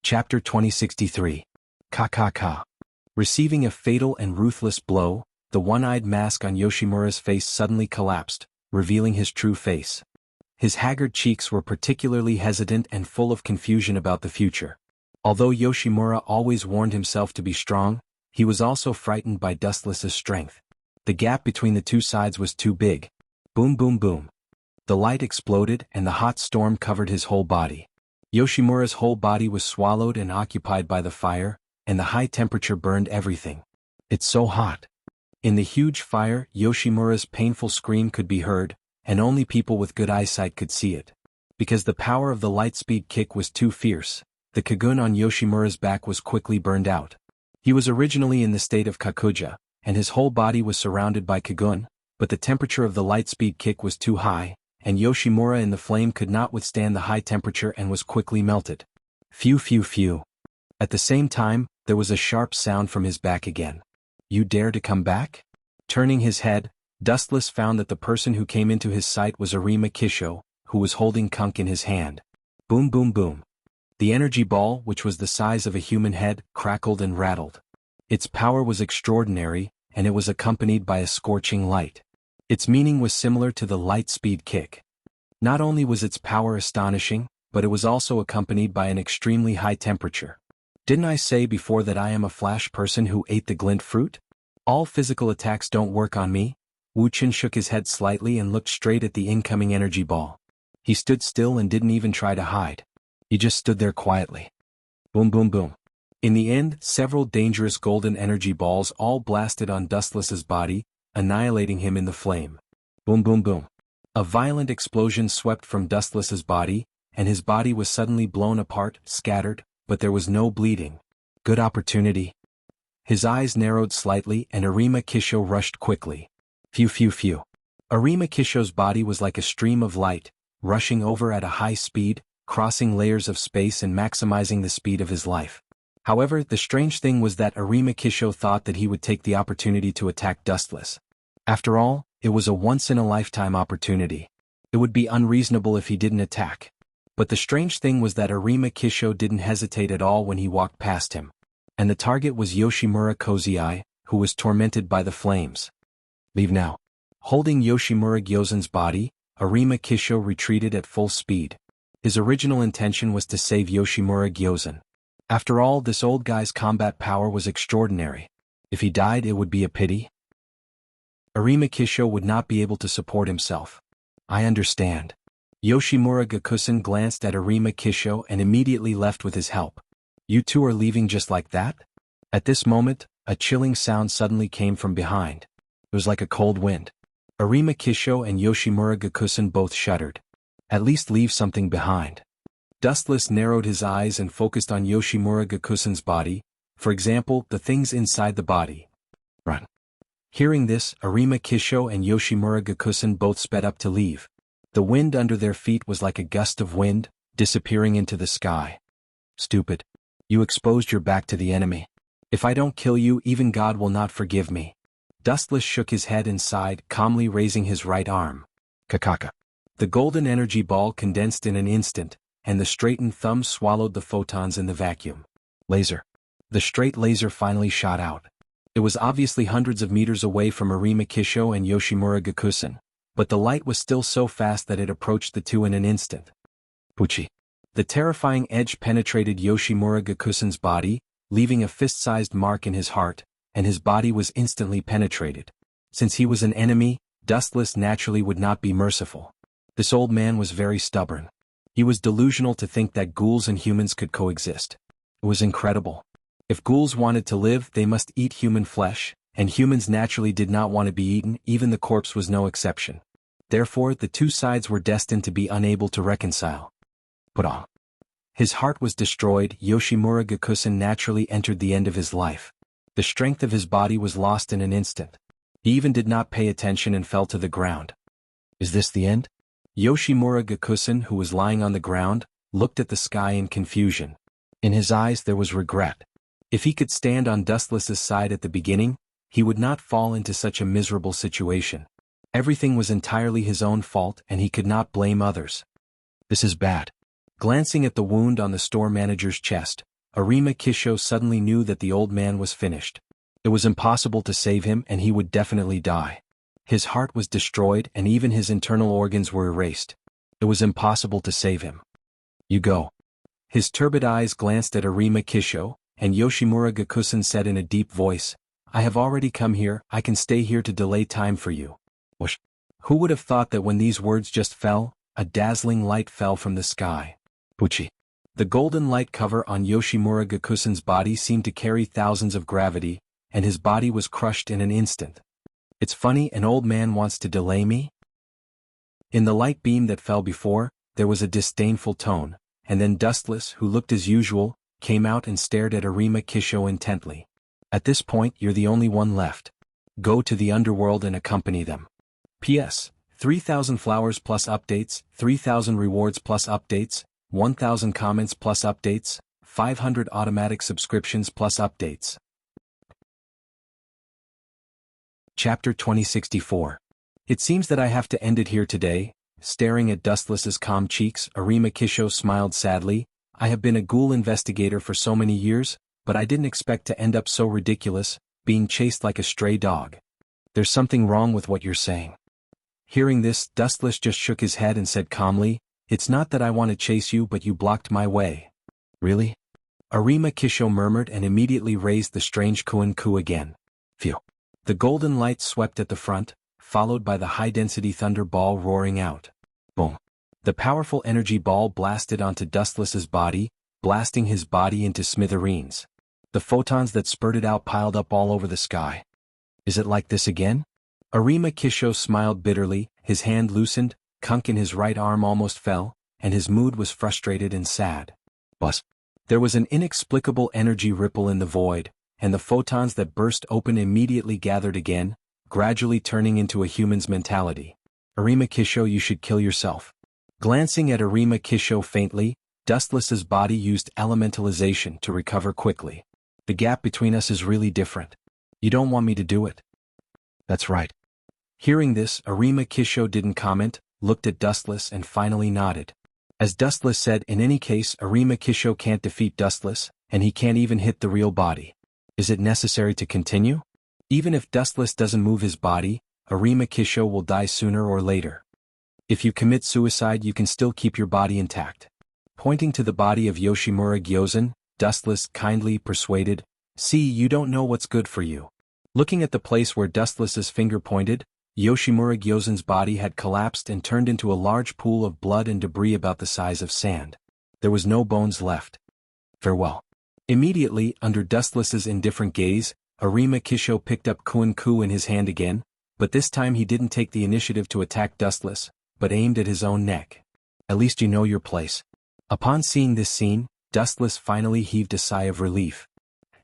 Chapter 2063. Ka. Receiving a fatal and ruthless blow, the one-eyed mask on Yoshimura's face suddenly collapsed, revealing his true face. His haggard cheeks were particularly hesitant and full of confusion about the future. Although Yoshimura always warned himself to be strong, he was also frightened by Dustless's strength. The gap between the two sides was too big. Boom boom boom. The light exploded and the hot storm covered his whole body. Yoshimura's whole body was swallowed and occupied by the fire, and the high temperature burned everything. It's so hot. In the huge fire, Yoshimura's painful scream could be heard, and only people with good eyesight could see it. Because the power of the light-speed kick was too fierce, the kagun on Yoshimura's back was quickly burned out. He was originally in the state of kakuja, and his whole body was surrounded by kagun, but the temperature of the light-speed kick was too high, and Yoshimura in the flame could not withstand the high temperature and was quickly melted. Phew. At the same time, there was a sharp sound from his back again. You dare to come back? Turning his head, Dustless found that the person who came into his sight was Arima Kisho, who was holding Kunk in his hand. Boom boom boom. The energy ball, which was the size of a human head, crackled and rattled. Its power was extraordinary, and it was accompanied by a scorching light. Its meaning was similar to the light-speed kick. Not only was its power astonishing, but it was also accompanied by an extremely high temperature. Didn't I say before that I am a flash person who ate the glint fruit? All physical attacks don't work on me. Wuxia shook his head slightly and looked straight at the incoming energy ball. He stood still and didn't even try to hide. He just stood there quietly. Boom boom boom. In the end, several dangerous golden energy balls all blasted on Dustless's body, annihilating him in the flame. Boom boom boom. A violent explosion swept from Dustless's body, and his body was suddenly blown apart, scattered, but there was no bleeding. Good opportunity. His eyes narrowed slightly and Arima Kisho rushed quickly. Phew. Arima Kisho's body was like a stream of light, rushing over at a high speed, crossing layers of space and maximizing the speed of his life. However, the strange thing was that Arima Kisho thought that he would take the opportunity to attack Dustless. After all, it was a once-in-a-lifetime opportunity. It would be unreasonable if he didn't attack. But the strange thing was that Arima Kisho didn't hesitate at all when he walked past him. And the target was Yoshimura Kozai, who was tormented by the flames. Leave now. Holding Yoshimura Gyozan's body, Arima Kisho retreated at full speed. His original intention was to save Yoshimura Gyozan. After all, this old guy's combat power was extraordinary. If he died, it would be a pity. Arima Kisho would not be able to support himself. I understand. Yoshimura Gakusen glanced at Arima Kisho and immediately left with his help. You two are leaving just like that? At this moment, a chilling sound suddenly came from behind. It was like a cold wind. Arima Kisho and Yoshimura Gakusen both shuddered. At least leave something behind. Dustless narrowed his eyes and focused on Yoshimura Gakusen's body, for example, the things inside the body. Run. Hearing this, Arima Kisho and Yoshimura Gakusen both sped up to leave. The wind under their feet was like a gust of wind, disappearing into the sky. Stupid. You exposed your back to the enemy. If I don't kill you, even God will not forgive me. Dustless shook his head and sighed, calmly raising his right arm. Kakaka. The golden energy ball condensed in an instant, and the straightened thumb swallowed the photons in the vacuum. Laser. The straight laser finally shot out. It was obviously hundreds of meters away from Arima Kisho and Yoshimura Gakusen, but the light was still so fast that it approached the two in an instant. Puchi. The terrifying edge penetrated Yoshimura Gakusen's body, leaving a fist-sized mark in his heart, and his body was instantly penetrated. Since he was an enemy, Dustless naturally would not be merciful. This old man was very stubborn. He was delusional to think that ghouls and humans could coexist. It was incredible. If ghouls wanted to live, they must eat human flesh, and humans naturally did not want to be eaten, even the corpse was no exception. Therefore, the two sides were destined to be unable to reconcile. Put on. His heart was destroyed. Yoshimura Gakusen naturally entered the end of his life. The strength of his body was lost in an instant. He even did not pay attention and fell to the ground. Is this the end? Yoshimura Gakusen, who was lying on the ground, looked at the sky in confusion. In his eyes there was regret. If he could stand on Dustless's side at the beginning, he would not fall into such a miserable situation. Everything was entirely his own fault and he could not blame others. This is bad. Glancing at the wound on the store manager's chest, Arima Kisho suddenly knew that the old man was finished. It was impossible to save him and he would definitely die. His heart was destroyed and even his internal organs were erased. It was impossible to save him. You go. His turbid eyes glanced at Arima Kisho, and Yoshimura Gakusen said in a deep voice, I have already come here, I can stay here to delay time for you. Whoosh. Who would have thought that when these words just fell, a dazzling light fell from the sky. Puchi. The golden light cover on Yoshimura Gakusen's body seemed to carry thousands of gravity, and his body was crushed in an instant. It's funny an old man wants to delay me? In the light beam that fell before, there was a disdainful tone, and then Dustless, who looked as usual, came out and stared at Arima Kisho intently. At this point you're the only one left. Go to the underworld and accompany them. P.S. 3,000 flowers plus updates, 3,000 rewards plus updates, 1,000 comments plus updates, 500 automatic subscriptions plus updates. Chapter 2064. It seems that I have to end it here today. Staring at Dustless's calm cheeks, Arima Kisho smiled sadly. I have been a ghoul investigator for so many years, but I didn't expect to end up so ridiculous, being chased like a stray dog. There's something wrong with what you're saying. Hearing this, Dustless just shook his head and said calmly, It's not that I want to chase you but you blocked my way. Really? Arima Kisho murmured and immediately raised the strange Kuin-ku again. Phew. The golden light swept at the front, followed by the high-density thunder ball roaring out. Boom. The powerful energy ball blasted onto Dustless's body, blasting his body into smithereens. The photons that spurted out piled up all over the sky. Is it like this again? Arima Kisho smiled bitterly, his hand loosened, Kunk in his right arm almost fell, and his mood was frustrated and sad. Buzz. There was an inexplicable energy ripple in the void, and the photons that burst open immediately gathered again, gradually turning into a human's mentality. Arima Kisho, you should kill yourself. Glancing at Arima Kisho faintly, Dustless's body used elementalization to recover quickly. The gap between us is really different. You don't want me to do it? That's right. Hearing this, Arima Kisho didn't comment, looked at Dustless and finally nodded. As Dustless said, in any case Arima Kisho can't defeat Dustless, and he can't even hit the real body. Is it necessary to continue? Even if Dustless doesn't move his body, Arima Kisho will die sooner or later. If you commit suicide you can still keep your body intact. Pointing to the body of Yoshimura Gyozen, Dustless kindly persuaded, See, you don't know what's good for you. Looking at the place where Dustless's finger pointed, Yoshimura Gyozen's body had collapsed and turned into a large pool of blood and debris about the size of sand. There was no bones left. Farewell. Immediately, under Dustless's indifferent gaze, Arima Kisho picked up Kuin-ku in his hand again, but this time he didn't take the initiative to attack Dustless, but aimed at his own neck. At least you know your place. Upon seeing this scene, Dustless finally heaved a sigh of relief.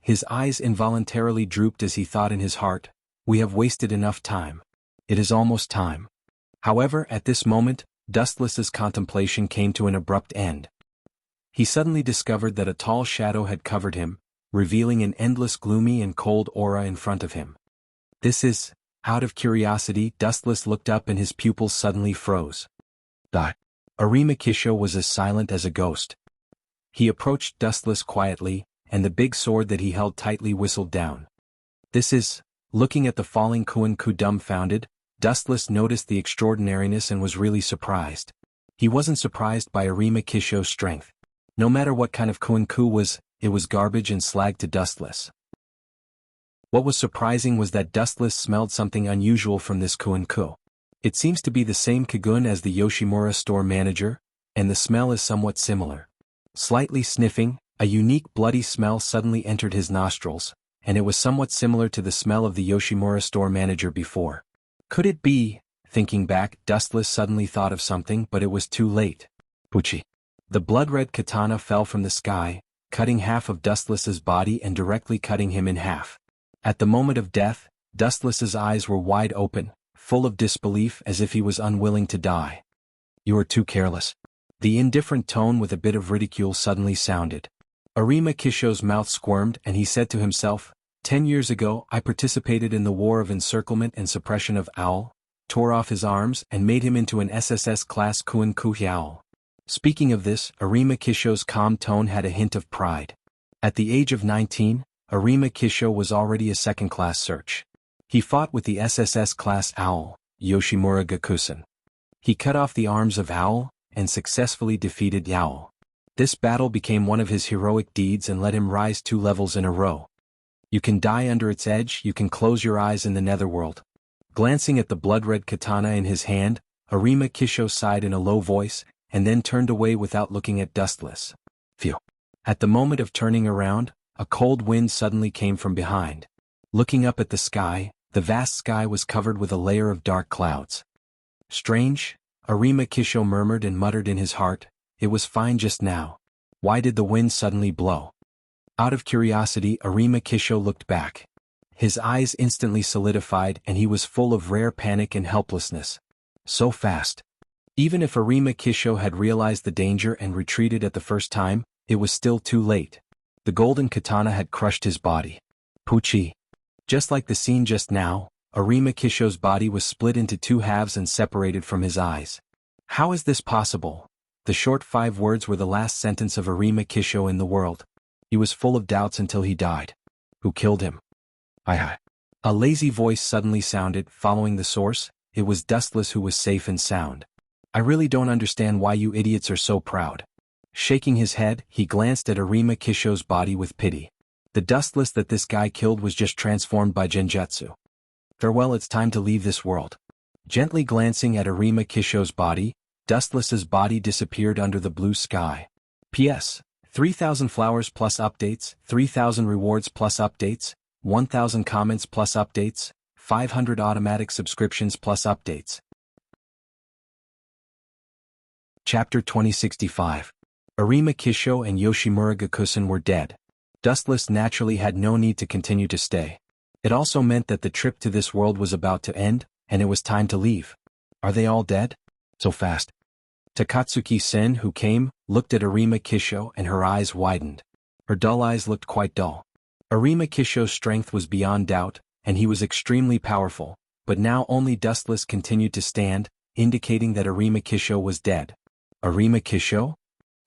His eyes involuntarily drooped as he thought in his heart, We have wasted enough time. It is almost time. However, at this moment, Dustless's contemplation came to an abrupt end. He suddenly discovered that a tall shadow had covered him, revealing an endless gloomy and cold aura in front of him. This is... Out of curiosity, Dustless looked up and his pupils suddenly froze. Arima Kisho was as silent as a ghost. He approached Dustless quietly, and the big sword that he held tightly whistled down. This is... Looking at the falling Kuin-ku dumbfounded, Dustless noticed the extraordinariness and was really surprised. He wasn't surprised by Arima Kisho's strength. No matter what kind of Kuin-ku was, it was garbage and slag to Dustless. What was surprising was that Dustless smelled something unusual from this Kuin-ku. It seems to be the same Kagun as the Yoshimura store manager, and the smell is somewhat similar. Slightly sniffing, a unique bloody smell suddenly entered his nostrils, and it was somewhat similar to the smell of the Yoshimura store manager before. Could it be? Thinking back, Dustless suddenly thought of something, but it was too late. Puchi. The blood-red katana fell from the sky, cutting half of Dustless's body and directly cutting him in half. At the moment of death, Dustless's eyes were wide open, full of disbelief as if he was unwilling to die. You are too careless. The indifferent tone with a bit of ridicule suddenly sounded. Arima Kisho's mouth squirmed and he said to himself, 10 years ago I participated in the War of Encirclement and Suppression of Owl, tore off his arms and made him into an SSS-class Kuin-ku Owl. Speaking of this, Arima Kisho's calm tone had a hint of pride. At the age of 19, Arima Kisho was already a second-class search. He fought with the SSS-class Owl, Yoshimura Gakusen. He cut off the arms of Owl, and successfully defeated Owl. This battle became one of his heroic deeds and let him rise 2 levels in a row. You can die under its edge, you can close your eyes in the netherworld. Glancing at the blood-red katana in his hand, Arima Kisho sighed in a low voice, and then turned away without looking at Dustless. Phew. At the moment of turning around, a cold wind suddenly came from behind. Looking up at the sky, the vast sky was covered with a layer of dark clouds. Strange, Arima Kisho murmured and muttered in his heart, it was fine just now. Why did the wind suddenly blow? Out of curiosity, Arima Kisho looked back. His eyes instantly solidified and he was full of rare panic and helplessness. So fast. Even if Arima Kisho had realized the danger and retreated at the first time, it was still too late. The golden katana had crushed his body. Puchi. Just like the scene just now, Arima Kisho's body was split into 2 halves and separated from his eyes. How is this possible? The short 5 words were the last sentence of Arima Kisho in the world. He was full of doubts until he died. Who killed him? I. A lazy voice suddenly sounded, following the source. It was Dustless who was safe and sound. I really don't understand why you idiots are so proud. Shaking his head, he glanced at Arima Kisho's body with pity. The Dustless that this guy killed was just transformed by genjutsu. Farewell, it's time to leave this world. Gently glancing at Arima Kisho's body, Dustless's body disappeared under the blue sky. P.S. 3,000 flowers plus updates, 3,000 rewards plus updates, 1,000 comments plus updates, 500 automatic subscriptions plus updates. Chapter 2065. Arima Kisho and Yoshimura Gakusen were dead. Dustless naturally had no need to continue to stay. It also meant that the trip to this world was about to end, and it was time to leave. Are they all dead? So fast. Takatsuki-sen, who came, looked at Arima Kisho and her eyes widened. Her dull eyes looked quite dull. Arima Kisho's strength was beyond doubt, and he was extremely powerful, but now only Dustless continued to stand, indicating that Arima Kisho was dead. Arima Kisho?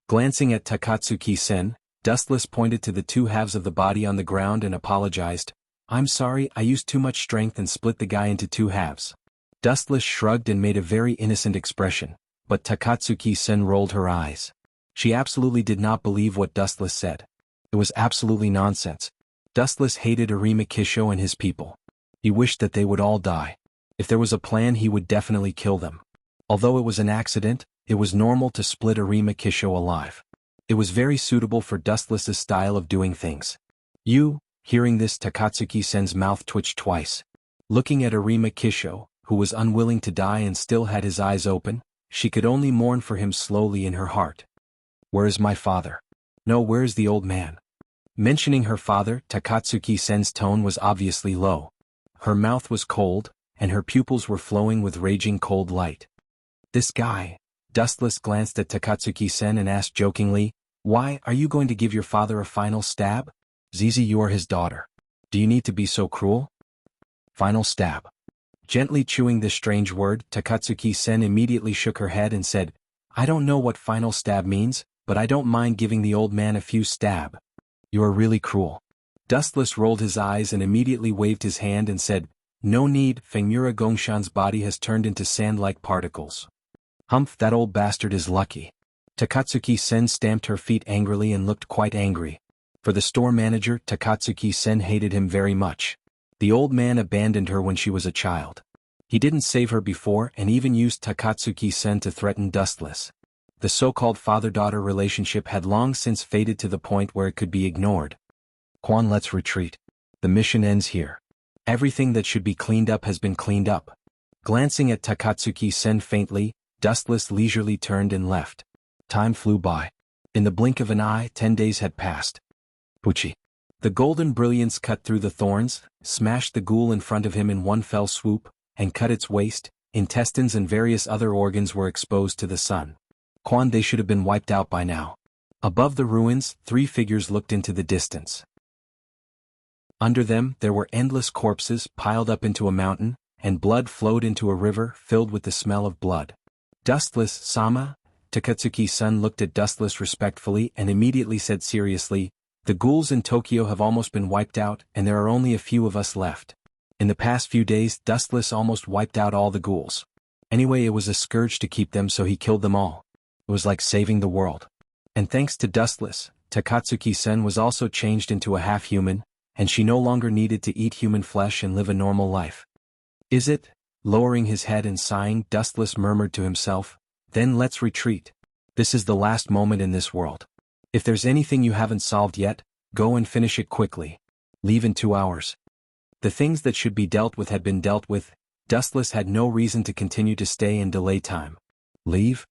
Glancing at Takatsuki-sen, Dustless pointed to the 2 halves of the body on the ground and apologized. I'm sorry, I used too much strength and split the guy into 2 halves. Dustless shrugged and made a very innocent expression, but Takatsuki-sen rolled her eyes. She absolutely did not believe what Dustless said. It was absolutely nonsense. Dustless hated Arima Kisho and his people. He wished that they would all die. If there was a plan, he would definitely kill them. Although it was an accident, it was normal to split Arima Kisho alive. It was very suitable for Dustless's style of doing things. Hearing this, Takatsuki-sen's mouth twitched twice. Looking at Arima Kisho, who was unwilling to die and still had his eyes open, she could only mourn for him slowly in her heart. Where is my father? No, where is the old man? Mentioning her father, Takatsuki-sen's tone was obviously low. Her mouth was cold, and her pupils were flowing with raging cold light. This guy. Dustless glanced at Takatsuki-sen and asked jokingly, why, are you going to give your father a final stab? Zizi, you are his daughter. Do you need to be so cruel? Final stab. Gently chewing this strange word, Takatsuki-sen immediately shook her head and said, I don't know what final stab means, but I don't mind giving the old man a few stab. You are really cruel. Dustless rolled his eyes and immediately waved his hand and said, no need, Fengmura Gongshan's body has turned into sand-like particles. Humph, that old bastard is lucky. Takatsuki-sen stamped her feet angrily and looked quite angry. For the store manager, Takatsuki-sen hated him very much. The old man abandoned her when she was a child. He didn't save her before and even used Takatsuki-sen to threaten Dustless. The so-called father-daughter relationship had long since faded to the point where it could be ignored. Quan, let's retreat. The mission ends here. Everything that should be cleaned up has been cleaned up. Glancing at Takatsuki-sen faintly, Dustless leisurely turned and left. Time flew by. In the blink of an eye, 10 days had passed. Puchi. The golden brilliance cut through the thorns, smashed the ghoul in front of him in one fell swoop, and cut its waist. Intestines and various other organs were exposed to the sun. Quan, they should have been wiped out by now. Above the ruins, 3 figures looked into the distance. Under them, there were endless corpses piled up into a mountain, and blood flowed into a river filled with the smell of blood. Dustless-sama? Takatsuki-san looked at Dustless respectfully and immediately said seriously, The ghouls in Tokyo have almost been wiped out, and there are only a few of us left. In the past few days, Dustless almost wiped out all the ghouls. Anyway, it was a scourge to keep them, so he killed them all. It was like saving the world. And thanks to Dustless, Takatsuki-sen was also changed into a half-human, and she no longer needed to eat human flesh and live a normal life. Is it? Lowering his head and sighing, Dustless murmured to himself, then let's retreat. This is the last moment in this world. If there's anything you haven't solved yet, go and finish it quickly. Leave in 2 hours. The things that should be dealt with had been dealt with. Dustless had no reason to continue to stay and delay time. Leave?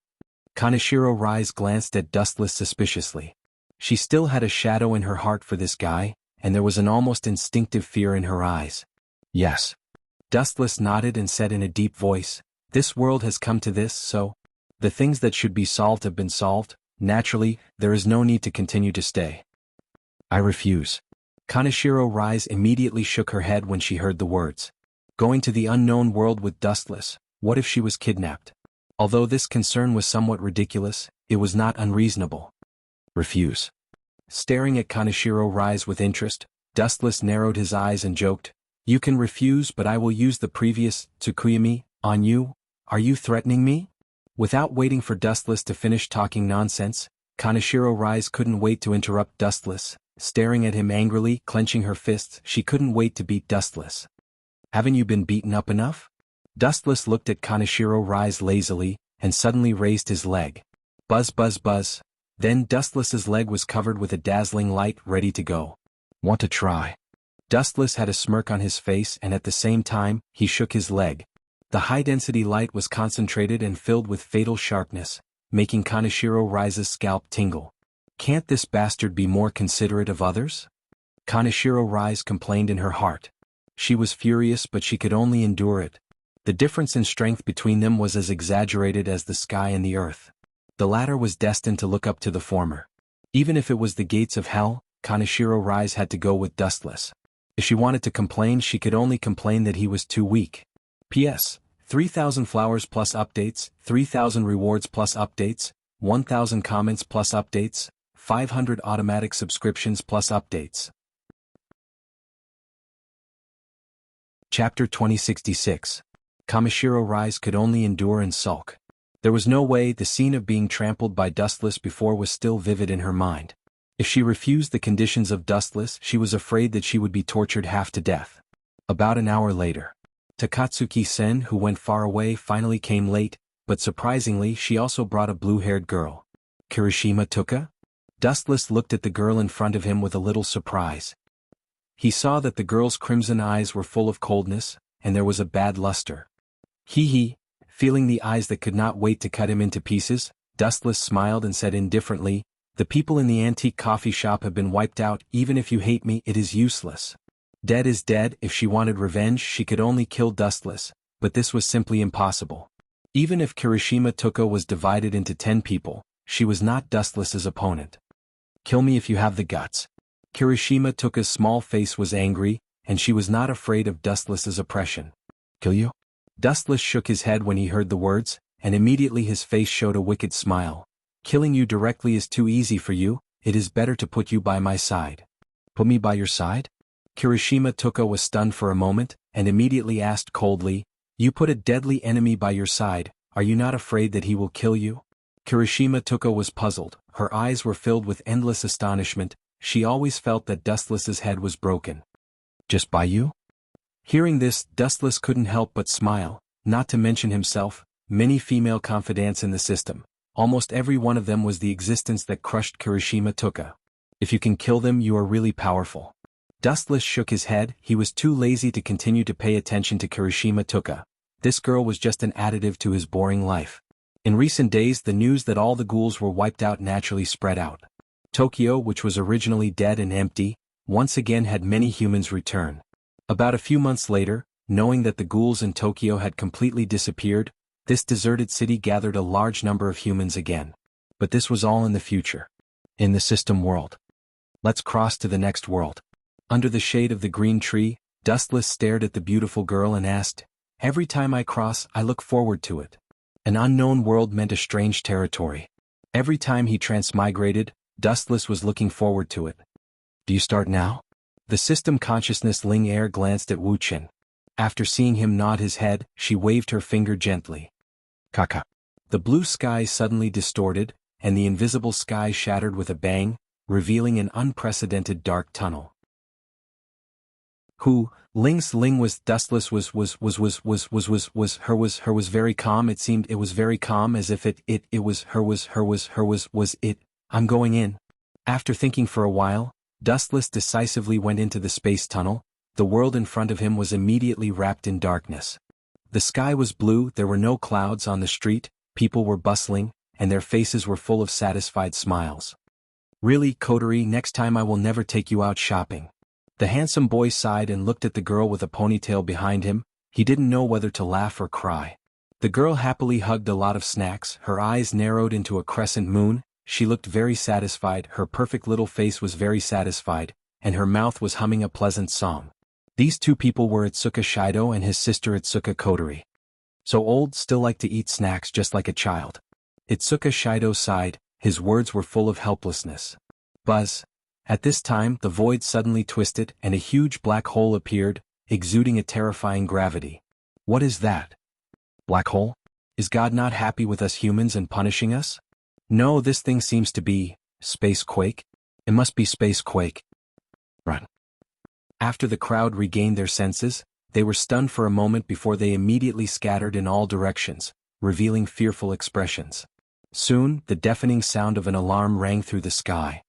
Kaneshiro Rise glanced at Dustless suspiciously. She still had a shadow in her heart for this guy, and there was an almost instinctive fear in her eyes. Yes. Dustless nodded and said in a deep voice, this world has come to this, so? The things that should be solved have been solved. Naturally, there is no need to continue to stay. I refuse. Kaneshiro Rise immediately shook her head when she heard the words. Going to the unknown world with Dustless, what if she was kidnapped? Although this concern was somewhat ridiculous, it was not unreasonable. Refuse. Staring at Kaneshiro Rise with interest, Dustless narrowed his eyes and joked, you can refuse, but I will use the previous Tsukuyami on you. Are you threatening me? Without waiting for Dustless to finish talking nonsense, Kaneshiro Rise couldn't wait to interrupt Dustless. Staring at him angrily, clenching her fists, she couldn't wait to beat Dustless. Haven't you been beaten up enough? Dustless looked at Kaneshiro Rise lazily, and suddenly raised his leg. Buzz buzz buzz. Then Dustless's leg was covered with a dazzling light, ready to go. Want to try? Dustless had a smirk on his face, and at the same time, he shook his leg. The high-density light was concentrated and filled with fatal sharpness, making Kaneshiro Rise's scalp tingle. Can't this bastard be more considerate of others? Kaneshiro Rise complained in her heart. She was furious, but she could only endure it. The difference in strength between them was as exaggerated as the sky and the earth. The latter was destined to look up to the former. Even if it was the gates of hell, Kaneshiro Rise had to go with Dustless. If she wanted to complain, she could only complain that he was too weak. P.S. 3,000 flowers plus updates, 3,000 rewards plus updates, 1,000 comments plus updates, 500 automatic subscriptions plus updates. Chapter 2066. Kaneshiro Rise could only endure and sulk. There was no way. The scene of being trampled by Dustless before was still vivid in her mind. If she refused the conditions of Dustless, she was afraid that she would be tortured half to death. About an hour later, Takatsuki-sen, who went far away, finally came late, but surprisingly she also brought a blue-haired girl. Kirishima Tuka? Dustless looked at the girl in front of him with a little surprise. He saw that the girl's crimson eyes were full of coldness, and there was a bad luster. Hee. Feeling the eyes that could not wait to cut him into pieces, Dustless smiled and said indifferently, the people in the antique coffee shop have been wiped out. Even if you hate me, it is useless. Dead is dead. If she wanted revenge, she could only kill Dustless, but this was simply impossible. Even if Kirishima Tuka was divided into 10 people, she was not Dustless's opponent. Kill me if you have the guts. Kirishima Tuka's small face was angry, and she was not afraid of Dustless's oppression. Kill you? Dustless shook his head when he heard the words, and immediately his face showed a wicked smile. Killing you directly is too easy for you. It is better to put you by my side. Put me by your side? Kirishima Tuka was stunned for a moment, and immediately asked coldly, you put a deadly enemy by your side, are you not afraid that he will kill you? Kirishima Tuka was puzzled, her eyes were filled with endless astonishment. She always felt that Dustless's head was broken. Just by you? Hearing this, Dustless couldn't help but smile, not to mention himself, many female confidants in the system. Almost every one of them was the existence that crushed Kirishima Tuka. If you can kill them, you are really powerful. Dustless shook his head. He was too lazy to continue to pay attention to Kirishima Tuka. This girl was just an additive to his boring life. In recent days, the news that all the ghouls were wiped out naturally spread out. Tokyo, which was originally dead and empty, once again had many humans return. About a few months later, knowing that the ghouls in Tokyo had completely disappeared, this deserted city gathered a large number of humans again. But this was all in the future. In the system world. Let's cross to the next world. Under the shade of the green tree, Dustless stared at the beautiful girl and asked, every time I cross, I look forward to it. An unknown world meant a strange territory. Every time he transmigrated, Dustless was looking forward to it. Do you start now? The system consciousness Ling Er glanced at Wuxian. After seeing him nod his head, she waved her finger gently. Kaka. The blue sky suddenly distorted, and the invisible sky shattered with a bang, revealing an unprecedented dark tunnel. Ling was dustless was very calm. It seemed it was very calm, as if it was it. I'm going in. After thinking for a while, Dustless decisively went into the space tunnel. The world in front of him was immediately wrapped in darkness. The sky was blue, there were no clouds on the street, people were bustling, and their faces were full of satisfied smiles. Really, Coterie, next time I will never take you out shopping. The handsome boy sighed and looked at the girl with a ponytail behind him. He didn't know whether to laugh or cry. The girl happily hugged a lot of snacks, her eyes narrowed into a crescent moon. She looked very satisfied, her perfect little face was very satisfied, and her mouth was humming a pleasant song. These two people were Itsuka Shido and his sister Itsuka Coterie. So old, still like to eat snacks just like a child. Itsuka Shido sighed, his words were full of helplessness. Buzz. At this time, the void suddenly twisted and a huge black hole appeared, exuding a terrifying gravity. What is that? Black hole? Is God not happy with us humans and punishing us? No, this thing seems to be space quake. It must be space quake. Run. After the crowd regained their senses, they were stunned for a moment before they immediately scattered in all directions, revealing fearful expressions. Soon, the deafening sound of an alarm rang through the sky.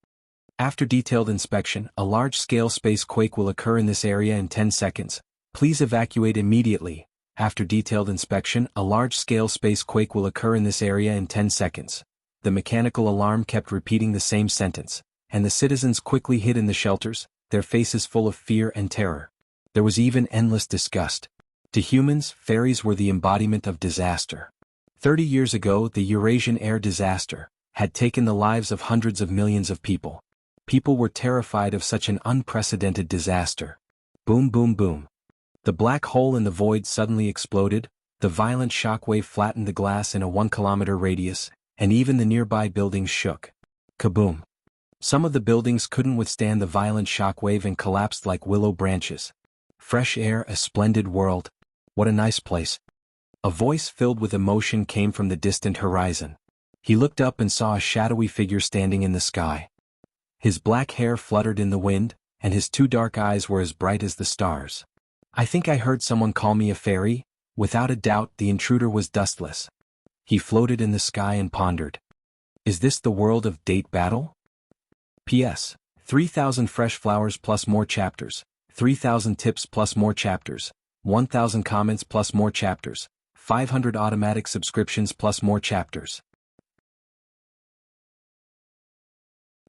After detailed inspection, a large-scale space quake will occur in this area in 10 seconds. Please evacuate immediately. After detailed inspection, a large-scale space quake will occur in this area in 10 seconds. The mechanical alarm kept repeating the same sentence, and the citizens quickly hid in the shelters, their faces full of fear and terror. There was even endless disgust. To humans, fairies were the embodiment of disaster. 30 years ago, the Eurasian air disaster had taken the lives of hundreds of millions of people. People were terrified of such an unprecedented disaster. Boom, boom, boom. The black hole in the void suddenly exploded. The violent shockwave flattened the glass in a 1-kilometer radius, and even the nearby buildings shook. Kaboom. Some of the buildings couldn't withstand the violent shockwave and collapsed like willow branches. Fresh air, a splendid world. What a nice place. A voice filled with emotion came from the distant horizon. He looked up and saw a shadowy figure standing in the sky. His black hair fluttered in the wind, and his two dark eyes were as bright as the stars. I think I heard someone call me a fairy. Without a doubt, the intruder was Dustless. He floated in the sky and pondered. Is this the world of date battle? P.S. 3,000 fresh flowers plus more chapters, 3,000 tips plus more chapters, 1,000 comments plus more chapters, 500 automatic subscriptions plus more chapters.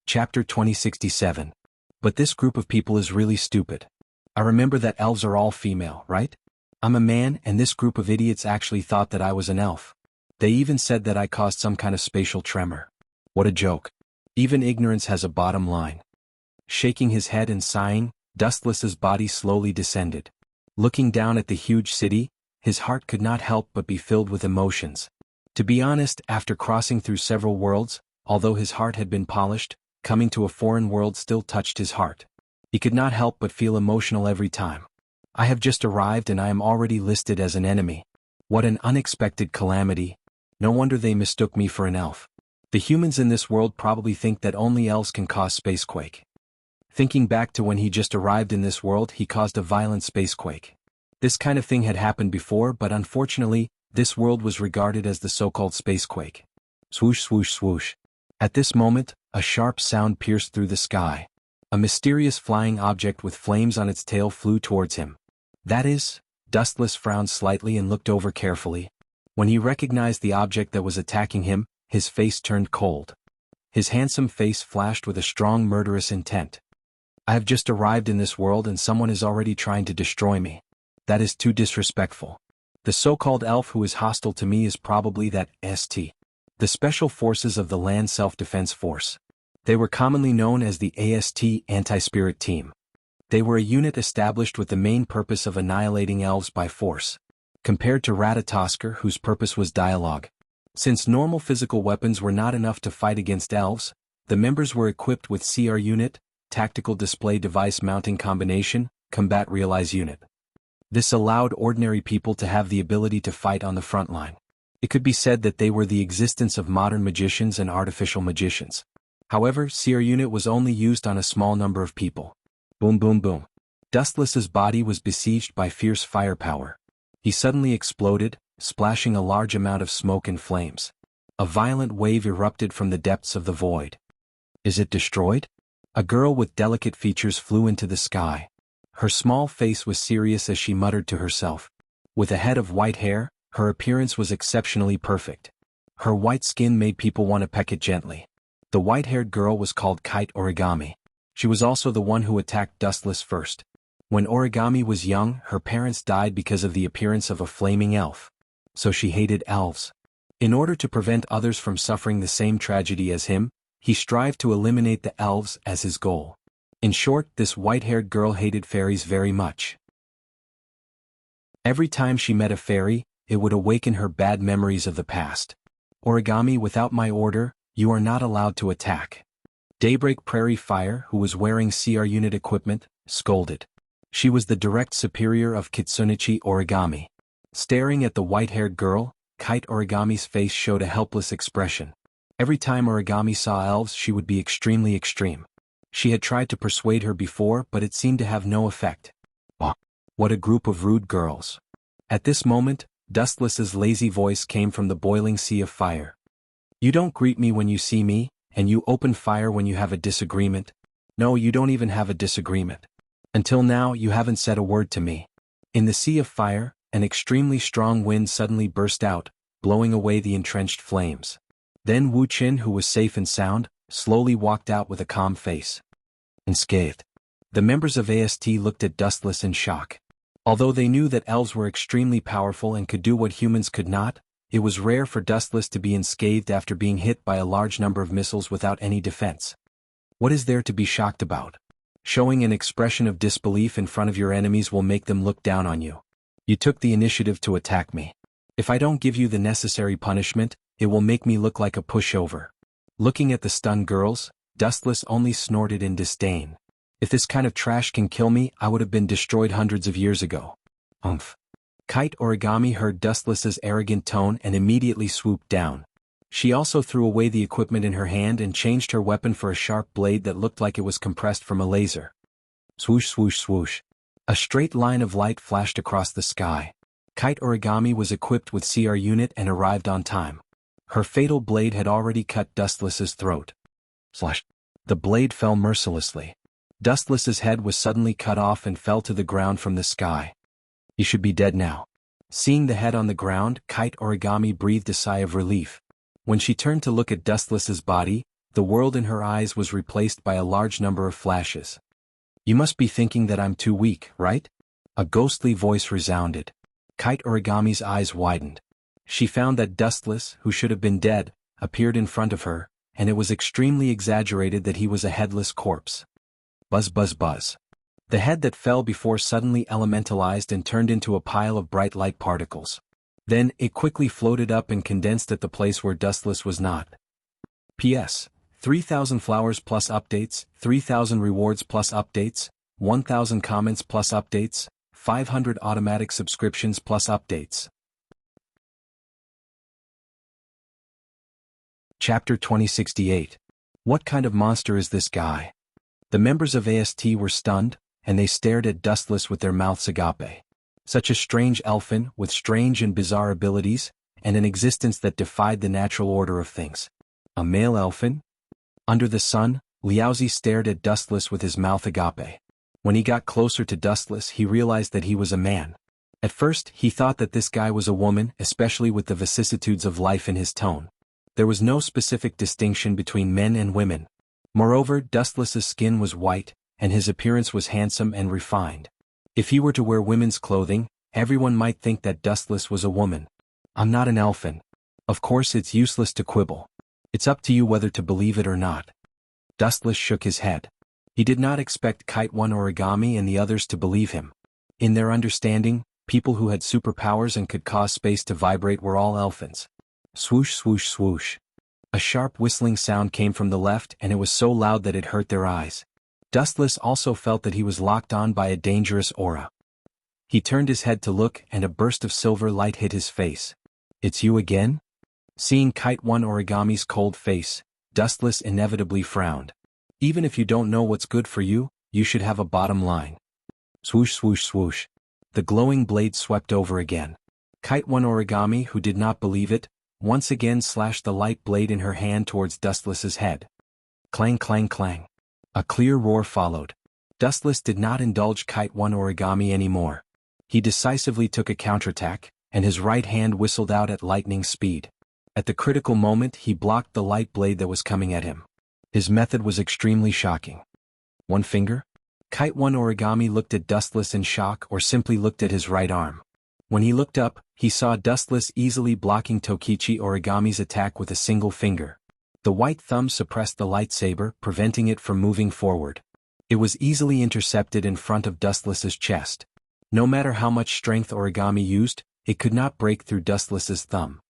Chapter 2067. But this group of people is really stupid. I remember that elves are all female, right? I'm a man, and this group of idiots actually thought that I was an elf. They even said that I caused some kind of spatial tremor. What a joke. Even ignorance has a bottom line. Shaking his head and sighing, Dustless's body slowly descended. Looking down at the huge city, his heart could not help but be filled with emotions. To be honest, after crossing through several worlds, although his heart had been polished, coming to a foreign world still touched his heart. He could not help but feel emotional every time. I have just arrived and I am already listed as an enemy. What an unexpected calamity. No wonder they mistook me for an elf. The humans in this world probably think that only elves can cause spacequake. Thinking back to when he just arrived in this world, he caused a violent spacequake. This kind of thing had happened before, but unfortunately, this world was regarded as the so-called spacequake. Swoosh, swoosh, swoosh. At this moment, a sharp sound pierced through the sky. A mysterious flying object with flames on its tail flew towards him. That is, Dustless frowned slightly and looked over carefully. When he recognized the object that was attacking him, his face turned cold. His handsome face flashed with a strong murderous intent. I have just arrived in this world and someone is already trying to destroy me. That is too disrespectful. The so-called elf who is hostile to me is probably that ST. The Special Forces of the Land Self-Defense Force. They were commonly known as the AST Anti-Spirit Team. They were a unit established with the main purpose of annihilating elves by force. Compared to Ratatosker, whose purpose was dialogue. Since normal physical weapons were not enough to fight against elves, the members were equipped with CR unit, Tactical Display Device Mounting Combination, Combat Realize Unit. This allowed ordinary people to have the ability to fight on the front line. It could be said that they were the existence of modern magicians and artificial magicians. However, Seer Unit was only used on a small number of people. Boom boom boom. Dustless's body was besieged by fierce firepower. He suddenly exploded, splashing a large amount of smoke and flames. A violent wave erupted from the depths of the void. Is it destroyed? A girl with delicate features flew into the sky. Her small face was serious as she muttered to herself. With a head of white hair, her appearance was exceptionally perfect. Her white skin made people want to peck it gently. The white-haired girl was called Kite Origami. She was also the one who attacked Dustless first. When Origami was young, her parents died because of the appearance of a flaming elf. So she hated elves. In order to prevent others from suffering the same tragedy as him, he strived to eliminate the elves as his goal. In short, this white-haired girl hated fairies very much. Every time she met a fairy, it would awaken her bad memories of the past. Origami, without my order, you are not allowed to attack. Daybreak Prairie Fire, who was wearing CR unit equipment, scolded. She was the direct superior of Kitsunichi Origami. Staring at the white-haired girl, Kite Origami's face showed a helpless expression. Every time Origami saw elves, she would be extremely extreme. She had tried to persuade her before, but it seemed to have no effect. Oh, what a group of rude girls. At this moment, Dustless's lazy voice came from the boiling sea of fire. You don't greet me when you see me, and you open fire when you have a disagreement. No, you don't even have a disagreement. Until now, you haven't said a word to me. In the sea of fire, an extremely strong wind suddenly burst out, blowing away the entrenched flames. Then Wu Qin, who was safe and sound, slowly walked out with a calm face. Unscathed. The members of AST looked at Dustless in shock. Although they knew that elves were extremely powerful and could do what humans could not, it was rare for Dustless to be unscathed after being hit by a large number of missiles without any defense. What is there to be shocked about? Showing an expression of disbelief in front of your enemies will make them look down on you. You took the initiative to attack me. If I don't give you the necessary punishment, it will make me look like a pushover. Looking at the stunned girls, Dustless only snorted in disdain. If this kind of trash can kill me, I would have been destroyed hundreds of years ago. Umph. Kite Origami heard Dustless's arrogant tone and immediately swooped down. She also threw away the equipment in her hand and changed her weapon for a sharp blade that looked like it was compressed from a laser. Swoosh swoosh swoosh. A straight line of light flashed across the sky. Kite Origami was equipped with CR unit and arrived on time. Her fatal blade had already cut Dustless's throat. Slash. The blade fell mercilessly. Dustless's head was suddenly cut off and fell to the ground from the sky. He should be dead now. Seeing the head on the ground, Kite Origami breathed a sigh of relief. When she turned to look at Dustless's body, the world in her eyes was replaced by a large number of flashes. You must be thinking that I'm too weak, right? A ghostly voice resounded. Kite Origami's eyes widened. She found that Dustless, who should have been dead, appeared in front of her, and it was extremely exaggerated that he was a headless corpse. Buzz buzz buzz. The head that fell before suddenly elementalized and turned into a pile of bright light particles. Then, it quickly floated up and condensed at the place where Dustless was not. P.S. 3,000 flowers plus updates, 3,000 rewards plus updates, 1,000 comments plus updates, 500 automatic subscriptions plus updates. Chapter 2068. What kind of monster is this guy? The members of AST were stunned, and they stared at Dustless with their mouths agape. Such a strange elfin, with strange and bizarre abilities, and an existence that defied the natural order of things. A male elfin? Under the sun, Liaozi stared at Dustless with his mouth agape. When he got closer to Dustless, he realized that he was a man. At first, he thought that this guy was a woman, especially with the vicissitudes of life in his tone. There was no specific distinction between men and women. Moreover, Dustless's skin was white, and his appearance was handsome and refined. If he were to wear women's clothing, everyone might think that Dustless was a woman. I'm not an elfin. Of course, it's useless to quibble. It's up to you whether to believe it or not. Dustless shook his head. He did not expect Kite One Origami and the others to believe him. In their understanding, people who had superpowers and could cause space to vibrate were all elfins. Swoosh swoosh swoosh. A sharp whistling sound came from the left, and it was so loud that it hurt their eyes. Dustless also felt that he was locked on by a dangerous aura. He turned his head to look and a burst of silver light hit his face. "It's you again?" Seeing Kite One Origami's cold face, Dustless inevitably frowned. "Even if you don't know what's good for you, you should have a bottom line." Swoosh swoosh swoosh. The glowing blade swept over again. Kite One Origami, who did not believe it, once again slashed the light blade in her hand towards Dustless's head. Clang clang clang. A clear roar followed. Dustless did not indulge Kite One Origami anymore. He decisively took a counterattack, and his right hand whistled out at lightning speed. At the critical moment he blocked the light blade that was coming at him. His method was extremely shocking. One finger? Kite One Origami looked at Dustless in shock or simply looked at his right arm. When he looked up, he saw Dustless easily blocking Tokichi Origami's attack with a single finger. The white thumb suppressed the lightsaber, preventing it from moving forward. It was easily intercepted in front of Dustless's chest. No matter how much strength Origami used, it could not break through Dustless's thumb.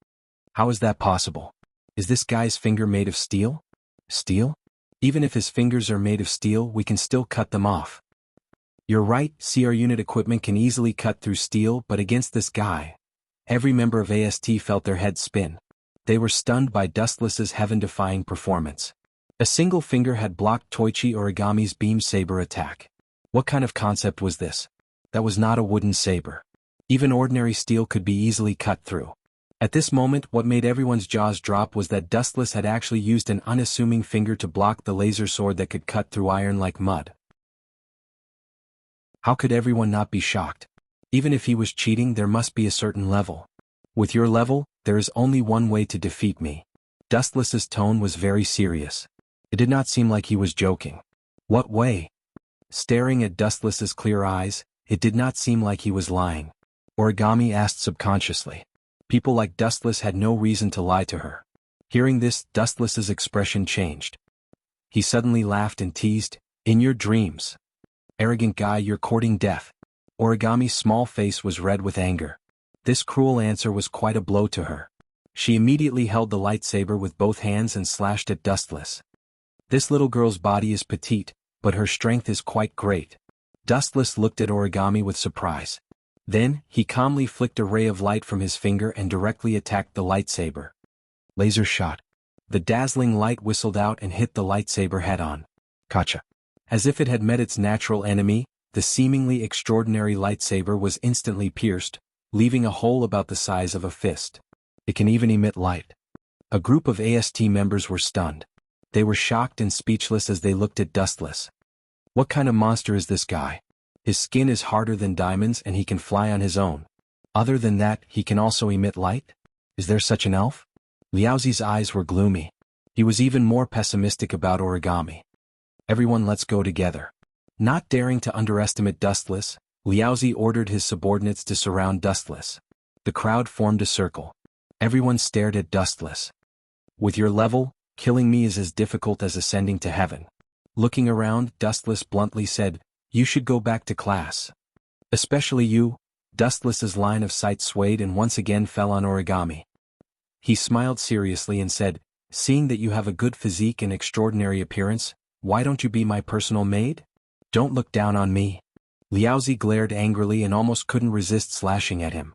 How is that possible? Is this guy's finger made of steel? Steel? Even if his fingers are made of steel, we can still cut them off. You're right, CR unit equipment can easily cut through steel, but against this guy. Every member of AST felt their heads spin. They were stunned by Dustless's heaven-defying performance. A single finger had blocked Toichi Origami's beam saber attack. What kind of concept was this? That was not a wooden saber. Even ordinary steel could be easily cut through. At this moment, what made everyone's jaws drop was that Dustless had actually used an unassuming finger to block the laser sword that could cut through iron like mud. How could everyone not be shocked? Even if he was cheating, there must be a certain level. With your level, there is only one way to defeat me. Dustless's tone was very serious. It did not seem like he was joking. What way? Staring at Dustless's clear eyes, it did not seem like he was lying. Origami asked subconsciously. People like Dustless had no reason to lie to her. Hearing this, Dustless's expression changed. He suddenly laughed and teased, "In your dreams. Arrogant guy, you're courting death." Origami's small face was red with anger. This cruel answer was quite a blow to her. She immediately held the lightsaber with both hands and slashed at Dustless. This little girl's body is petite, but her strength is quite great. Dustless looked at Origami with surprise. Then, he calmly flicked a ray of light from his finger and directly attacked the lightsaber. Laser shot. The dazzling light whistled out and hit the lightsaber head-on. Gotcha. As if it had met its natural enemy, the seemingly extraordinary lightsaber was instantly pierced, leaving a hole about the size of a fist. It can even emit light. A group of AST members were stunned. They were shocked and speechless as they looked at Dustless. What kind of monster is this guy? His skin is harder than diamonds and he can fly on his own. Other than that, he can also emit light? Is there such an elf? Liaozi's eyes were gloomy. He was even more pessimistic about Origami. Everyone, let's go together. Not daring to underestimate Dustless, Liaozi ordered his subordinates to surround Dustless. The crowd formed a circle. Everyone stared at Dustless. With your level, killing me is as difficult as ascending to heaven. Looking around, Dustless bluntly said, "You should go back to class. Especially you." Dustless's line of sight swayed and once again fell on Origami. He smiled seriously and said, "Seeing that you have a good physique and extraordinary appearance, why don't you be my personal maid? Don't look down on me." Liaozi glared angrily and almost couldn't resist slashing at him.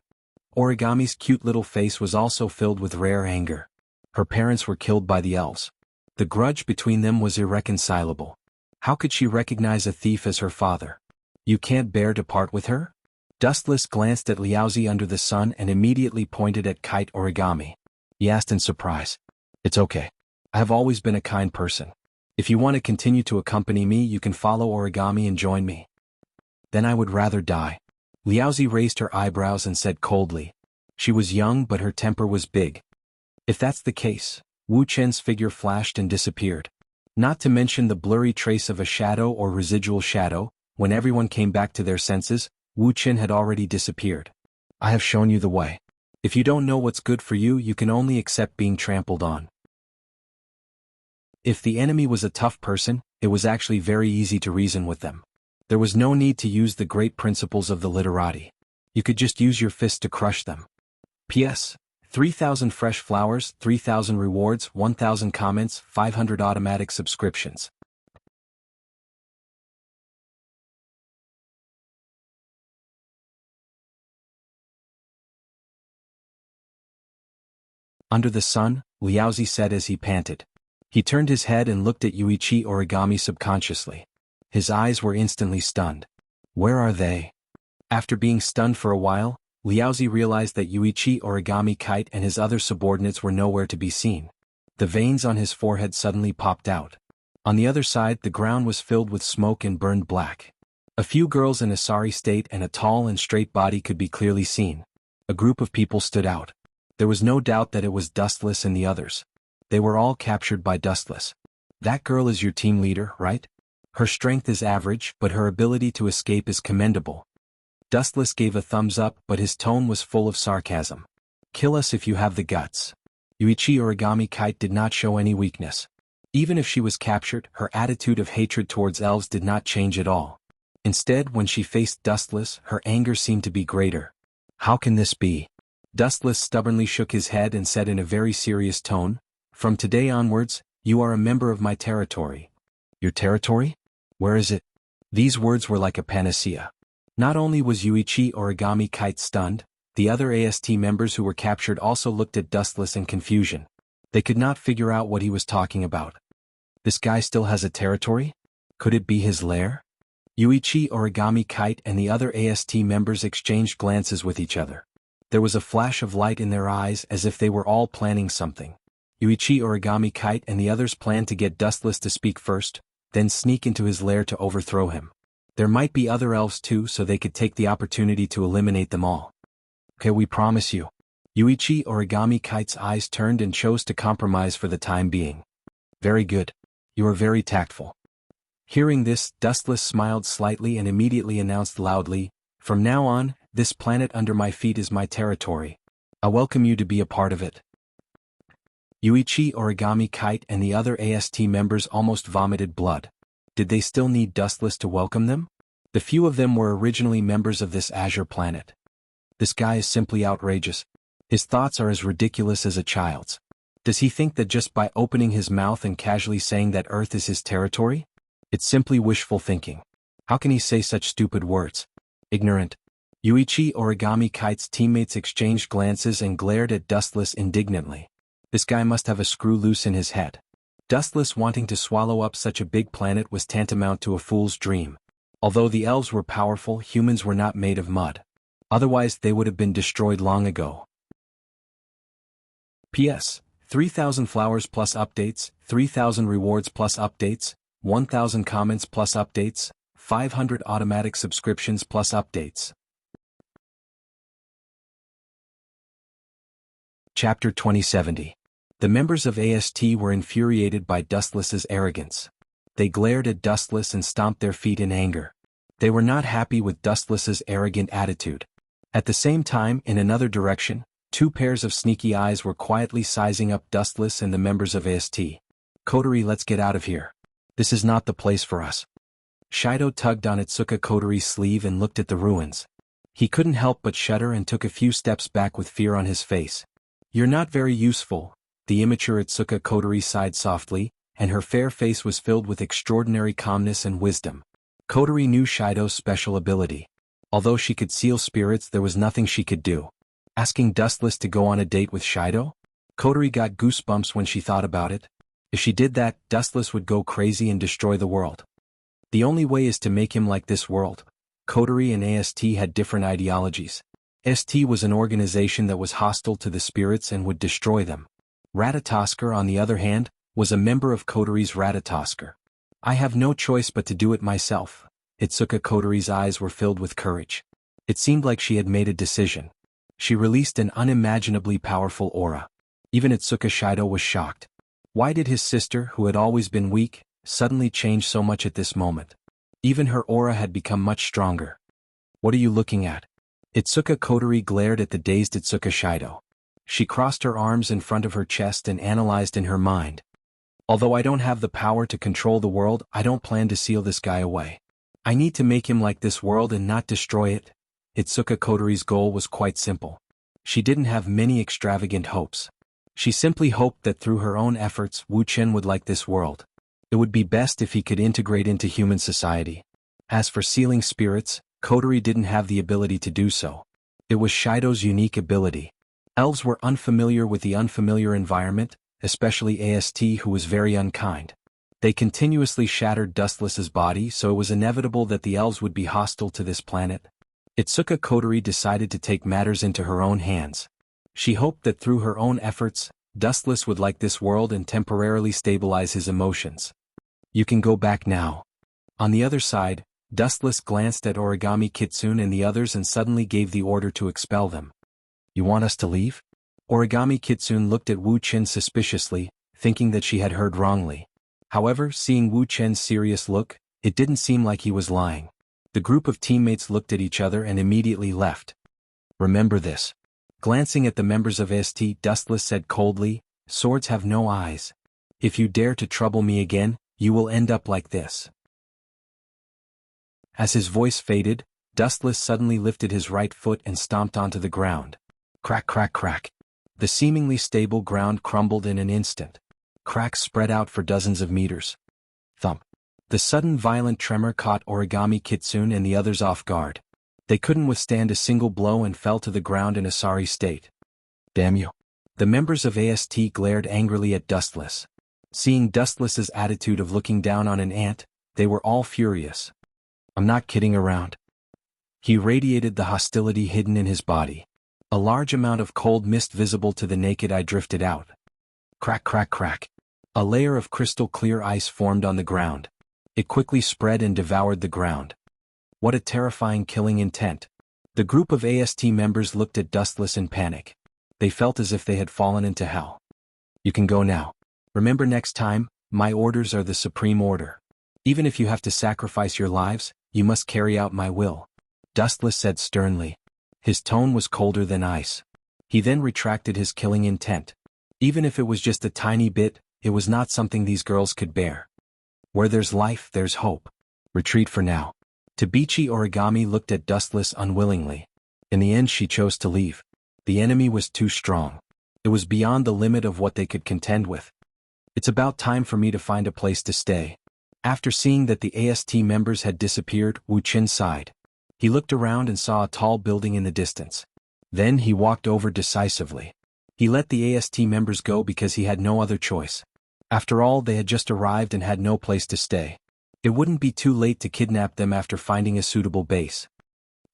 Origami's cute little face was also filled with rare anger. Her parents were killed by the elves. The grudge between them was irreconcilable. How could she recognize a thief as her father? You can't bear to part with her? Dustless glanced at Liaozi under the sun and immediately pointed at Kite Origami. He asked in surprise. "It's okay. I have always been a kind person. If you want to continue to accompany me, you can follow Origami and join me." "Then I would rather die." Liaozi raised her eyebrows and said coldly. She was young but her temper was big. If that's the case, Wu Chen's figure flashed and disappeared. Not to mention the blurry trace of a shadow or residual shadow, when everyone came back to their senses, Wu Chen had already disappeared. "I have shown you the way. If you don't know what's good for you, you can only accept being trampled on." If the enemy was a tough person, it was actually very easy to reason with them. There was no need to use the great principles of the literati. You could just use your fist to crush them. P.S. 3,000 fresh flowers, 3,000 rewards, 1,000 comments, 500 automatic subscriptions. Under the sun, Liaozi said as he panted. He turned his head and looked at Yuichi Origami subconsciously. His eyes were instantly stunned. Where are they? After being stunned for a while, Liaozi realized that Yuichi Origami Kite and his other subordinates were nowhere to be seen. The veins on his forehead suddenly popped out. On the other side, the ground was filled with smoke and burned black. A few girls in a sari state and a tall and straight body could be clearly seen. A group of people stood out. There was no doubt that it was Dustless and the others. They were all captured by Dustless. That girl is your team leader, right? Her strength is average, but her ability to escape is commendable. Dustless gave a thumbs up, but his tone was full of sarcasm. Kill us if you have the guts. Yuichi Origami Kite did not show any weakness. Even if she was captured, her attitude of hatred towards elves did not change at all. Instead, when she faced Dustless, her anger seemed to be greater. How can this be? Dustless stubbornly shook his head and said in a very serious tone, From today onwards, you are a member of my territory. Your territory? Where is it? These words were like a panacea. Not only was Yuichi Origami Kite stunned, the other AST members who were captured also looked at Dustless in confusion. They could not figure out what he was talking about. This guy still has a territory? Could it be his lair? Yuichi Origami Kite and the other AST members exchanged glances with each other. There was a flash of light in their eyes as if they were all planning something. Yuichi Origami Kite and the others planned to get Dustless to speak first, then sneak into his lair to overthrow him. There might be other elves too, so they could take the opportunity to eliminate them all. Okay, we promise you. Yuichi Origami Kite's eyes turned and chose to compromise for the time being. Very good. You are very tactful. Hearing this, Dustless smiled slightly and immediately announced loudly, From now on, this planet under my feet is my territory. I welcome you to be a part of it. Yuichi Origami Kite and the other AST members almost vomited blood. Did they still need Dustless to welcome them? The few of them were originally members of this azure planet. This guy is simply outrageous. His thoughts are as ridiculous as a child's. Does he think that just by opening his mouth and casually saying that Earth is his territory? It's simply wishful thinking. How can he say such stupid words? Ignorant. Yuichi Origami Kite's teammates exchanged glances and glared at Dustless indignantly. This guy must have a screw loose in his head. Dustless wanting to swallow up such a big planet was tantamount to a fool's dream. Although the elves were powerful, humans were not made of mud. Otherwise they would have been destroyed long ago. P.S. 3,000 flowers plus updates, 3,000 rewards plus updates, 1,000 comments plus updates, 500 automatic subscriptions plus updates. Chapter 2070. The members of AST were infuriated by Dustless's arrogance. They glared at Dustless and stomped their feet in anger. They were not happy with Dustless's arrogant attitude. At the same time, in another direction, two pairs of sneaky eyes were quietly sizing up Dustless and the members of AST. Kotori, let's get out of here. This is not the place for us. Shido tugged on Itsuka Kotori's sleeve and looked at the ruins. He couldn't help but shudder and took a few steps back with fear on his face. You're not very useful, the immature Itsuka Kotori sighed softly, and her fair face was filled with extraordinary calmness and wisdom. Kotori knew Shido's special ability. Although she could seal spirits, there was nothing she could do. Asking Dustless to go on a date with Shido? Kotori got goosebumps when she thought about it. If she did that, Dustless would go crazy and destroy the world. The only way is to make him like this world. Kotori and AST had different ideologies. ST was an organization that was hostile to the spirits and would destroy them. Ratatosker, on the other hand, was a member of Kotori's Ratatosker. I have no choice but to do it myself. Itsuka Kotori's eyes were filled with courage. It seemed like she had made a decision. She released an unimaginably powerful aura. Even Itsuka Shido was shocked. Why did his sister, who had always been weak, suddenly change so much at this moment? Even her aura had become much stronger. What are you looking at? Itsuka Kotori glared at the dazed Itsuka Shido. She crossed her arms in front of her chest and analyzed in her mind. Although I don't have the power to control the world, I don't plan to seal this guy away. I need to make him like this world and not destroy it. Itsuka Kotori's goal was quite simple. She didn't have many extravagant hopes. She simply hoped that through her own efforts, Wuchen would like this world. It would be best if he could integrate into human society. As for sealing spirits, Kotori didn't have the ability to do so. It was Shido's unique ability. Elves were unfamiliar with the unfamiliar environment, especially AST, who was very unkind. They continuously shattered Dustless's body, so it was inevitable that the elves would be hostile to this planet. Itsuka Kotori decided to take matters into her own hands. She hoped that through her own efforts, Dustless would like this world and temporarily stabilize his emotions. You can go back now. On the other side, Dustless glanced at Origami Kitsune and the others and suddenly gave the order to expel them. You want us to leave? Origami Kitsune looked at Wu Chen suspiciously, thinking that she had heard wrongly. However, seeing Wu Chen's serious look, it didn't seem like he was lying. The group of teammates looked at each other and immediately left. Remember this. Glancing at the members of ST, Dustless said coldly, "Swords have no eyes. If you dare to trouble me again, you will end up like this." As his voice faded, Dustless suddenly lifted his right foot and stomped onto the ground. Crack, crack, crack. The seemingly stable ground crumbled in an instant. Cracks spread out for dozens of meters. Thump. The sudden violent tremor caught Origami Kitsune and the others off guard. They couldn't withstand a single blow and fell to the ground in a sorry state. Damn you. The members of AST glared angrily at Dustless. Seeing Dustless's attitude of looking down on an ant, they were all furious. I'm not kidding around. He radiated the hostility hidden in his body. A large amount of cold mist visible to the naked eye drifted out. Crack, crack, crack. A layer of crystal clear ice formed on the ground. It quickly spread and devoured the ground. What a terrifying killing intent. The group of AST members looked at Dustless in panic. They felt as if they had fallen into hell. You can go now. Remember, next time, my orders are the supreme order. Even if you have to sacrifice your lives, you must carry out my will. Dustless said sternly. His tone was colder than ice. He then retracted his killing intent. Even if it was just a tiny bit, it was not something these girls could bear. Where there's life, there's hope. Retreat for now. Tabichi Origami looked at Dustless unwillingly. In the end, she chose to leave. The enemy was too strong. It was beyond the limit of what they could contend with. It's about time for me to find a place to stay. After seeing that the AST members had disappeared, Wu Chen sighed. He looked around and saw a tall building in the distance. Then he walked over decisively. He let the AST members go because he had no other choice. After all, they had just arrived and had no place to stay. It wouldn't be too late to kidnap them after finding a suitable base.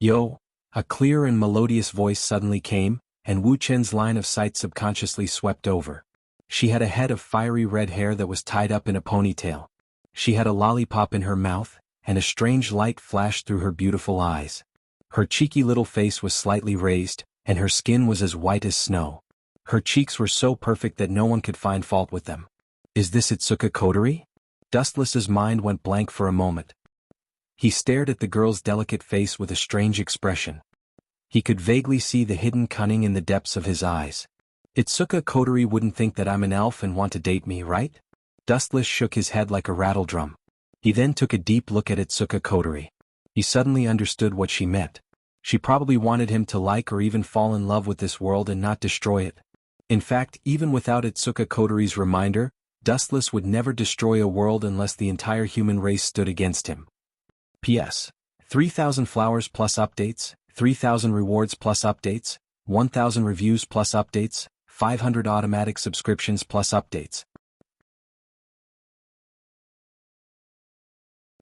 Yo! A clear and melodious voice suddenly came, and Wu Chen's line of sight subconsciously swept over. She had a head of fiery red hair that was tied up in a ponytail. She had a lollipop in her mouth, and a strange light flashed through her beautiful eyes. Her cheeky little face was slightly raised, and her skin was as white as snow. Her cheeks were so perfect that no one could find fault with them. Is this Itsuka Kotori? Dustless's mind went blank for a moment. He stared at the girl's delicate face with a strange expression. He could vaguely see the hidden cunning in the depths of his eyes. Itsuka Kotori wouldn't think that I'm an elf and want to date me, right? Dustless shook his head like a rattledrum. He then took a deep look at Itsuka Kotori. He suddenly understood what she meant. She probably wanted him to like or even fall in love with this world and not destroy it. In fact, even without Itsuka Kotori's reminder, Dustless would never destroy a world unless the entire human race stood against him. P.S. 3,000 flowers plus updates, 3,000 rewards plus updates, 1,000 reviews plus updates, 500 automatic subscriptions plus updates.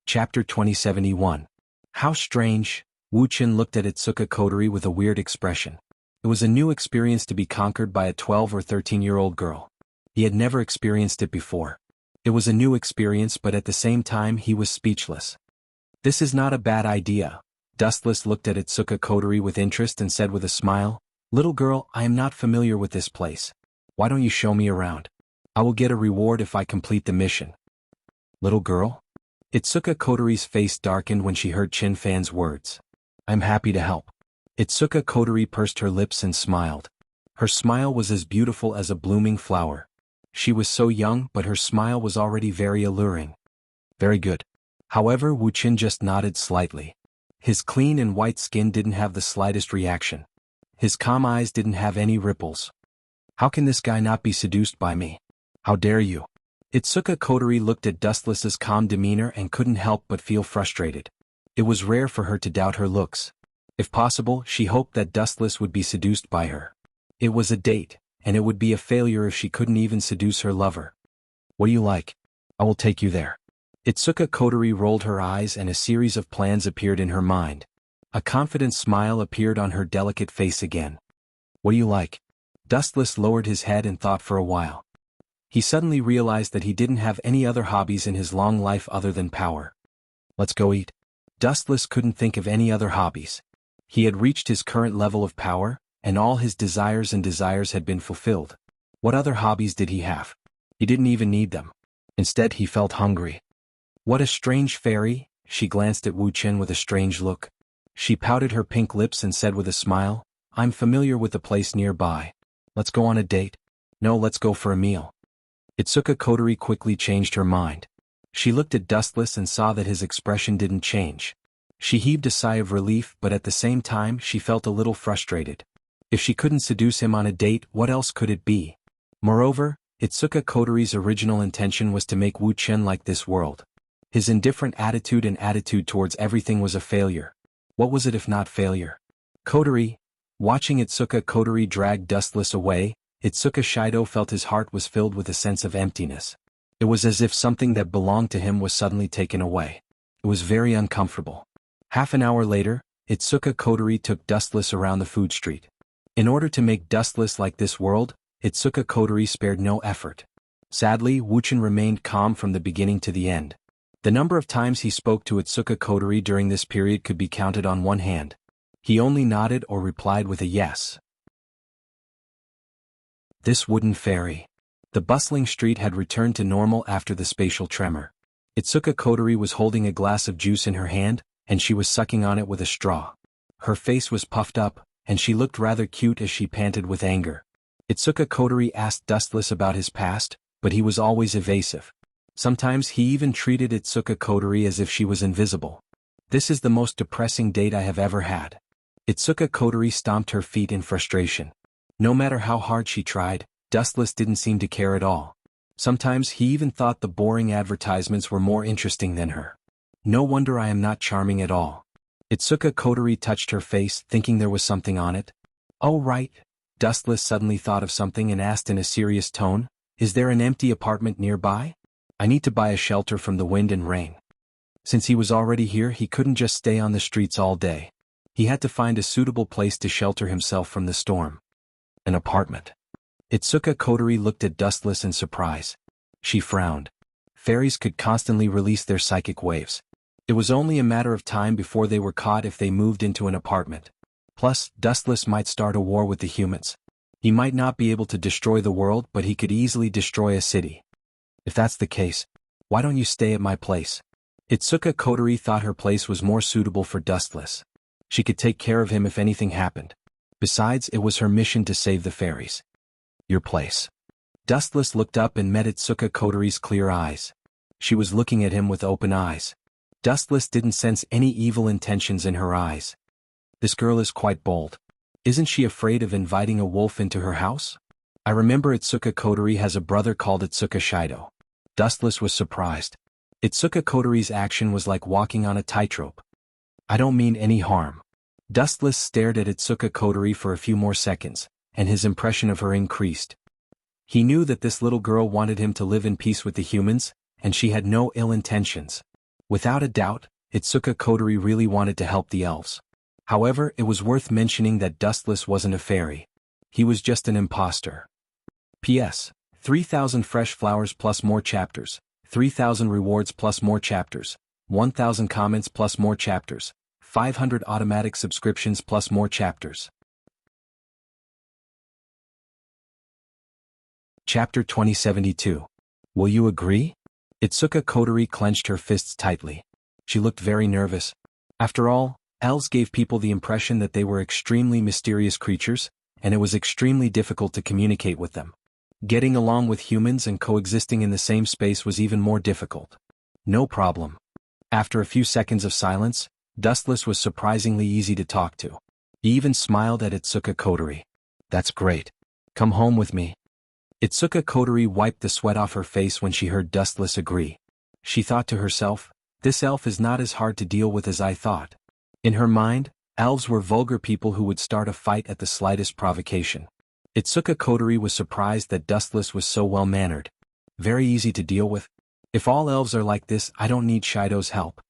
Chapter 2071. How strange. Wu Chen looked at Itsuka Kotori with a weird expression. It was a new experience to be conquered by a 12 or 13-year-old girl. He had never experienced it before. It was a new experience, but at the same time he was speechless. This is not a bad idea. Dustless looked at Itsuka Kotori with interest and said with a smile, "Little girl, I am not familiar with this place. Why don't you show me around? I will get a reward if I complete the mission." Little girl? Itsuka Kotori's face darkened when she heard Chin Fan's words. "I'm happy to help." Itsuka Kotori pursed her lips and smiled. Her smile was as beautiful as a blooming flower. She was so young, but her smile was already very alluring. Very good. However, Wu Chen just nodded slightly. His clean and white skin didn't have the slightest reaction. His calm eyes didn't have any ripples. How can this guy not be seduced by me? How dare you? Itsuka Kotori looked at Dustless's calm demeanor and couldn't help but feel frustrated. It was rare for her to doubt her looks. If possible, she hoped that Dustless would be seduced by her. It was a date, and it would be a failure if she couldn't even seduce her lover. What do you like? I will take you there. Itsuka Kotori rolled her eyes and a series of plans appeared in her mind. A confident smile appeared on her delicate face again. What do you like? Dustless lowered his head and thought for a while. He suddenly realized that he didn't have any other hobbies in his long life other than power. Let's go eat. Dustless couldn't think of any other hobbies. He had reached his current level of power, and all his desires had been fulfilled. What other hobbies did he have? He didn't even need them. Instead he felt hungry. What a strange fairy, she glanced at Wu Chen with a strange look. She pouted her pink lips and said with a smile, I'm familiar with the place nearby. Let's go on a date. No, let's go for a meal. Itsuka Kotori quickly changed her mind. She looked at Dustless and saw that his expression didn't change. She heaved a sigh of relief, but at the same time she felt a little frustrated. If she couldn't seduce him on a date, what else could it be? Moreover, Itsuka Kotori's original intention was to make Wu Chen like this world. His indifferent attitude towards everything was a failure. What was it if not failure? Kotori. Watching Itsuka Kotori drag Dustless away, Itsuka Shido felt his heart was filled with a sense of emptiness. It was as if something that belonged to him was suddenly taken away. It was very uncomfortable. Half an hour later, Itsuka Kotori took Dustless around the food street. In order to make Dustless like this world, Itsuka Kotori spared no effort. Sadly, Wu Chen remained calm from the beginning to the end. The number of times he spoke to Itsuka Kotori during this period could be counted on one hand. He only nodded or replied with a yes. This wooden fairy. The bustling street had returned to normal after the spatial tremor. Itsuka Kotori was holding a glass of juice in her hand, and she was sucking on it with a straw. Her face was puffed up, and she looked rather cute as she panted with anger. Itsuka Kotori asked Dustless about his past, but he was always evasive. Sometimes he even treated Itsuka Kotori as if she was invisible. This is the most depressing date I have ever had. Itsuka Kotori stomped her feet in frustration. No matter how hard she tried, Dustless didn't seem to care at all. Sometimes he even thought the boring advertisements were more interesting than her. No wonder I am not charming at all. Itsuka Kotori touched her face, thinking there was something on it. Oh right. Dustless suddenly thought of something and asked in a serious tone, is there an empty apartment nearby? I need to buy a shelter from the wind and rain. Since he was already here, he couldn't just stay on the streets all day. He had to find a suitable place to shelter himself from the storm. An apartment. Itsuka Kotori looked at Dustless in surprise. She frowned. Fairies could constantly release their psychic waves. It was only a matter of time before they were caught if they moved into an apartment. Plus, Dustless might start a war with the humans. He might not be able to destroy the world, but he could easily destroy a city. If that's the case, why don't you stay at my place? Itsuka Kotori thought her place was more suitable for Dustless. She could take care of him if anything happened. Besides, it was her mission to save the fairies. Your place. Dustless looked up and met Itsuka Kotori's clear eyes. She was looking at him with open eyes. Dustless didn't sense any evil intentions in her eyes. This girl is quite bold. Isn't she afraid of inviting a wolf into her house? I remember Itsuka Kotori has a brother called Itsuka Shido. Dustless was surprised. Itsuka Kotori's action was like walking on a tightrope. I don't mean any harm. Dustless stared at Itsuka Kotori for a few more seconds, and his impression of her increased. He knew that this little girl wanted him to live in peace with the humans, and she had no ill intentions. Without a doubt, Itsuka Kotori really wanted to help the elves. However, it was worth mentioning that Dustless wasn't a fairy. He was just an imposter. P.S. 3,000 fresh flowers plus more chapters, 3,000 rewards plus more chapters, 1,000 comments plus more chapters, 500 automatic subscriptions plus more chapters. Chapter 2072. Will you agree? Itsuka Kotori clenched her fists tightly. She looked very nervous. After all, elves gave people the impression that they were extremely mysterious creatures, and it was extremely difficult to communicate with them. Getting along with humans and coexisting in the same space was even more difficult. No problem. After a few seconds of silence, Dustless was surprisingly easy to talk to. He even smiled at Itsuka Kotori. That's great. Come home with me. Itsuka Kotori wiped the sweat off her face when she heard Dustless agree. She thought to herself, this elf is not as hard to deal with as I thought. In her mind, elves were vulgar people who would start a fight at the slightest provocation. Itsuka Kotori was surprised that Dustless was so well-mannered. Very easy to deal with. If all elves are like this, I don't need Shido's help.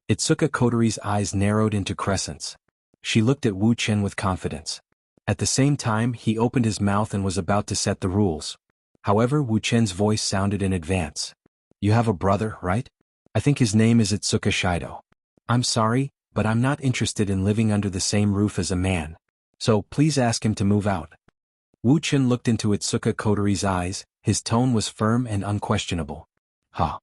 Itsuka Kotori's eyes narrowed into crescents. She looked at Wu Chen with confidence. At the same time, he opened his mouth and was about to set the rules. However, Wu Chen's voice sounded in advance. You have a brother, right? I think his name is Itsuka Shido. I'm sorry, but I'm not interested in living under the same roof as a man. So, please ask him to move out. Wu Chen looked into Itsuka Kotori's eyes, his tone was firm and unquestionable. Ha!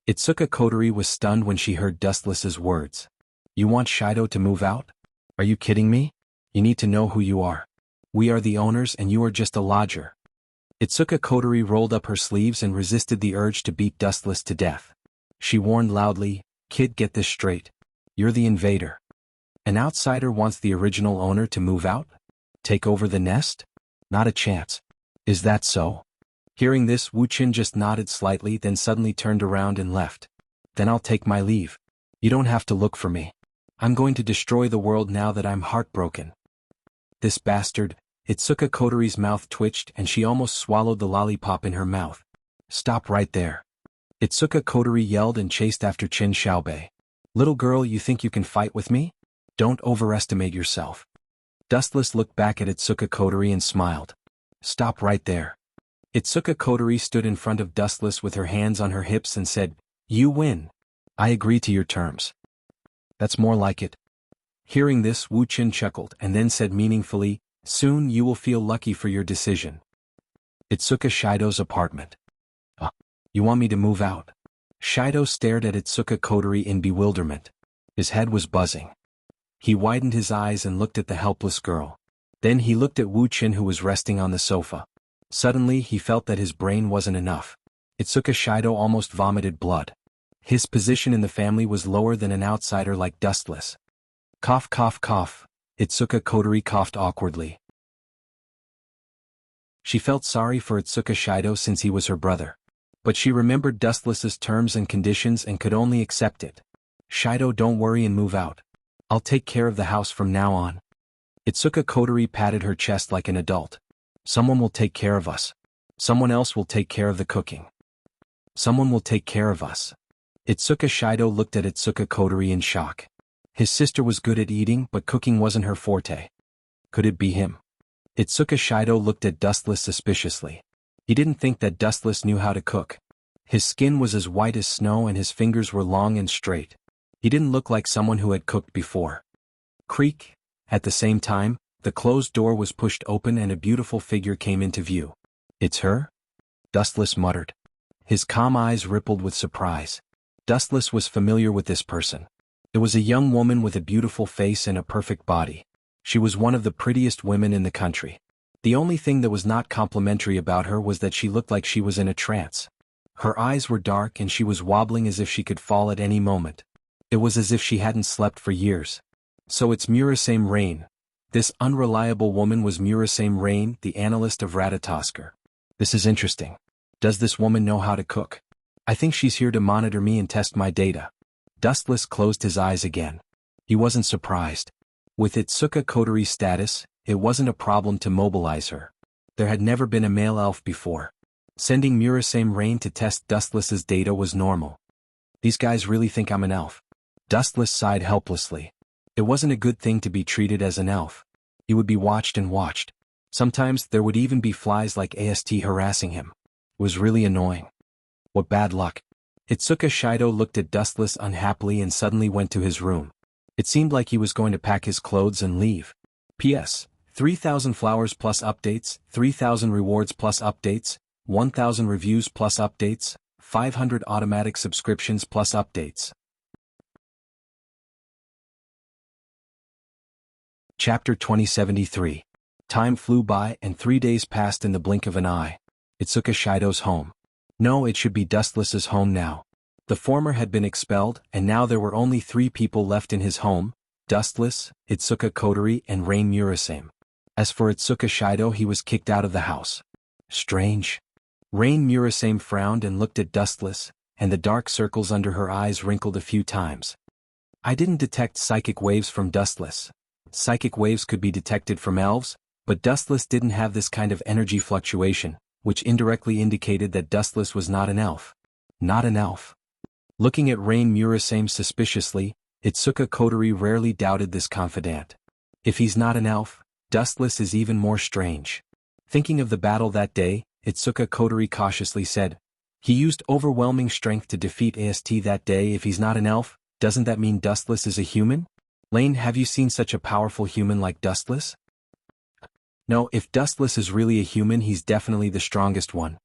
Itsuka Kotori was stunned when she heard Dustless's words. You want Shido to move out? Are you kidding me? You need to know who you are. We are the owners and you are just a lodger. Itsuka Kotori rolled up her sleeves and resisted the urge to beat Dustless to death. She warned loudly, Kid, get this straight. You're the invader. An outsider wants the original owner to move out? Take over the nest? Not a chance. Is that so? Hearing this, Wu Chen just nodded slightly, then suddenly turned around and left. Then I'll take my leave. You don't have to look for me. I'm going to destroy the world now that I'm heartbroken. This bastard. Itsuka Kotori's mouth twitched and she almost swallowed the lollipop in her mouth. Stop right there. Itsuka Kotori yelled and chased after Qin Xiaobei. Little girl, you think you can fight with me? Don't overestimate yourself. Dustless looked back at Itsuka Kotori and smiled. Stop right there. Itsuka Kotori stood in front of Dustless with her hands on her hips and said, You win. I agree to your terms. That's more like it. Hearing this, Wu Chen chuckled and then said meaningfully, Soon you will feel lucky for your decision. Itsuka Shido's apartment. You want me to move out? Shido stared at Itsuka Kotori in bewilderment. His head was buzzing. He widened his eyes and looked at the helpless girl. Then he looked at Wu Chen who was resting on the sofa. Suddenly he felt that his brain wasn't enough. Itsuka Shido almost vomited blood. His position in the family was lower than an outsider like Dustless. Cough cough cough. Itsuka Kotori coughed awkwardly. She felt sorry for Itsuka Shido since he was her brother. But she remembered Dustless's terms and conditions and could only accept it. Shido, don't worry and move out. I'll take care of the house from now on. Itsuka Kotori patted her chest like an adult. Someone will take care of us. Someone else will take care of the cooking. Someone will take care of us. Itsuka Shido looked at Itsuka Kotori in shock. His sister was good at eating, but cooking wasn't her forte. Could it be him? Itsuka Shido looked at Dustless suspiciously. He didn't think that Dustless knew how to cook. His skin was as white as snow and his fingers were long and straight. He didn't look like someone who had cooked before. Creak. At the same time, the closed door was pushed open and a beautiful figure came into view. It's her? Dustless muttered. His calm eyes rippled with surprise. Dustless was familiar with this person. It was a young woman with a beautiful face and a perfect body. She was one of the prettiest women in the country. The only thing that was not complimentary about her was that she looked like she was in a trance. Her eyes were dark and she was wobbling as if she could fall at any moment. It was as if she hadn't slept for years. So it's Murasame Rain. This unreliable woman was Murasame Rain, the analyst of Ratatosker. This is interesting. Does this woman know how to cook? I think she's here to monitor me and test my data. Dustless closed his eyes again. He wasn't surprised. With Itsuka Kotori's status, it wasn't a problem to mobilize her. There had never been a male elf before. Sending Murasame Rain to test Dustless's data was normal. These guys really think I'm an elf. Dustless sighed helplessly. It wasn't a good thing to be treated as an elf. He would be watched and watched. Sometimes there would even be flies like AST harassing him. It was really annoying. What bad luck. Itsuka Shido looked at Dustless unhappily and suddenly went to his room. It seemed like he was going to pack his clothes and leave. P.S. 3,000 flowers plus updates, 3,000 rewards plus updates, 1,000 reviews plus updates, 500 automatic subscriptions plus updates. Chapter 2073. Time flew by and 3 days passed in the blink of an eye. Itsuka Shido's home. No, it should be Dustless's home now. The former had been expelled, and now there were only 3 people left in his home: Dustless, Itsuka Kotori, and Rain Murasame. As for Itsuka Shido, he was kicked out of the house. Strange. Rain Murasame frowned and looked at Dustless, and the dark circles under her eyes wrinkled a few times. I didn't detect psychic waves from Dustless. Psychic waves could be detected from elves, But Dustless didn't have this kind of energy fluctuation, which indirectly indicated that Dustless was not an elf. Not an elf. Looking at Rain Murasame suspiciously, Itsuka Kotori rarely doubted this confidant. If he's not an elf, Dustless is even more strange. Thinking of the battle that day, Itsuka Kotori cautiously said, "He used overwhelming strength to defeat AST that day. If he's not an elf, doesn't that mean Dustless is a human? Lane, have you seen such a powerful human like Dustless?" "No, if Dustless is really a human, he's definitely the strongest one."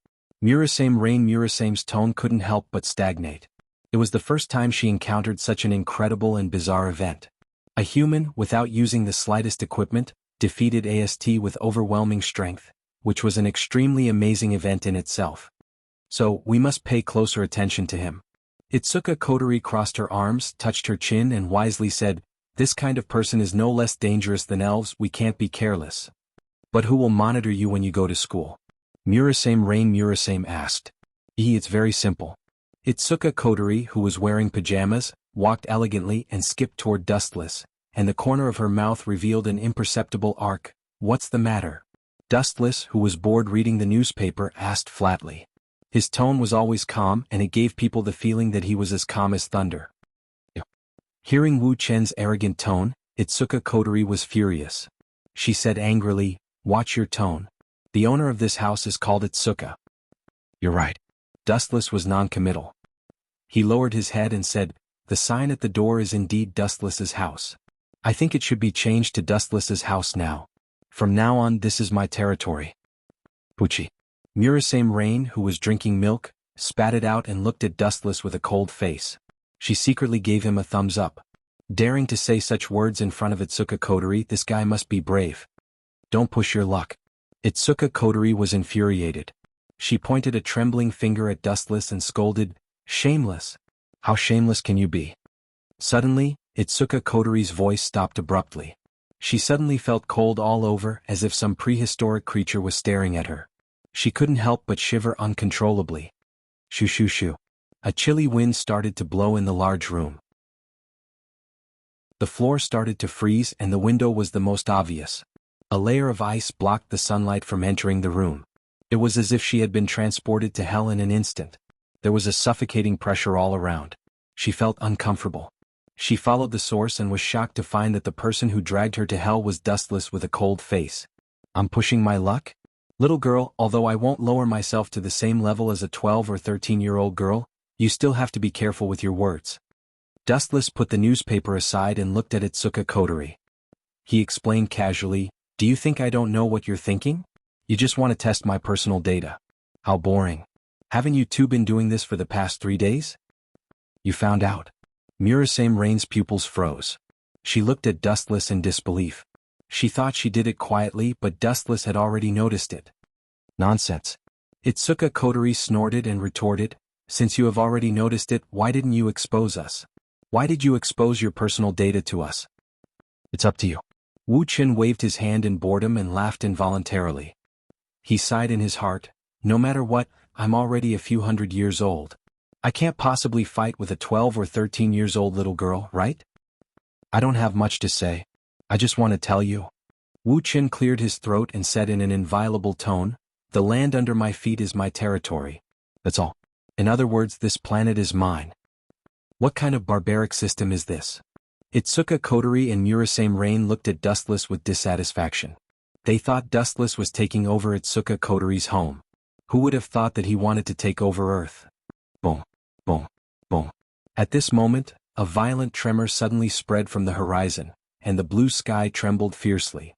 Rain Murasame's tone couldn't help but stagnate. It was the first time she encountered such an incredible and bizarre event. A human, without using the slightest equipment, defeated AST with overwhelming strength, which was an extremely amazing event in itself. So, we must pay closer attention to him. Itsuka Kotori crossed her arms, touched her chin and wisely said, "This kind of person is no less dangerous than elves. We can't be careless." "But who will monitor you when you go to school?" Rain Murasame asked. It's very simple." Itsuka Kotori, who was wearing pajamas, walked elegantly and skipped toward Dustless, and the corner of her mouth revealed an imperceptible arc. "What's the matter?" Dustless, who was bored reading the newspaper, asked flatly. His tone was always calm, and it gave people the feeling that he was as calm as thunder. Hearing Wu Chen's arrogant tone, Itsuka Kotori was furious. She said angrily, "Watch your tone. The owner of this house is called Itsuka." "You're right." Dustless was non-committal. He lowered his head and said, "The sign at the door is indeed Dustless's house. I think it should be changed to Dustless's house now. From now on, this is my territory." "Puchi." Murasame Rain, who was drinking milk, spat it out and looked at Dustless with a cold face. She secretly gave him a thumbs up. Daring to say such words in front of Itsuka Kotori, this guy must be brave. "Don't push your luck." Itsuka Kotori was infuriated. She pointed a trembling finger at Dustless and scolded, "Shameless! How shameless can you be?" Suddenly, Itsuka Kotori's voice stopped abruptly. She suddenly felt cold all over, as if some prehistoric creature was staring at her. She couldn't help but shiver uncontrollably. Shoo shoo shoo. A chilly wind started to blow in the large room. The floor started to freeze and the window was the most obvious. A layer of ice blocked the sunlight from entering the room. It was as if she had been transported to hell in an instant. There was a suffocating pressure all around. She felt uncomfortable. She followed the source and was shocked to find that the person who dragged her to hell was Dustless with a cold face. "I'm pushing my luck? Little girl, although I won't lower myself to the same level as a 12 or 13-year-old girl, you still have to be careful with your words." Dustless put the newspaper aside and looked at Itsuka Kotori. He explained casually, "Do you think I don't know what you're thinking? You just want to test my personal data. How boring. Haven't you two been doing this for the past 3 days?" "You found out." Murasame Rain's pupils froze. She looked at Dustless in disbelief. She thought she did it quietly, but Dustless had already noticed it. "Nonsense." Itsuka Kotori snorted and retorted, "Since you have already noticed it, why didn't you expose us? Why did you expose your personal data to us?" "It's up to you." Wu Chen waved his hand in boredom and laughed involuntarily. He sighed in his heart, "No matter what, I'm already a few hundred years old. I can't possibly fight with a 12 or 13 years old little girl, right? I don't have much to say. I just want to tell you." Wu Chen cleared his throat and said in an inviolable tone, "The land under my feet is my territory. That's all. In other words, this planet is mine." "What kind of barbaric system is this?" Itsuka Kotori and Murasame Rain looked at Dustless with dissatisfaction. They thought Dustless was taking over Itsuka Kotori's home. Who would have thought that he wanted to take over Earth? Boom, boom, boom. At this moment, a violent tremor suddenly spread from the horizon, and the blue sky trembled fiercely.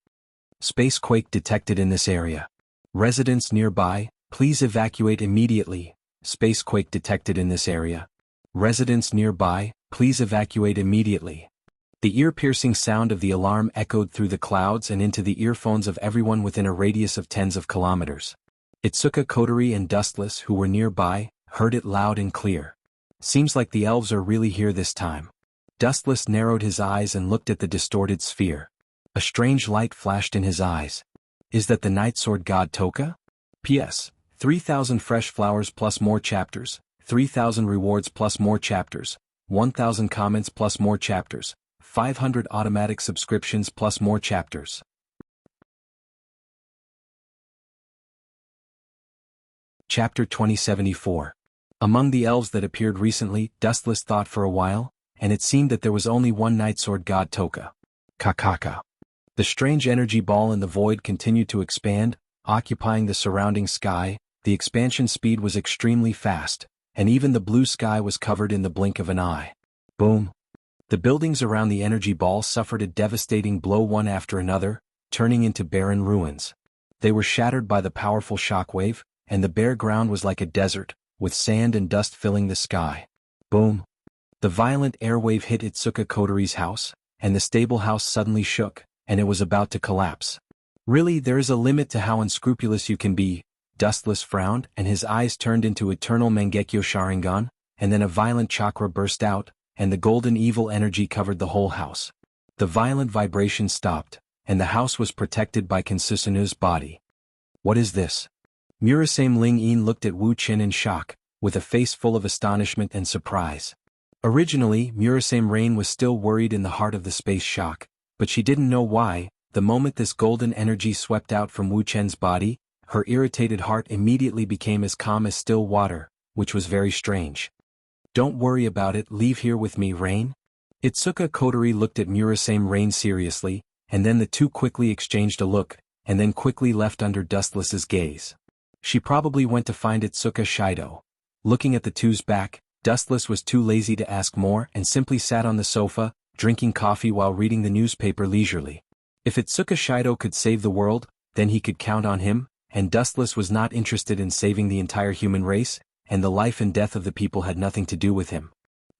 "Spacequake detected in this area. Residents nearby, please evacuate immediately." "Spacequake detected in this area. Residents nearby, please evacuate immediately." The ear-piercing sound of the alarm echoed through the clouds and into the earphones of everyone within a radius of tens of kilometers. Itsuka Kotori and Dustless, who were nearby, heard it loud and clear. "Seems like the elves are really here this time." Dustless narrowed his eyes and looked at the distorted sphere. A strange light flashed in his eyes. "Is that the Night Sword God Toka? P.S. 3,000 fresh flowers plus more chapters, 3,000 rewards plus more chapters, 1,000 comments plus more chapters, 500 automatic subscriptions plus more chapters." Chapter 2074. Among the elves that appeared recently, Dustless thought for a while, and it seemed that there was only one Nightsword god Toka. Kakaka. The strange energy ball in the void continued to expand, occupying the surrounding sky. The expansion speed was extremely fast, and even the blue sky was covered in the blink of an eye. Boom. The buildings around the energy ball suffered a devastating blow one after another, turning into barren ruins. They were shattered by the powerful shockwave, and the bare ground was like a desert, with sand and dust filling the sky. Boom. The violent airwave hit Itsuka Kotori's house, and the stable house suddenly shook, and it was about to collapse. Really, there is a limit to how unscrupulous you can be. Dustless frowned, and his eyes turned into eternal Mangekyo Sharingan, and then a violent chakra burst out, and the golden evil energy covered the whole house. The violent vibration stopped, and the house was protected by Kansusanu's body. What is this? Murasame Ling-in looked at Wu Qin in shock, with a face full of astonishment and surprise. Originally, Murasame Rain was still worried in the heart of the space shock, but she didn't know why. The moment this golden energy swept out from Wu Chen's body, her irritated heart immediately became as calm as still water, which was very strange. Don't worry about it, leave here with me, Rain. Itsuka Kotori looked at Murasame Rain seriously, and then the two quickly exchanged a look, and then quickly left under Dustless's gaze. She probably went to find Itsuka Shido. Looking at the two's back, Dustless was too lazy to ask more and simply sat on the sofa, drinking coffee while reading the newspaper leisurely. If Itsuka Shido could save the world, then he could count on him, and Dustless was not interested in saving the entire human race, and the life and death of the people had nothing to do with him.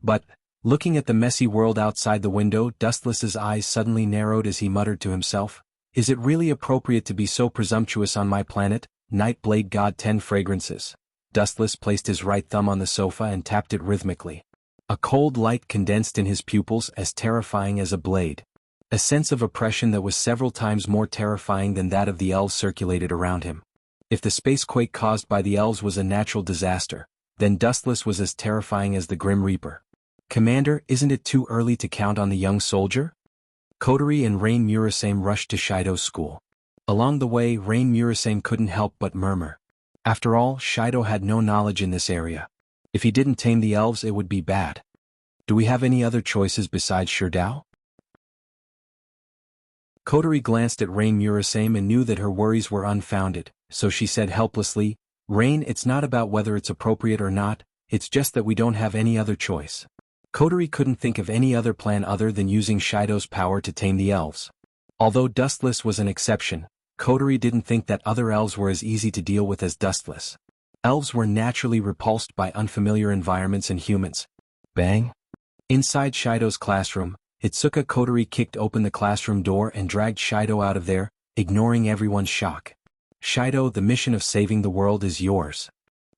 But, looking at the messy world outside the window, Dustless's eyes suddenly narrowed as he muttered to himself, "Is it really appropriate to be so presumptuous on my planet? Night Blade God 10 fragrances." Dustless placed his right thumb on the sofa and tapped it rhythmically. A cold light condensed in his pupils as terrifying as a blade. A sense of oppression that was several times more terrifying than that of the elves circulated around him. If the spacequake caused by the elves was a natural disaster, then Dustless was as terrifying as the Grim Reaper. "Commander, isn't it too early to count on the young soldier?" Kotori and Rain Murasame rushed to Shido's school. Along the way, Rain Murasame couldn't help but murmur. After all, Shido had no knowledge in this area. If he didn't tame the elves, it would be bad. Do we have any other choices besides Shirdao? Kotori glanced at Rain Murasame and knew that her worries were unfounded, so she said helplessly, "Rain, it's not about whether it's appropriate or not, it's just that we don't have any other choice." Kotori couldn't think of any other plan other than using Shido's power to tame the elves. Although Dustless was an exception, Kotori didn't think that other elves were as easy to deal with as Dustless. Elves were naturally repulsed by unfamiliar environments and humans. Bang! Inside Shido's classroom, Itsuka Kotori kicked open the classroom door and dragged Shido out of there, ignoring everyone's shock. "Shido, the mission of saving the world is yours."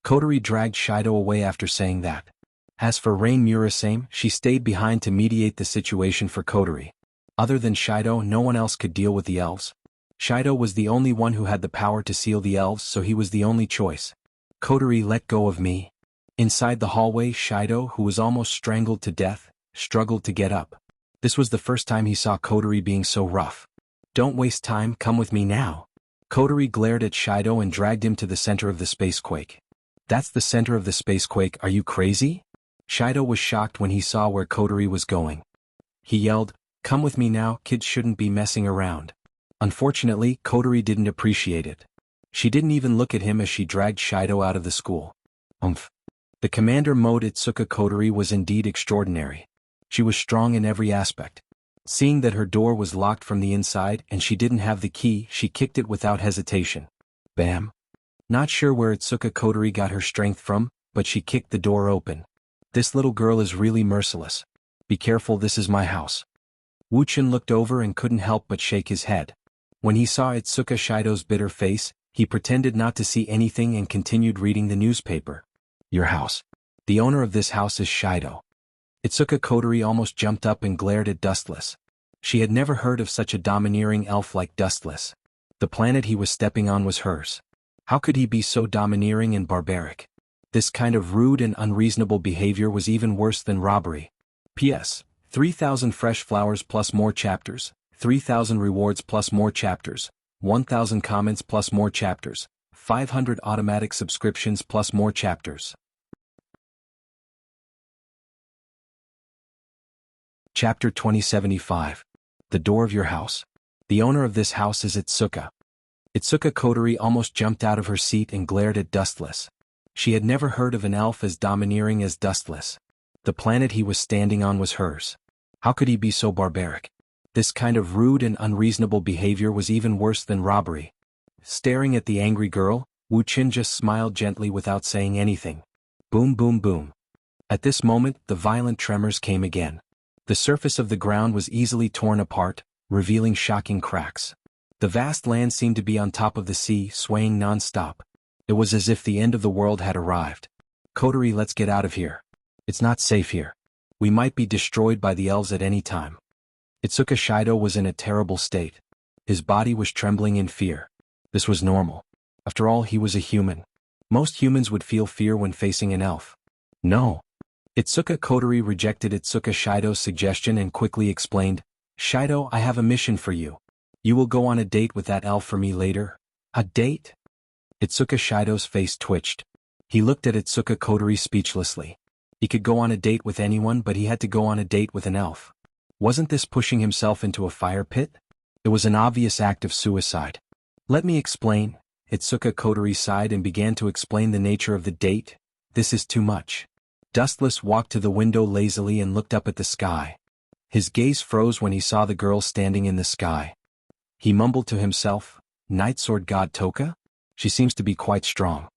Kotori dragged Shido away after saying that. As for Rain Murasame, she stayed behind to mediate the situation for Kotori. Other than Shido, no one else could deal with the elves. Shido was the only one who had the power to seal the elves, so he was the only choice. "Kotori, let go of me." Inside the hallway, Shido, who was almost strangled to death, struggled to get up. This was the first time he saw Kotori being so rough. "Don't waste time, come with me now." Kotori glared at Shido and dragged him to the center of the spacequake. "That's the center of the spacequake, are you crazy?" Shido was shocked when he saw where Kotori was going. He yelled, "Come with me now, kids shouldn't be messing around." Unfortunately, Kotori didn't appreciate it. She didn't even look at him as she dragged Shido out of the school. The commander mode Itsuka Kotori was indeed extraordinary. She was strong in every aspect. Seeing that her door was locked from the inside and she didn't have the key, she kicked it without hesitation. Bam! Not sure where Itsuka Kotori got her strength from, but she kicked the door open. This little girl is really merciless. Be careful, this is my house. Wu Qin looked over and couldn't help but shake his head. When he saw Itsuka Shido's bitter face, he pretended not to see anything and continued reading the newspaper. "Your house. The owner of this house is Shido." Itsuka Kotori almost jumped up and glared at Dustless. She had never heard of such a domineering elf like Dustless. The planet he was stepping on was hers. How could he be so domineering and barbaric? This kind of rude and unreasonable behavior was even worse than robbery. P.S. 3,000 fresh flowers plus more chapters, 3,000 rewards plus more chapters, 1,000 comments plus more chapters, 500 automatic subscriptions plus more chapters. Chapter 2075. The Door of Your House. The owner of this house is Itsuka. Itsuka Kotori almost jumped out of her seat and glared at Dustless. She had never heard of an elf as domineering as Dustless. The planet he was standing on was hers. How could he be so barbaric? This kind of rude and unreasonable behavior was even worse than robbery. Staring at the angry girl, Wuxia just smiled gently without saying anything. Boom boom boom. At this moment, the violent tremors came again. The surface of the ground was easily torn apart, revealing shocking cracks. The vast land seemed to be on top of the sea, swaying non-stop. It was as if the end of the world had arrived. Kotori, let's get out of here. It's not safe here. We might be destroyed by the elves at any time. Itsuka Shido was in a terrible state. His body was trembling in fear. This was normal. After all, he was a human. Most humans would feel fear when facing an elf. No. Itsuka Kotori rejected Itsuka Shido's suggestion and quickly explained, Shido, I have a mission for you. You will go on a date with that elf for me later. A date? Itsuka Shido's face twitched. He looked at Itsuka Kotori speechlessly. He could go on a date with anyone, but he had to go on a date with an elf. Wasn't this pushing himself into a fire pit? It was an obvious act of suicide. Let me explain. Itsuka Kotori sighed and began to explain the nature of the date. This is too much. Dustless walked to the window lazily and looked up at the sky. His gaze froze when he saw the girl standing in the sky. He mumbled to himself, Night Sword God Toka? She seems to be quite strong.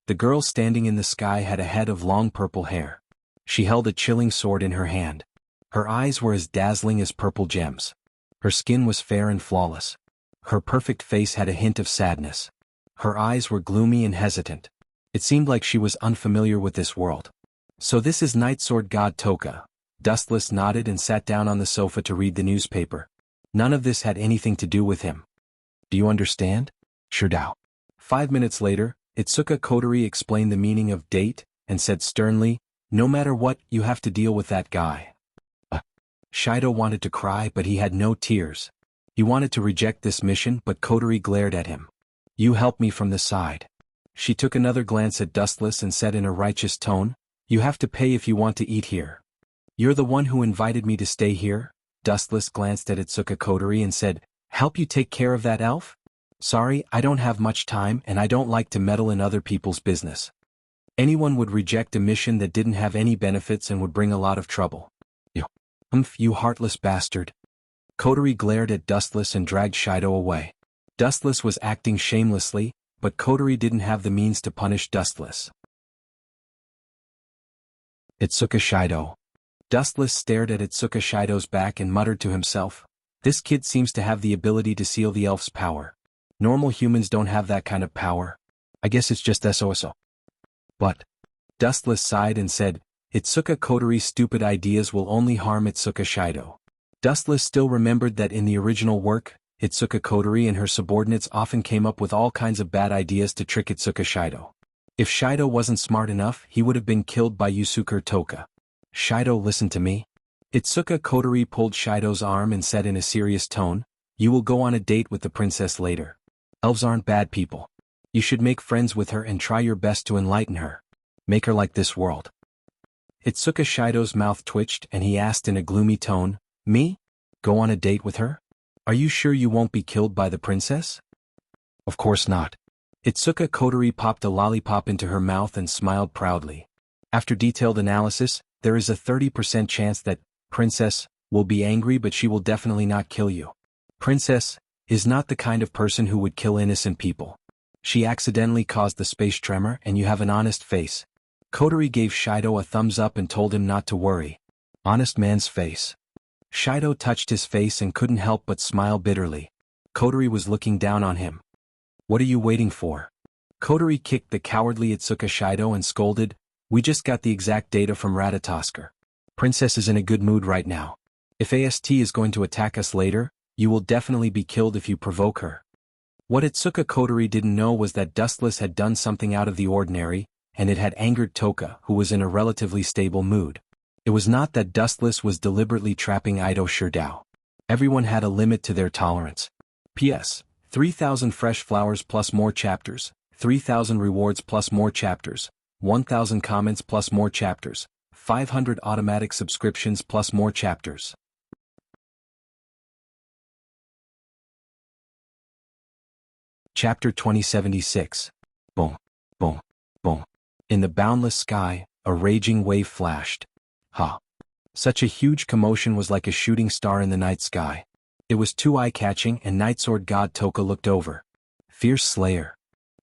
The girl standing in the sky had a head of long purple hair. She held a chilling sword in her hand. Her eyes were as dazzling as purple gems. Her skin was fair and flawless. Her perfect face had a hint of sadness. Her eyes were gloomy and hesitant. It seemed like she was unfamiliar with this world. So this is Night Sword God Toka. Dustless nodded and sat down on the sofa to read the newspaper. None of this had anything to do with him. Do you understand? Shurdao. 5 minutes later, Itsuka Kotori explained the meaning of date, and said sternly, no matter what, you have to deal with that guy. Shido wanted to cry, but he had no tears. He wanted to reject this mission, but Kotori glared at him. You help me from the side. She took another glance at Dustless and said in a righteous tone, you have to pay if you want to eat here. You're the one who invited me to stay here? Dustless glanced at Itsuka Kotori and said, help you take care of that elf? Sorry, I don't have much time and I don't like to meddle in other people's business. Anyone would reject a mission that didn't have any benefits and would bring a lot of trouble. You heartless bastard. Kotori glared at Dustless and dragged Shido away. Dustless was acting shamelessly, but Kotori didn't have the means to punish Dustless. Itsuka Shido. Dustless stared at Itsuka Shido's back and muttered to himself, this kid seems to have the ability to seal the elf's power. Normal humans don't have that kind of power. I guess it's just SOSO. But Dustless sighed and said, Itsuka Kotori's stupid ideas will only harm Itsuka Shido. Dustless still remembered that in the original work, Itsuka Kotori and her subordinates often came up with all kinds of bad ideas to trick Itsuka Shido. If Shido wasn't smart enough, he would have been killed by Yusuke Toka. Shido, listen to me. Itsuka Kotori pulled Shido's arm and said in a serious tone, you will go on a date with the princess later. Elves aren't bad people. You should make friends with her and try your best to enlighten her. Make her like this world. Itsuka Shido's mouth twitched and he asked in a gloomy tone, me? Go on a date with her? Are you sure you won't be killed by the princess? Of course not. Itsuka Kotori popped a lollipop into her mouth and smiled proudly. After detailed analysis, there is a 30% chance that Princess will be angry, but she will definitely not kill you. Princess is not the kind of person who would kill innocent people. She accidentally caused the space tremor and you have an honest face. Kotori gave Shido a thumbs up and told him not to worry. Honest man's face. Shido touched his face and couldn't help but smile bitterly. Kotori was looking down on him. What are you waiting for? Kotori kicked the cowardly Itsuka Shido and scolded, we just got the exact data from Ratatosker. Princess is in a good mood right now. If AST is going to attack us later, you will definitely be killed if you provoke her. What Itsuka Kotori didn't know was that Dustless had done something out of the ordinary, and it had angered Toka, who was in a relatively stable mood. It was not that Dustless was deliberately trapping Ido Shurdao. Everyone had a limit to their tolerance. P.S. 3,000 fresh flowers plus more chapters. 3,000 rewards plus more chapters, 1,000 comments plus more chapters, 500 automatic subscriptions plus more chapters. Chapter 2076. Boom, boom, boom. In the boundless sky, a raging wave flashed. Ha! Such a huge commotion was like a shooting star in the night sky. It was too eye-catching, and Nightsword God Toka looked over. Fierce Slayer.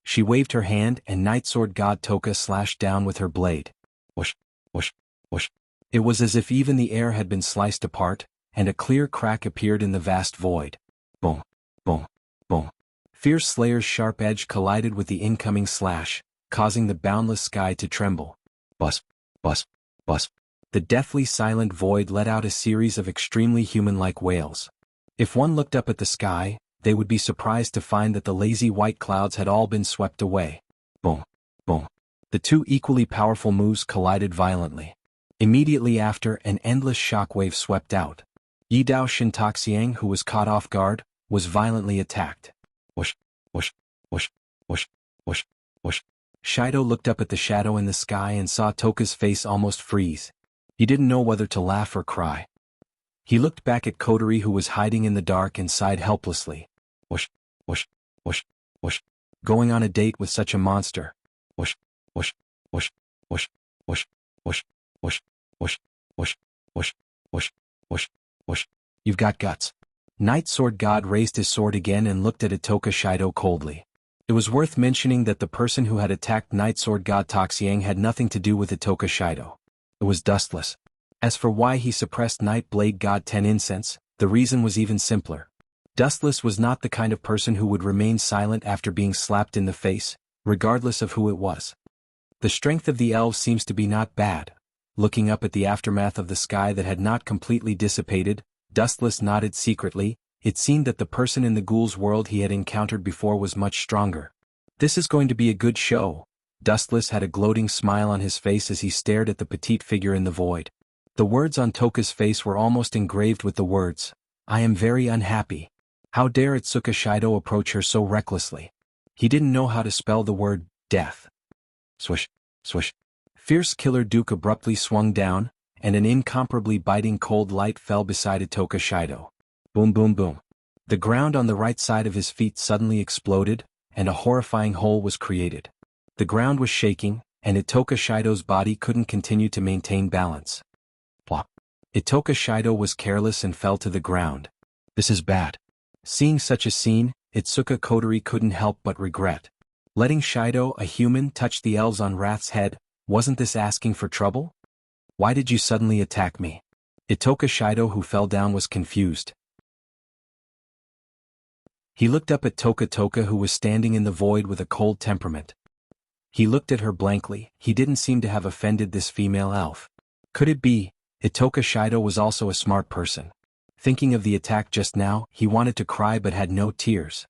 She waved her hand, and Nightsword God Toka slashed down with her blade. Whoosh, whoosh, whoosh. It was as if even the air had been sliced apart, and a clear crack appeared in the vast void. Boom, boom, boom. Fierce Slayer's sharp edge collided with the incoming slash, causing the boundless sky to tremble. Buzz, buzz, buzz. The deathly silent void let out a series of extremely human-like wails. If one looked up at the sky, they would be surprised to find that the lazy white clouds had all been swept away. Boom, boom. The two equally powerful moves collided violently. Immediately after, an endless shockwave swept out. Yidao Shintaxiang, who was caught off guard, was violently attacked. Whoosh, whoosh, whoosh, whoosh, whoosh, whoosh. Shido looked up at the shadow in the sky and saw Toka's face almost freeze. He didn't know whether to laugh or cry. He looked back at Kotori, who was hiding in the dark, and sighed helplessly. Whoosh, whoosh, whoosh, whoosh. Going on a date with such a monster. Whoosh, whoosh, whoosh, whoosh, whoosh, whoosh, whoosh, whoosh, whoosh, whoosh, whoosh, whoosh, whoosh. You've got guts. Night Sword God raised his sword again and looked at Itoka Shido coldly. It was worth mentioning that the person who had attacked Night Sword God Toxiang had nothing to do with Itoka Shido. It was Dustless. As for why he suppressed Night Blade God 10 Incense, the reason was even simpler. Dustless was not the kind of person who would remain silent after being slapped in the face, regardless of who it was. The strength of the elves seems to be not bad. Looking up at the aftermath of the sky that had not completely dissipated, Dustless nodded secretly. It seemed that the person in the ghoul's world he had encountered before was much stronger. This is going to be a good show. Dustless had a gloating smile on his face as he stared at the petite figure in the void. The words on Toka's face were almost engraved with the words, "I am very unhappy." How dare Itsuka Shido approach her so recklessly? He didn't know how to spell the word, death. Swish, swish. Fierce Killer Duke abruptly swung down, and an incomparably biting cold light fell beside Itoka Shido. Boom boom boom. The ground on the right side of his feet suddenly exploded, and a horrifying hole was created. The ground was shaking, and Itoka Shido's body couldn't continue to maintain balance. Plop. Itoka Shido was careless and fell to the ground. This is bad. Seeing such a scene, Itsuka Kotori couldn't help but regret. Letting Shido, a human, touch the elves on Wrath's head, wasn't this asking for trouble? Why did you suddenly attack me? Itoka Shido, who fell down, was confused. He looked up at Toka, who was standing in the void with a cold temperament. He looked at her blankly. He didn't seem to have offended this female elf. Could it be, Itoka Shido was also a smart person? Thinking of the attack just now, he wanted to cry but had no tears.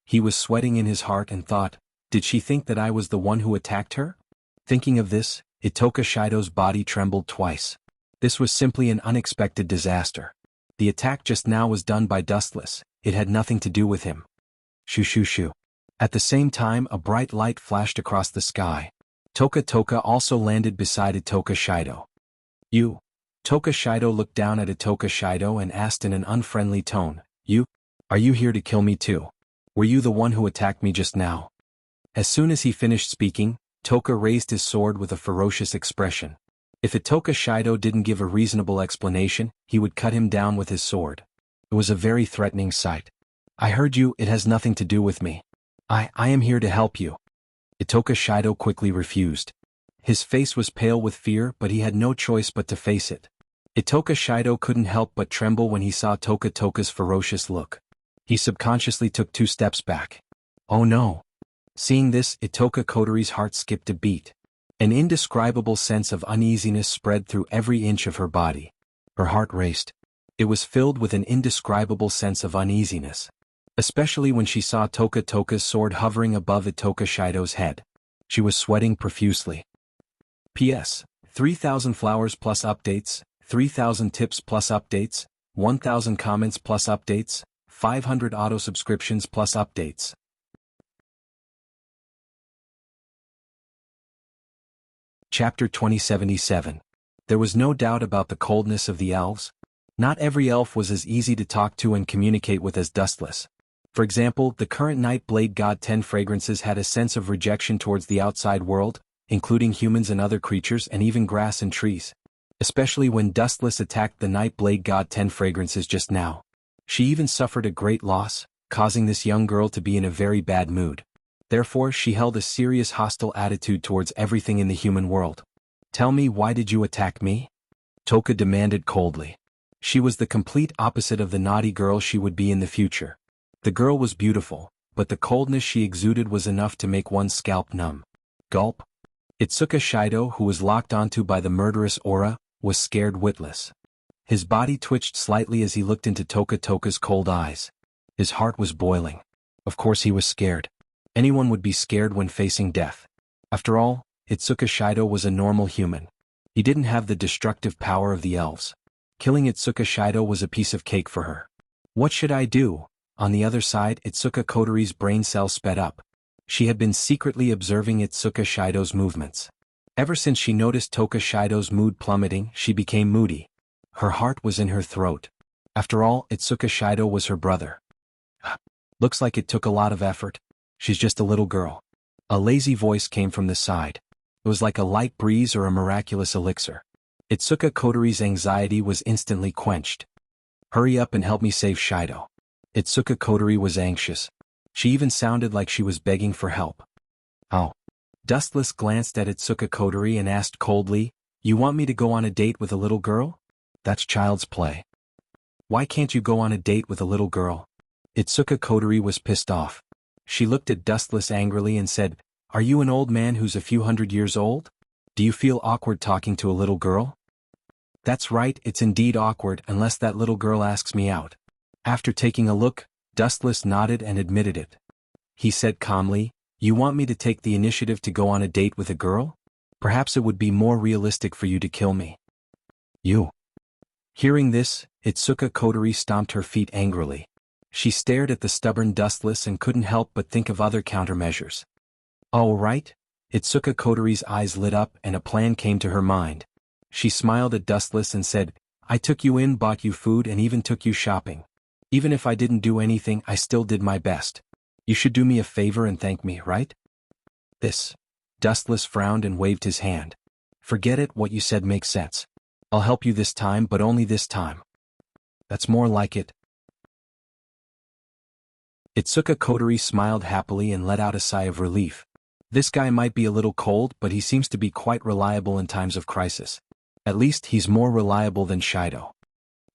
He was sweating in his heart and thought, did she think that I was the one who attacked her? Thinking of this, Itoka Shido's body trembled twice. This was simply an unexpected disaster. The attack just now was done by Dustless. It had nothing to do with him. Shoo shoo shoo. At the same time, a bright light flashed across the sky. Toka also landed beside Itoka Shido. You. Toka Shido looked down at Itoka Shido and asked in an unfriendly tone, You? Are you here to kill me too? Were you the one who attacked me just now? As soon as he finished speaking, Toka raised his sword with a ferocious expression. If Itoka Shido didn't give a reasonable explanation, he would cut him down with his sword. It was a very threatening sight. I heard you, it has nothing to do with me. I am here to help you. Itoka Shido quickly refused. His face was pale with fear, but he had no choice but to face it. Itoka Shido couldn't help but tremble when he saw Toka's ferocious look. He subconsciously took 2 steps back. Oh no. Seeing this, Itoka Kotori's heart skipped a beat. An indescribable sense of uneasiness spread through every inch of her body. Her heart raced. It was filled with an indescribable sense of uneasiness. Especially when she saw Toka's sword hovering above Itoka Shido's head. She was sweating profusely. P.S. 3,000 flowers plus updates, 3,000 tips plus updates, 1,000 comments plus updates, 500 auto subscriptions plus updates. Chapter 2077. There was no doubt about the coldness of the elves. Not every elf was as easy to talk to and communicate with as Dustless. For example, the current Night Blade God 10 fragrances had a sense of rejection towards the outside world, including humans and other creatures and even grass and trees. Especially when Dustless attacked the Night Blade God 10 fragrances just now. She even suffered a great loss, causing this young girl to be in a very bad mood. Therefore, she held a serious hostile attitude towards everything in the human world. "Tell me, why did you attack me?" Toka demanded coldly. She was the complete opposite of the naughty girl she would be in the future. The girl was beautiful, but the coldness she exuded was enough to make one's scalp numb. Gulp. Itsuka Shido, who was locked onto by the murderous aura, was scared witless. His body twitched slightly as he looked into Toka's cold eyes. His heart was boiling. Of course he was scared. Anyone would be scared when facing death. After all, Itsuka Shido was a normal human. He didn't have the destructive power of the elves. Killing Itsuka Shido was a piece of cake for her. What should I do? On the other side, Itsuka Kotori's brain cells sped up. She had been secretly observing Itsuka Shido's movements. Ever since she noticed Toka Shido's mood plummeting, she became moody. Her heart was in her throat. After all, Itsuka Shido was her brother. Looks like it took a lot of effort. She's just a little girl. A lazy voice came from the side. It was like a light breeze or a miraculous elixir. Itsuka Kotori's anxiety was instantly quenched. "Hurry up and help me save Shido." Itsuka Kotori was anxious. She even sounded like she was begging for help. "Oh." Dustless glanced at Itsuka Kotori and asked coldly, "You want me to go on a date with a little girl? That's child's play. Why can't you go on a date with a little girl?" Itsuka Kotori was pissed off. She looked at Dustless angrily and said, "Are you an old man who's a few hundred years old? Do you feel awkward talking to a little girl?" "That's right, it's indeed awkward unless that little girl asks me out." After taking a look, Dustless nodded and admitted it. He said calmly, "You want me to take the initiative to go on a date with a girl? Perhaps it would be more realistic for you to kill me." "You." Hearing this, Itsuka Kotori stomped her feet angrily. She stared at the stubborn Dustless and couldn't help but think of other countermeasures. "Oh right." Itsuka Kotori's eyes lit up and a plan came to her mind. She smiled at Dustless and said, "I took you in, bought you food and even took you shopping. Even if I didn't do anything, I still did my best. You should do me a favor and thank me, right?" "This." Dustless frowned and waved his hand. "Forget it, what you said makes sense. I'll help you this time, but only this time." "That's more like it." Itsuka Kotori smiled happily and let out a sigh of relief. This guy might be a little cold, but he seems to be quite reliable in times of crisis. At least he's more reliable than Shido.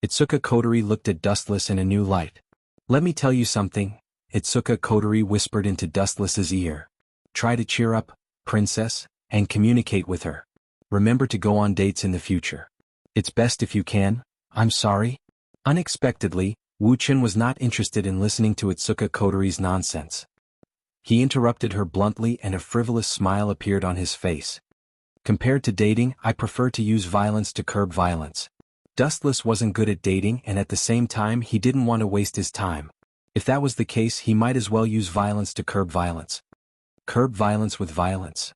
Itsuka Kotori looked at Dustless in a new light. "Let me tell you something," Itsuka Kotori whispered into Dustless's ear. "Try to cheer up, princess, and communicate with her. Remember to go on dates in the future. It's best if you can." "I'm sorry." Unexpectedly, Wuxia was not interested in listening to Itsuka Kotori's nonsense. He interrupted her bluntly and a frivolous smile appeared on his face. "Compared to dating, I prefer to use violence to curb violence." Dustless wasn't good at dating and at the same time he didn't want to waste his time. If that was the case, he might as well use violence to curb violence. Curb violence with violence.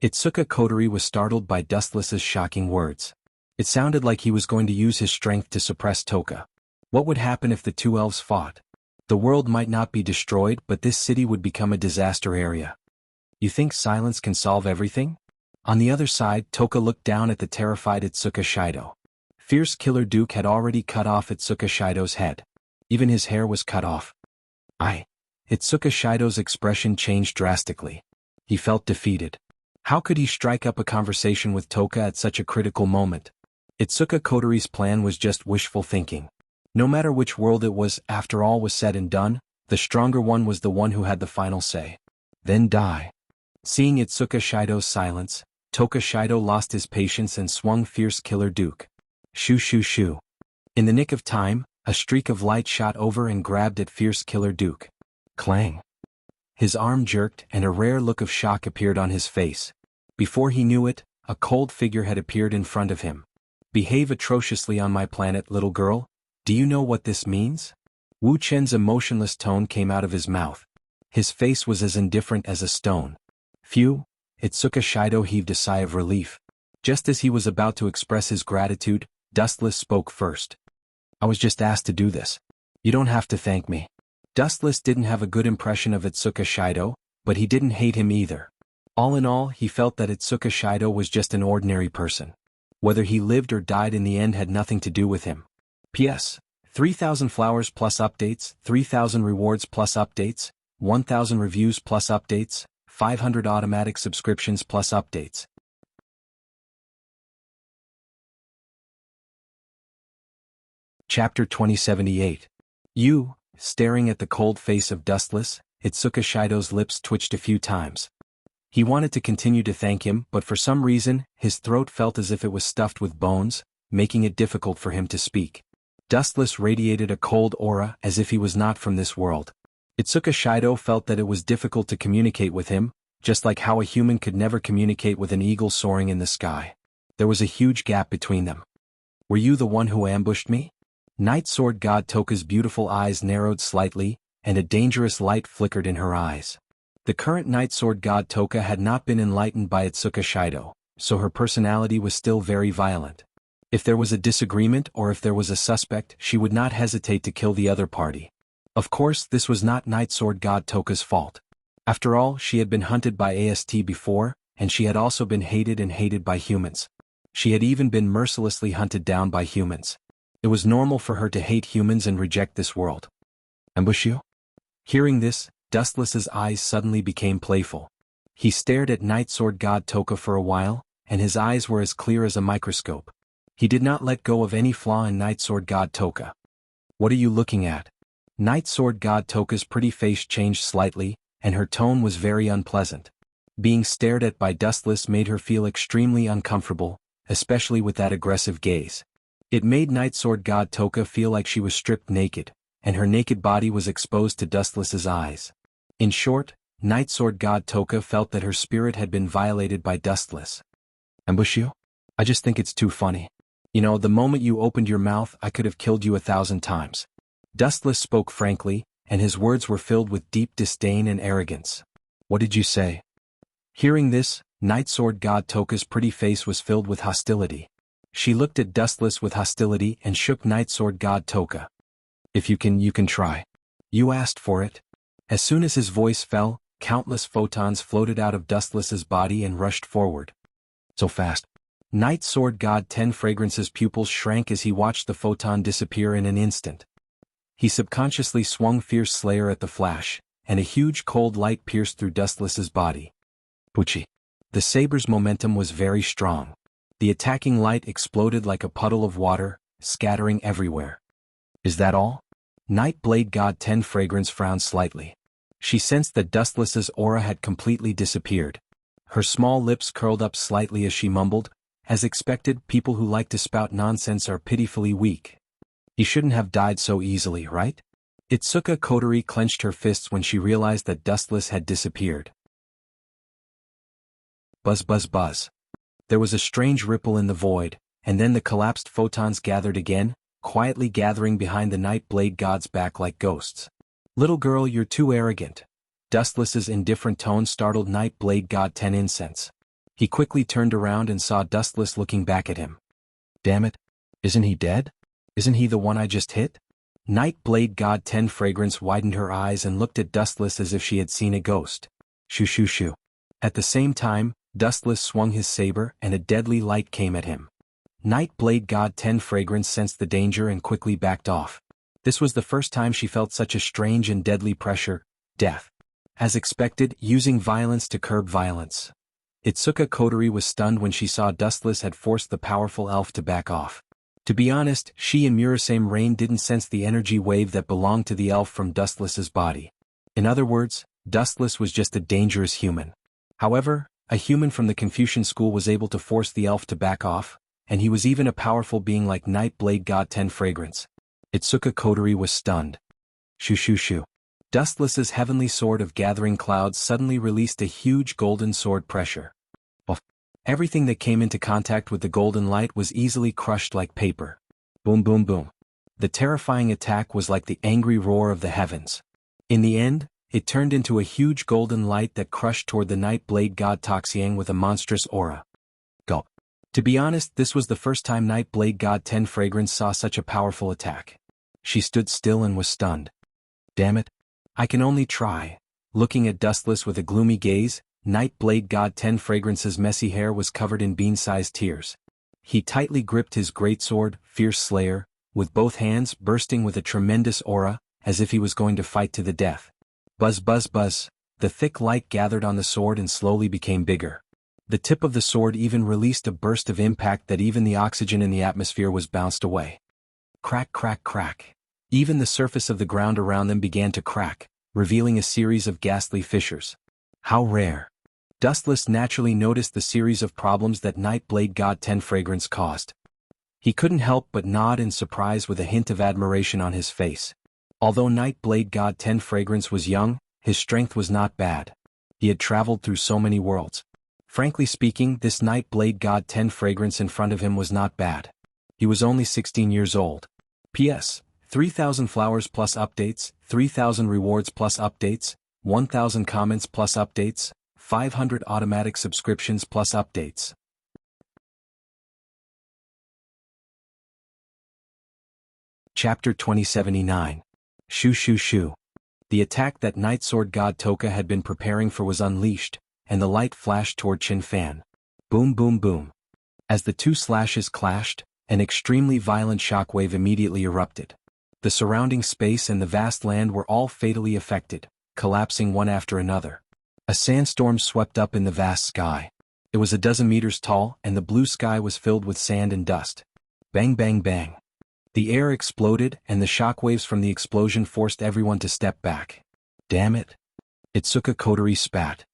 Itsuka Kotori was startled by Dustless's shocking words. It sounded like he was going to use his strength to suppress Toka. What would happen if the two elves fought? The world might not be destroyed, but this city would become a disaster area. You think silence can solve everything? On the other side, Toka looked down at the terrified Itsuka Shido. Fierce Killer Duke had already cut off Itsuka Shido's head. Even his hair was cut off. Itsuka Shido's expression changed drastically. He felt defeated. How could he strike up a conversation with Toka at such a critical moment? Itsuka Kotori's plan was just wishful thinking. No matter which world it was, after all was said and done, the stronger one was the one who had the final say. Then die. Seeing Itsuka Shido's silence, Toka Shido lost his patience and swung Fierce Killer Duke. Shoo shoo shoo. In the nick of time, a streak of light shot over and grabbed at Fierce Killer Duke. Clang. His arm jerked and a rare look of shock appeared on his face. Before he knew it, a cold figure had appeared in front of him. "Behave atrociously on my planet, little girl. Do you know what this means?" Wu Chen's emotionless tone came out of his mouth. His face was as indifferent as a stone. Phew, Itsuka Shido heaved a sigh of relief. Just as he was about to express his gratitude, Dustless spoke first. I was just asked to do this. You don't have to thank me. Dustless didn't have a good impression of Itsuka Shido, but he didn't hate him either. All in all, he felt that Itsuka Shido was just an ordinary person. Whether he lived or died in the end had nothing to do with him. P.S. 3,000 flowers plus updates, 3,000 rewards plus updates, 1,000 reviews plus updates, 500 automatic subscriptions plus updates. Chapter 2078. You, staring at the cold face of Dustless, Itsuka Shido's lips twitched a few times. He wanted to continue to thank him, but for some reason, his throat felt as if it was stuffed with bones, making it difficult for him to speak. Dustless radiated a cold aura as if he was not from this world. Itsuka Shido felt that it was difficult to communicate with him, just like how a human could never communicate with an eagle soaring in the sky. There was a huge gap between them. Were you the one who ambushed me? Night Sword God Toka's beautiful eyes narrowed slightly, and a dangerous light flickered in her eyes. The current Night Sword God Toka had not been enlightened by Itsuka Shido, so her personality was still very violent. If there was a disagreement or if there was a suspect, she would not hesitate to kill the other party. Of course, this was not Night Sword God Toka's fault. After all, she had been hunted by AST before, and she had also been hated by humans. She had even been mercilessly hunted down by humans. It was normal for her to hate humans and reject this world. Ambush you? Hearing this, Dustless's eyes suddenly became playful. He stared at Night Sword God Toka for a while, and his eyes were as clear as a microscope. He did not let go of any flaw in Night Sword God Toka. What are you looking at? Night Sword God Toka's pretty face changed slightly, and her tone was very unpleasant. Being stared at by Dustless made her feel extremely uncomfortable, especially with that aggressive gaze. It made Night Sword God Toka feel like she was stripped naked, and her naked body was exposed to Dustless's eyes. In short, Night Sword God Toka felt that her spirit had been violated by Dustless. Ambush you? I just think it's too funny. You know, the moment you opened your mouth, I could have killed you 1,000 times. Dustless spoke frankly, and his words were filled with deep disdain and arrogance. What did you say? Hearing this, Night Sword God Toka's pretty face was filled with hostility. She looked at Dustless with hostility and shook Night Sword God Toka. If you can try. You asked for it. As soon as his voice fell, countless photons floated out of Dustless's body and rushed forward. So fast. Night Sword God 10 Fragrance's pupils shrank as he watched the photon disappear in an instant. He subconsciously swung Fierce Slayer at the flash, and a huge cold light pierced through Dustless's body. Pucci. The saber's momentum was very strong. The attacking light exploded like a puddle of water, scattering everywhere. Is that all? Night Blade God 10 Fragrance frowned slightly. She sensed that Dustless's aura had completely disappeared. Her small lips curled up slightly as she mumbled, as expected, people who like to spout nonsense are pitifully weak. He shouldn't have died so easily, right? Itsuka Kotori clenched her fists when she realized that Dustless had disappeared. Buzz buzz buzz. There was a strange ripple in the void, and then the collapsed photons gathered again, quietly gathering behind the Night Blade God's back like ghosts. Little girl, you're too arrogant. Dustless's indifferent tone startled Night Blade God 10 Incense. He quickly turned around and saw Dustless looking back at him. Damn it. Isn't he dead? Isn't he the one I just hit? Night Blade God 10 Fragrance widened her eyes and looked at Dustless as if she had seen a ghost. Shoo shoo shoo. At the same time, Dustless swung his saber and a deadly light came at him. Night Blade God 10 Fragrance sensed the danger and quickly backed off. This was the first time she felt such a strange and deadly pressure, death. As expected, using violence to curb violence. Itsuka Kotori was stunned when she saw Dustless had forced the powerful elf to back off. To be honest, she and Murasame Rain didn't sense the energy wave that belonged to the elf from Dustless's body. In other words, Dustless was just a dangerous human. However, a human from the Confucian school was able to force the elf to back off, and he was even a powerful being like Night Blade God 10 Fragrance. Itsuka Kotori was stunned. Shoo shoo shoo. Dustless's heavenly sword of gathering clouds suddenly released a huge golden sword pressure. Everything that came into contact with the golden light was easily crushed like paper. Boom boom boom. The terrifying attack was like the angry roar of the heavens. In the end, it turned into a huge golden light that crushed toward the Night Blade God Toxiang with a monstrous aura. Gulp. To be honest, this was the first time Night Blade God 10 Fragrance saw such a powerful attack. She stood still and was stunned. Damn it. I can only try. Looking at Dustless with a gloomy gaze, Night Blade God 10 Fragrance's messy hair was covered in bean-sized tears. He tightly gripped his greatsword, Fierce Slayer, with both hands bursting with a tremendous aura, as if he was going to fight to the death. Buzz buzz buzz, the thick light gathered on the sword and slowly became bigger. The tip of the sword even released a burst of impact that even the oxygen in the atmosphere was bounced away. Crack crack crack. Even the surface of the ground around them began to crack, revealing a series of ghastly fissures. How rare. Dustless naturally noticed the series of problems that Night Blade God 10 Fragrance caused. He couldn't help but nod in surprise with a hint of admiration on his face. Although Night Blade God 10 Fragrance was young, his strength was not bad. He had traveled through so many worlds. Frankly speaking, this Night Blade God 10 Fragrance in front of him was not bad. He was only 16 years old. P.S. 3,000 flowers plus updates, 3,000 rewards plus updates, 1,000 comments plus updates, 500 automatic subscriptions plus updates. Chapter 2079. Shoo shoo shoo. The attack that Night Sword God Toka had been preparing for was unleashed, and the light flashed toward Qin Fan. Boom boom boom. As the two slashes clashed, an extremely violent shockwave immediately erupted. The surrounding space and the vast land were all fatally affected, collapsing one after another. A sandstorm swept up in the vast sky. It was a dozen meters tall, and the blue sky was filled with sand and dust. Bang bang bang. The air exploded, and the shockwaves from the explosion forced everyone to step back. Damn it. Itsuka Kotori spat.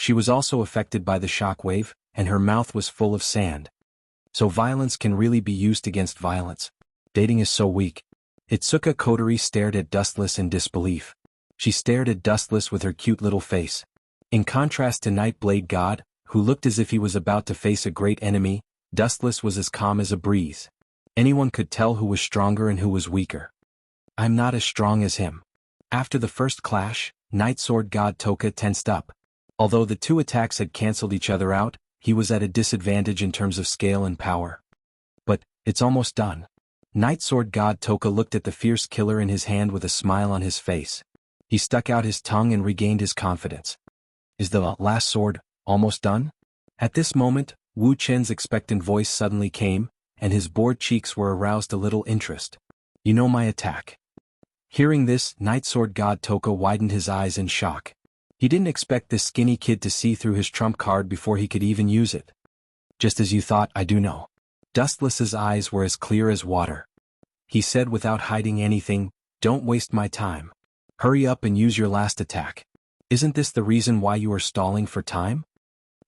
She was also affected by the shockwave, and her mouth was full of sand. So violence can really be used against violence. Dating is so weak. Itsuka Kotori stared at Dustless in disbelief. She stared at Dustless with her cute little face. In contrast to Night Blade God, who looked as if he was about to face a great enemy, Dustless was as calm as a breeze. Anyone could tell who was stronger and who was weaker. I'm not as strong as him. After the first clash, Night Sword God Toka tensed up. Although the two attacks had cancelled each other out, he was at a disadvantage in terms of scale and power. But, it's almost done. Night Sword God Toka looked at the fierce killer in his hand with a smile on his face. He stuck out his tongue and regained his confidence. Is the last sword almost done? At this moment, Wu Chen's expectant voice suddenly came, and his bored cheeks were aroused a little interest. You know my attack. Hearing this, Night Sword God Toka widened his eyes in shock. He didn't expect this skinny kid to see through his trump card before he could even use it. Just as you thought, I do know. Dustless's eyes were as clear as water. He said without hiding anything, don't waste my time. Hurry up and use your last attack. Isn't this the reason why you are stalling for time?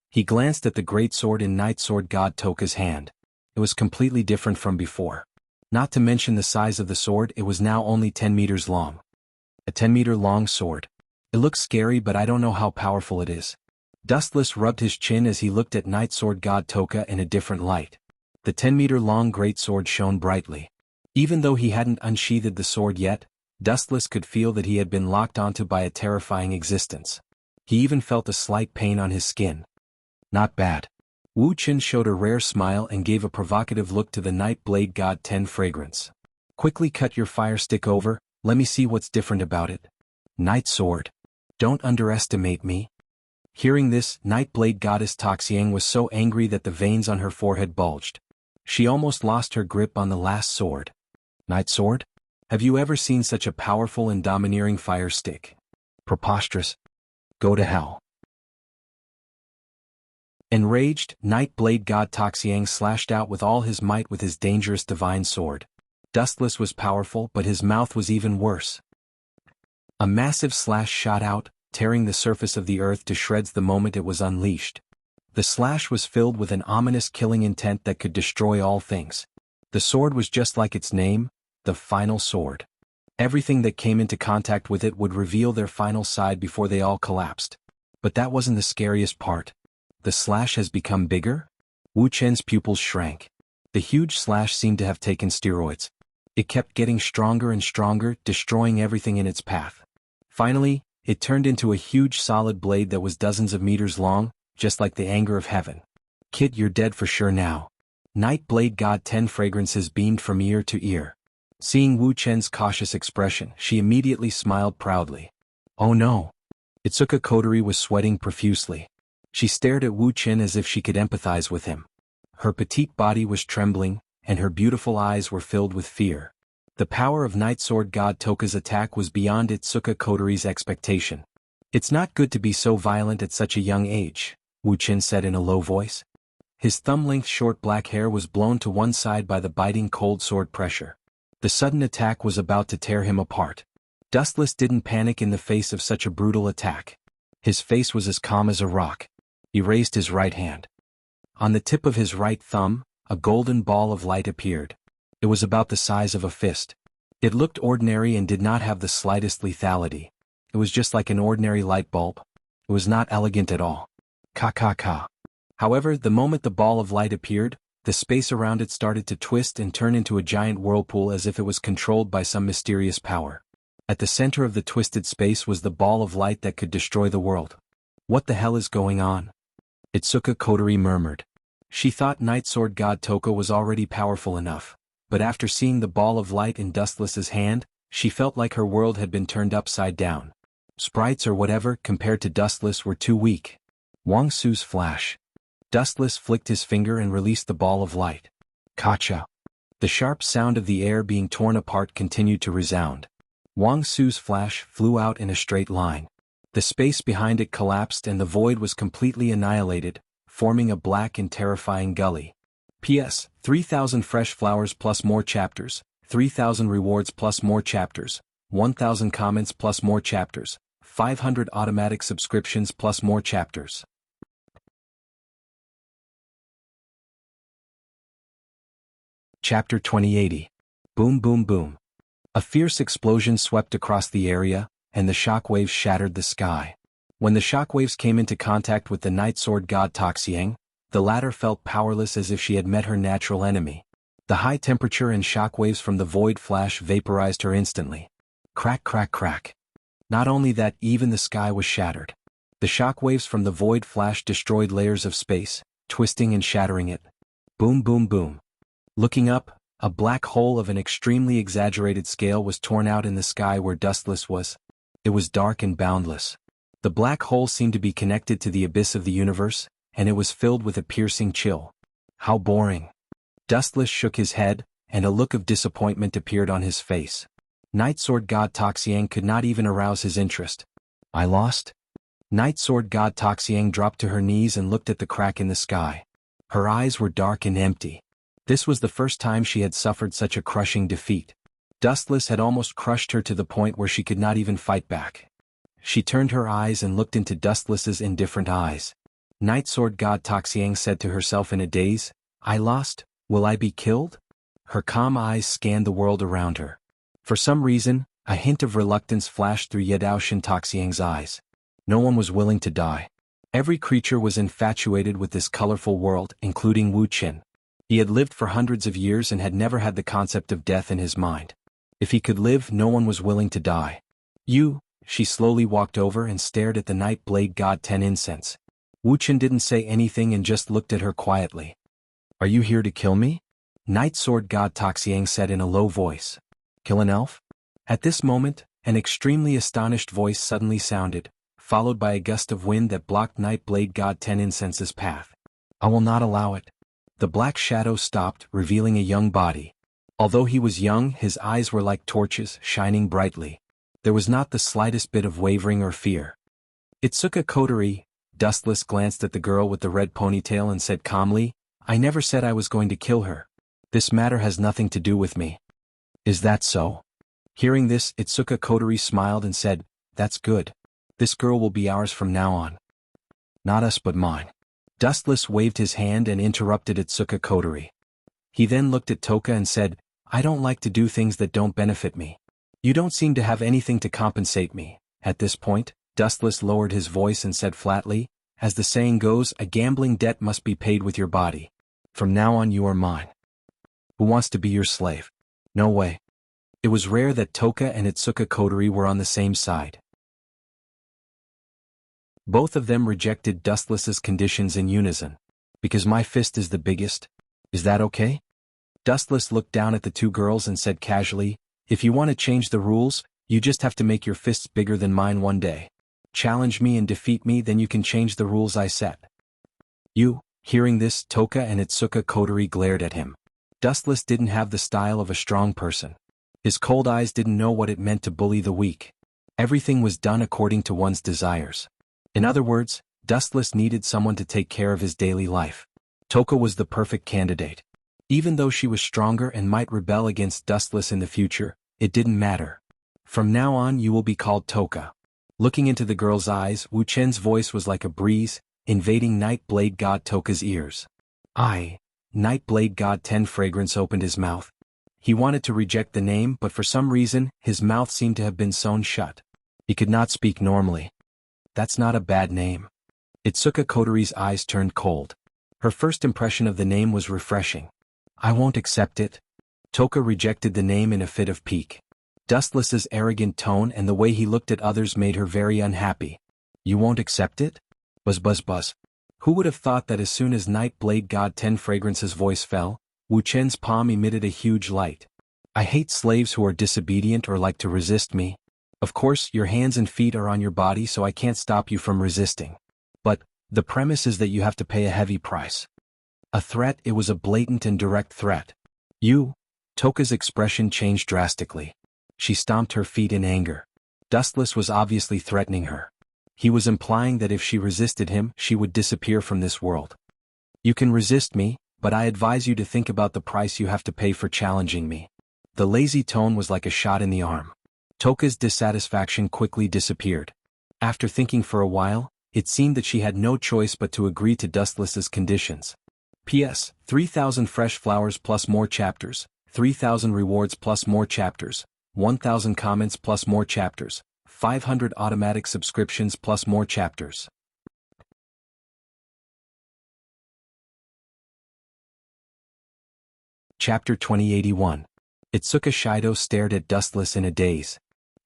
He glanced at the great sword in Night Sword God Toka's hand. It was completely different from before. Not to mention the size of the sword, it was now only 10 meters long. A 10-meter long sword. It looks scary, but I don't know how powerful it is. Dustless rubbed his chin as he looked at Night Sword God Toka in a different light. The 10-meter long great sword shone brightly. Even though he hadn't unsheathed the sword yet, Dustless could feel that he had been locked onto by a terrifying existence. He even felt a slight pain on his skin. Not bad. Wu Chen showed a rare smile and gave a provocative look to the Night Blade God 10 Fragrance. Quickly cut your fire stick over, let me see what's different about it. Night Sword. Don't underestimate me. Hearing this, Night Blade Goddess Toxiang was so angry that the veins on her forehead bulged. She almost lost her grip on the last sword. Night Sword? Have you ever seen such a powerful and domineering fire stick? Preposterous. Go to hell. Enraged, Night Blade God Toxiang slashed out with all his might with his dangerous divine sword. Dustless was powerful, but his mouth was even worse. A massive slash shot out, tearing the surface of the earth to shreds the moment it was unleashed. The slash was filled with an ominous killing intent that could destroy all things. The sword was just like its name, the final sword. Everything that came into contact with it would reveal their final side before they all collapsed. But that wasn't the scariest part. The slash has become bigger? Wu Chen's pupils shrank. The huge slash seemed to have taken steroids. It kept getting stronger and stronger, destroying everything in its path. Finally, it turned into a huge solid blade that was dozens of meters long, just like the anger of heaven. Kid, you're dead for sure now. Night Blade God 10 fragrances beamed from ear to ear. Seeing Wu Chen's cautious expression, she immediately smiled proudly. Oh no! Itsuka Kodori was sweating profusely. She stared at Wu Chen as if she could empathize with him. Her petite body was trembling, and her beautiful eyes were filled with fear. The power of Night Sword God Toka's attack was beyond Itsuka Kodori's expectation. It's not good to be so violent at such a young age, Wu Chen said in a low voice. His thumb-length short black hair was blown to one side by the biting cold sword pressure. The sudden attack was about to tear him apart. Dustless didn't panic in the face of such a brutal attack. His face was as calm as a rock. He raised his right hand. On the tip of his right thumb, a golden ball of light appeared. It was about the size of a fist. It looked ordinary and did not have the slightest lethality. It was just like an ordinary light bulb. It was not elegant at all. Ka. However, the moment the ball of light appeared, the space around it started to twist and turn into a giant whirlpool as if it was controlled by some mysterious power. At the center of the twisted space was the ball of light that could destroy the world. What the hell is going on? Itsuka Kodori murmured. She thought Night Sword God Toka was already powerful enough, but after seeing the ball of light in Dustless's hand, she felt like her world had been turned upside down. Sprites or whatever compared to Dustless were too weak. Wang Su's flash. Dustless flicked his finger and released the ball of light. Kacha. The sharp sound of the air being torn apart continued to resound. Wang Su's flash flew out in a straight line. The space behind it collapsed and the void was completely annihilated, forming a black and terrifying gully. P.S. 3,000 fresh flowers plus more chapters, 3,000 rewards plus more chapters, 1,000 comments plus more chapters, 500 automatic subscriptions plus more chapters. Chapter 2080. Boom boom boom. A fierce explosion swept across the area, and the shockwaves shattered the sky. When the shockwaves came into contact with the Night Sword God Toxiang, the latter felt powerless as if she had met her natural enemy. The high temperature and shockwaves from the void flash vaporized her instantly. Crack crack crack. Not only that, even the sky was shattered. The shockwaves from the void flash destroyed layers of space, twisting and shattering it. Boom boom boom. Looking up, a black hole of an extremely exaggerated scale was torn out in the sky where Dustless was. It was dark and boundless. The black hole seemed to be connected to the abyss of the universe, and it was filled with a piercing chill. How boring. Dustless shook his head, and a look of disappointment appeared on his face. Night Sword God Toxiang could not even arouse his interest. I lost? Night Sword God Toxiang dropped to her knees and looked at the crack in the sky. Her eyes were dark and empty. This was the first time she had suffered such a crushing defeat. Dustless had almost crushed her to the point where she could not even fight back. She turned her eyes and looked into Dustless's indifferent eyes. Night Sword God Toxiang said to herself in a daze, I lost? Will I be killed? Her calm eyes scanned the world around her. For some reason, a hint of reluctance flashed through Yedaoshin Toxiang's eyes. No one was willing to die. Every creature was infatuated with this colorful world, including Wu Chen. He had lived for hundreds of years and had never had the concept of death in his mind. If he could live, no one was willing to die. She slowly walked over and stared at the Night Blade God 10 incense. Wu Chen didn't say anything and just looked at her quietly. Are you here to kill me? Night Sword God Toxiang said in a low voice. Kill an elf? At this moment, an extremely astonished voice suddenly sounded, followed by a gust of wind that blocked Night Blade God 10 incense's path. I will not allow it. The black shadow stopped, revealing a young body. Although he was young, his eyes were like torches, shining brightly. There was not the slightest bit of wavering or fear. Itsuka Kodori. Dustless glanced at the girl with the red ponytail and said calmly, I never said I was going to kill her. This matter has nothing to do with me. Is that so? Hearing this, Itsuka Kodori smiled and said, That's good. This girl will be ours from now on. Not us but mine. Dustless waved his hand and interrupted Itsuka Kodori. He then looked at Toka and said, I don't like to do things that don't benefit me. You don't seem to have anything to compensate me. At this point, Dustless lowered his voice and said flatly, As the saying goes, a gambling debt must be paid with your body. From now on you are mine. Who wants to be your slave? No way. It was rare that Toka and Itsuka Kodori were on the same side. Both of them rejected Dustless's conditions in unison. Because my fist is the biggest? Is that okay? Dustless looked down at the two girls and said casually, if you want to change the rules, you just have to make your fists bigger than mine one day. Challenge me and defeat me, then you can change the rules I set. Hearing this, Toka and Itsuka Kotori glared at him. Dustless didn't have the style of a strong person. His cold eyes didn't know what it meant to bully the weak. Everything was done according to one's desires. In other words, Dustless needed someone to take care of his daily life. Toka was the perfect candidate. Even though she was stronger and might rebel against Dustless in the future, it didn't matter. From now on you will be called Toka. Looking into the girl's eyes, Wu Chen's voice was like a breeze, invading Night Blade God Toka's ears. Night Blade God 10 Fragrance opened his mouth. He wanted to reject the name, but for some reason, his mouth seemed to have been sewn shut. He could not speak normally. That's not a bad name. Itsuka Kotori's eyes turned cold. Her first impression of the name was refreshing. I won't accept it. Toka rejected the name in a fit of pique. Dustless's arrogant tone and the way he looked at others made her very unhappy. You won't accept it? Buzz buzz buzz. Who would have thought that as soon as Night Blade God 10 Fragrance's voice fell, Wu Chen's palm emitted a huge light. I hate slaves who are disobedient or like to resist me. Of course, your hands and feet are on your body, so I can't stop you from resisting. But the premise is that you have to pay a heavy price. A threat? It was a blatant and direct threat. Toka's expression changed drastically. She stomped her feet in anger. Dustless was obviously threatening her. He was implying that if she resisted him, she would disappear from this world. You can resist me, but I advise you to think about the price you have to pay for challenging me. The lazy tone was like a shot in the arm. Toka's dissatisfaction quickly disappeared. After thinking for a while, it seemed that she had no choice but to agree to Dustless's conditions. P.S. 3,000 fresh flowers plus more chapters, 3,000 rewards plus more chapters, 1,000 comments plus more chapters, 500 automatic subscriptions plus more chapters. Chapter 2081. Itsuka Shido stared at Dustless in a daze.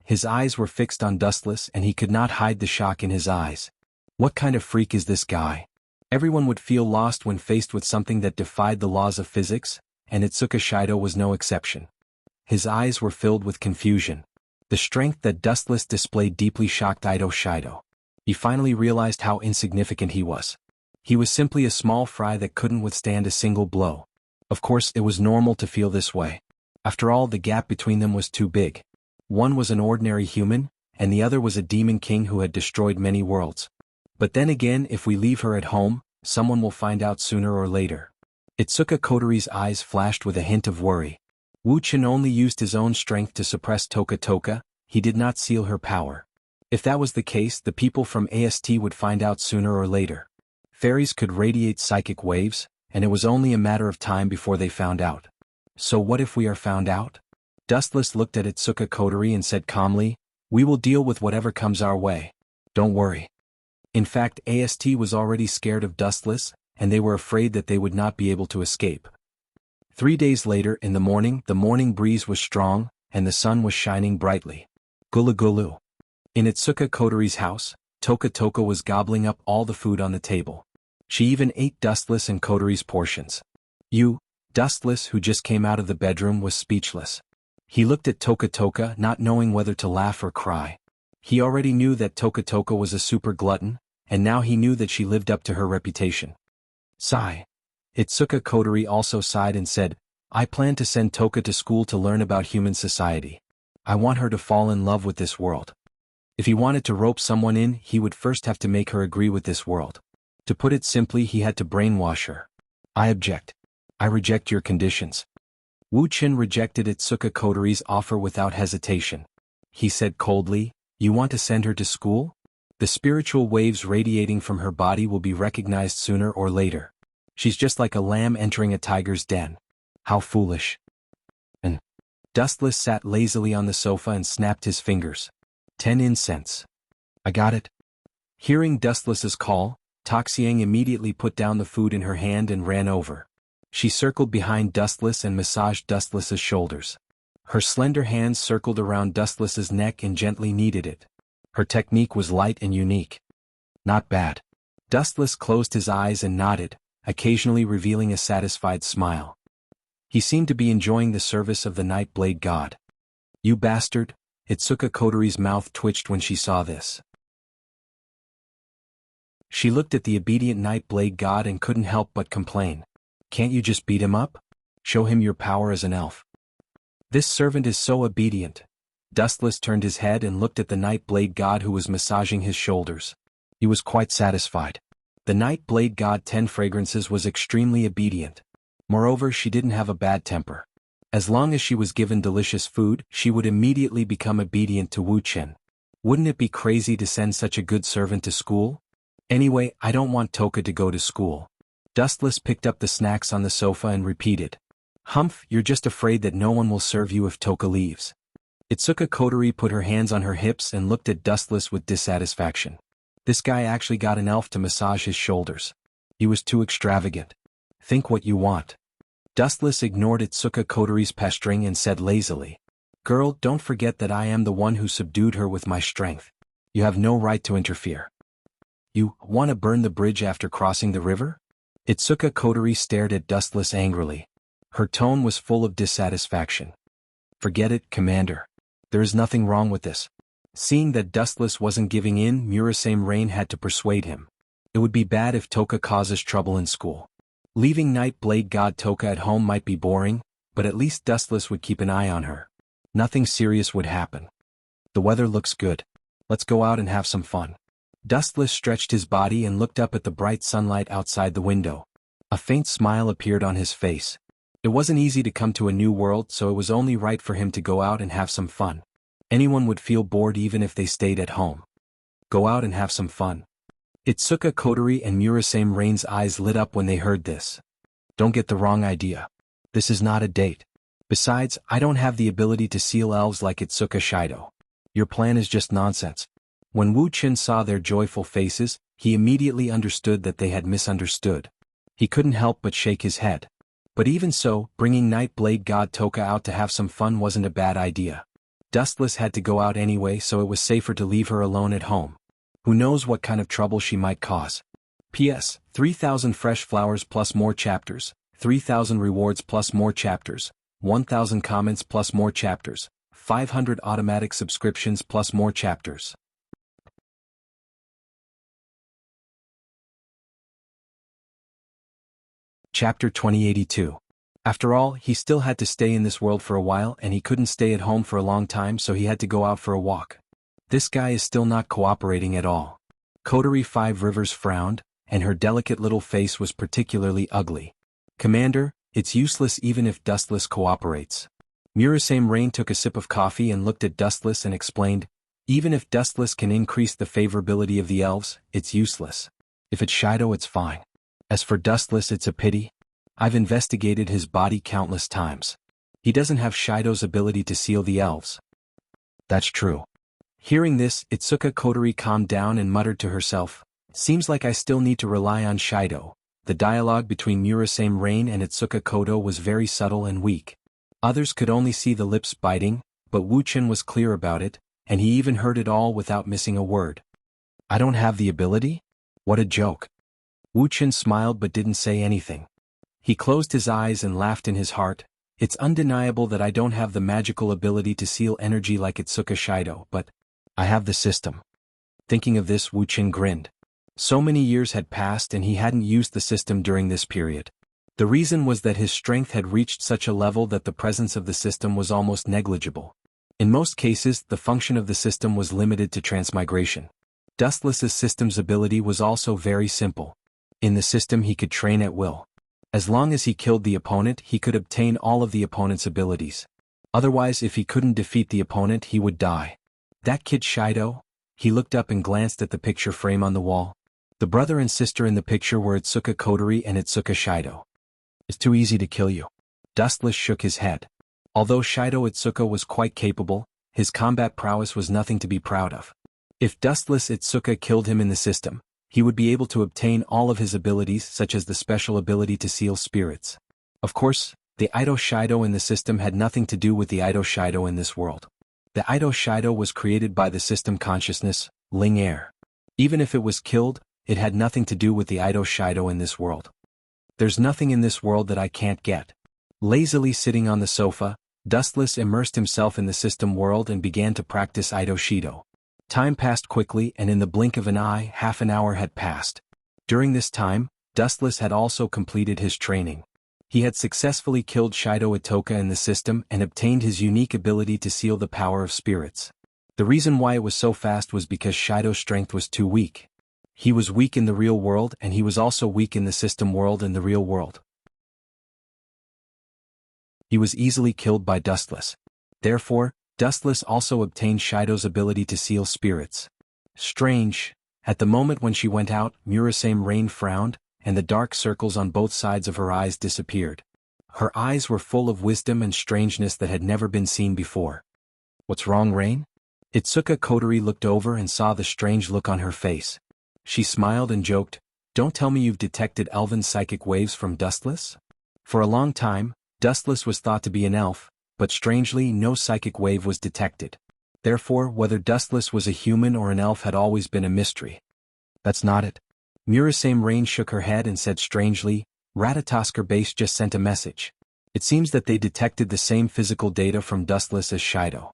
His eyes were fixed on Dustless and he could not hide the shock in his eyes. What kind of freak is this guy? Everyone would feel lost when faced with something that defied the laws of physics, and Itsuka Shido was no exception. His eyes were filled with confusion. The strength that Dustless displayed deeply shocked Ito Shido. He finally realized how insignificant he was. He was simply a small fry that couldn't withstand a single blow. Of course, it was normal to feel this way. After all, the gap between them was too big. One was an ordinary human, and the other was a demon king who had destroyed many worlds. But then again, if we leave her at home, someone will find out sooner or later. Itsuka Kotori's eyes flashed with a hint of worry. Wu Chen only used his own strength to suppress Toka, he did not seal her power. If that was the case, the people from AST would find out sooner or later. Fairies could radiate psychic waves, and it was only a matter of time before they found out. So what if we are found out? Dustless looked at Itsuka Kotori and said calmly, we will deal with whatever comes our way. Don't worry. In fact, AST was already scared of Dustless, and they were afraid that they would not be able to escape. 3 days later, in the morning breeze was strong, and the sun was shining brightly. Gulu gulu. In Itsuka Kotori's house, Toka was gobbling up all the food on the table. She even ate Dustless and Kotori's portions. Dustless, who just came out of the bedroom, was speechless. He looked at Toka, not knowing whether to laugh or cry. He already knew that Toka was a super glutton, and now he knew that she lived up to her reputation. Sigh. Itsuka Kotori also sighed and said, I plan to send Toka to school to learn about human society. I want her to fall in love with this world. If he wanted to rope someone in, he would first have to make her agree with this world. To put it simply, he had to brainwash her. I object. I reject your conditions. Wu Chen rejected Itsuka Kotori's offer without hesitation. He said coldly, you want to send her to school? The spiritual waves radiating from her body will be recognized sooner or later. She's just like a lamb entering a tiger's den. How foolish. And Dustless sat lazily on the sofa and snapped his fingers. 10 incense. I got it. Hearing Dustless's call, Toxiang immediately put down the food in her hand and ran over. She circled behind Dustless and massaged Dustless's shoulders. Her slender hands circled around Dustless's neck and gently kneaded it. Her technique was light and unique. Not bad. Dustless closed his eyes and nodded, occasionally revealing a satisfied smile. He seemed to be enjoying the service of the Night Blade God. "You bastard," Itsuka Kotori's mouth twitched when she saw this. She looked at the obedient Night Blade God and couldn't help but complain. "Can't you just beat him up? Show him your power as an elf." "This servant is so obedient." Dustless turned his head and looked at the Night Blade God who was massaging his shoulders. He was quite satisfied. The Night Blade God 10 Fragrances was extremely obedient. Moreover, she didn't have a bad temper. As long as she was given delicious food, she would immediately become obedient to Wuchen. Wouldn't it be crazy to send such a good servant to school? "Anyway, I don't want Toka to go to school." Dustless picked up the snacks on the sofa and repeated. "Humph, you're just afraid that no one will serve you if Toka leaves." Itsuka Kotori put her hands on her hips and looked at Dustless with dissatisfaction. This guy actually got an elf to massage his shoulders. He was too extravagant. "Think what you want." Dustless ignored Itsuka Kotori's pestering and said lazily, "Girl, don't forget that I am the one who subdued her with my strength. You have no right to interfere." "You want to burn the bridge after crossing the river?" Itsuka Kotori stared at Dustless angrily. Her tone was full of dissatisfaction. "Forget it, Commander. There is nothing wrong with this." Seeing that Dustless wasn't giving in, Murasame Rain had to persuade him. It would be bad if Toka causes trouble in school. Leaving Night Blade God Toka at home might be boring, but at least Dustless would keep an eye on her. Nothing serious would happen. "The weather looks good. Let's go out and have some fun." Dustless stretched his body and looked up at the bright sunlight outside the window. A faint smile appeared on his face. It wasn't easy to come to a new world, so it was only right for him to go out and have some fun. Anyone would feel bored even if they stayed at home. Go out and have some fun. Itsuka Kotori and Murasame Rain's eyes lit up when they heard this. "Don't get the wrong idea. This is not a date. Besides, I don't have the ability to seal elves like Itsuka Shido. Your plan is just nonsense." When Wu Qin saw their joyful faces, he immediately understood that they had misunderstood. He couldn't help but shake his head. But even so, bringing Night Blade God Toka out to have some fun wasn't a bad idea. Dustless had to go out anyway, so it was safer to leave her alone at home. Who knows what kind of trouble she might cause. P.S. 3,000 fresh flowers plus more chapters, 3,000 rewards plus more chapters, 1,000 comments plus more chapters, 500 automatic subscriptions plus more chapters. Chapter 2082. After all, he still had to stay in this world for a while and he couldn't stay at home for a long time, so he had to go out for a walk. This guy is still not cooperating at all. Kotori Five Rivers frowned, and her delicate little face was particularly ugly. "Commander, it's useless even if Dustless cooperates." Murasame Rain took a sip of coffee and looked at Dustless and explained, "Even if Dustless can increase the favorability of the elves, it's useless. If it's Shido, it's fine. As for Dustless, it's a pity. I've investigated his body countless times. He doesn't have Shido's ability to seal the elves." "That's true." Hearing this, Itsuka Kotori calmed down and muttered to herself, "Seems like I still need to rely on Shido." The dialogue between Murasame Rain and Itsuka Koto was very subtle and weak. Others could only see the lips biting, but Wu Qin was clear about it, and he even heard it all without missing a word. "I don't have the ability? What a joke." Wu Qin smiled but didn't say anything. He closed his eyes and laughed in his heart. "It's undeniable that I don't have the magical ability to seal energy like Itsuka Shido, but I have the system." Thinking of this, Wu Qin grinned. So many years had passed and he hadn't used the system during this period. The reason was that his strength had reached such a level that the presence of the system was almost negligible. In most cases, the function of the system was limited to transmigration. Dustless's system's ability was also very simple. In the system he could train at will. As long as he killed the opponent, he could obtain all of the opponent's abilities. Otherwise, if he couldn't defeat the opponent, he would die. That kid Shido? He looked up and glanced at the picture frame on the wall. The brother and sister in the picture were Itsuka Kotori and Itsuka Shido. "It's too easy to kill you." Dustless shook his head. Although Shido Itsuka was quite capable, his combat prowess was nothing to be proud of. If Dustless Itsuka killed him in the system, he would be able to obtain all of his abilities, such as the special ability to seal spirits. Of course, the Ido Shido in the system had nothing to do with the Ido Shido in this world. The Ido Shido was created by the system consciousness, Ling Air. Even if it was killed, it had nothing to do with the Ido Shido in this world. There's nothing in this world that I can't get. Lazily sitting on the sofa, Dustless immersed himself in the system world and began to practice Aido-Shido. Time passed quickly, and in the blink of an eye, half an hour had passed. During this time, Dustless had also completed his training. He had successfully killed Shido Itoka in the system and obtained his unique ability to seal the power of spirits. The reason why it was so fast was because Shido's strength was too weak. He was weak in the real world, and he was also weak in the system world and the real world. He was easily killed by Dustless. Therefore, Dustless also obtained Shido's ability to seal spirits. Strange. At the moment when she went out, Murasame Rain frowned, and the dark circles on both sides of her eyes disappeared. Her eyes were full of wisdom and strangeness that had never been seen before. What's wrong, Rain? Itsuka Kotori looked over and saw the strange look on her face. She smiled and joked, "Don't tell me you've detected elven psychic waves from Dustless?" For a long time, Dustless was thought to be an elf, but strangely no psychic wave was detected. Therefore, whether Dustless was a human or an elf had always been a mystery. That's not it. Murasame Rain shook her head and said strangely, "Ratatosker base just sent a message. It seems that they detected the same physical data from Dustless as Shido."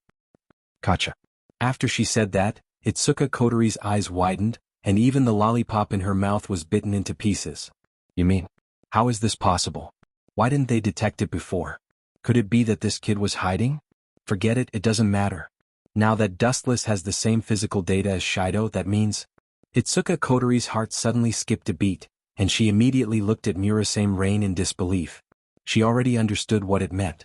Gotcha. After she said that, Itsuka Kotori's eyes widened, and even the lollipop in her mouth was bitten into pieces. You mean? How is this possible? Why didn't they detect it before? Could it be that this kid was hiding? Forget it, it doesn't matter. Now that Dustless has the same physical data as Shido, that means... Itsuka Kotori's heart suddenly skipped a beat, and she immediately looked at Murasame Rain in disbelief. She already understood what it meant.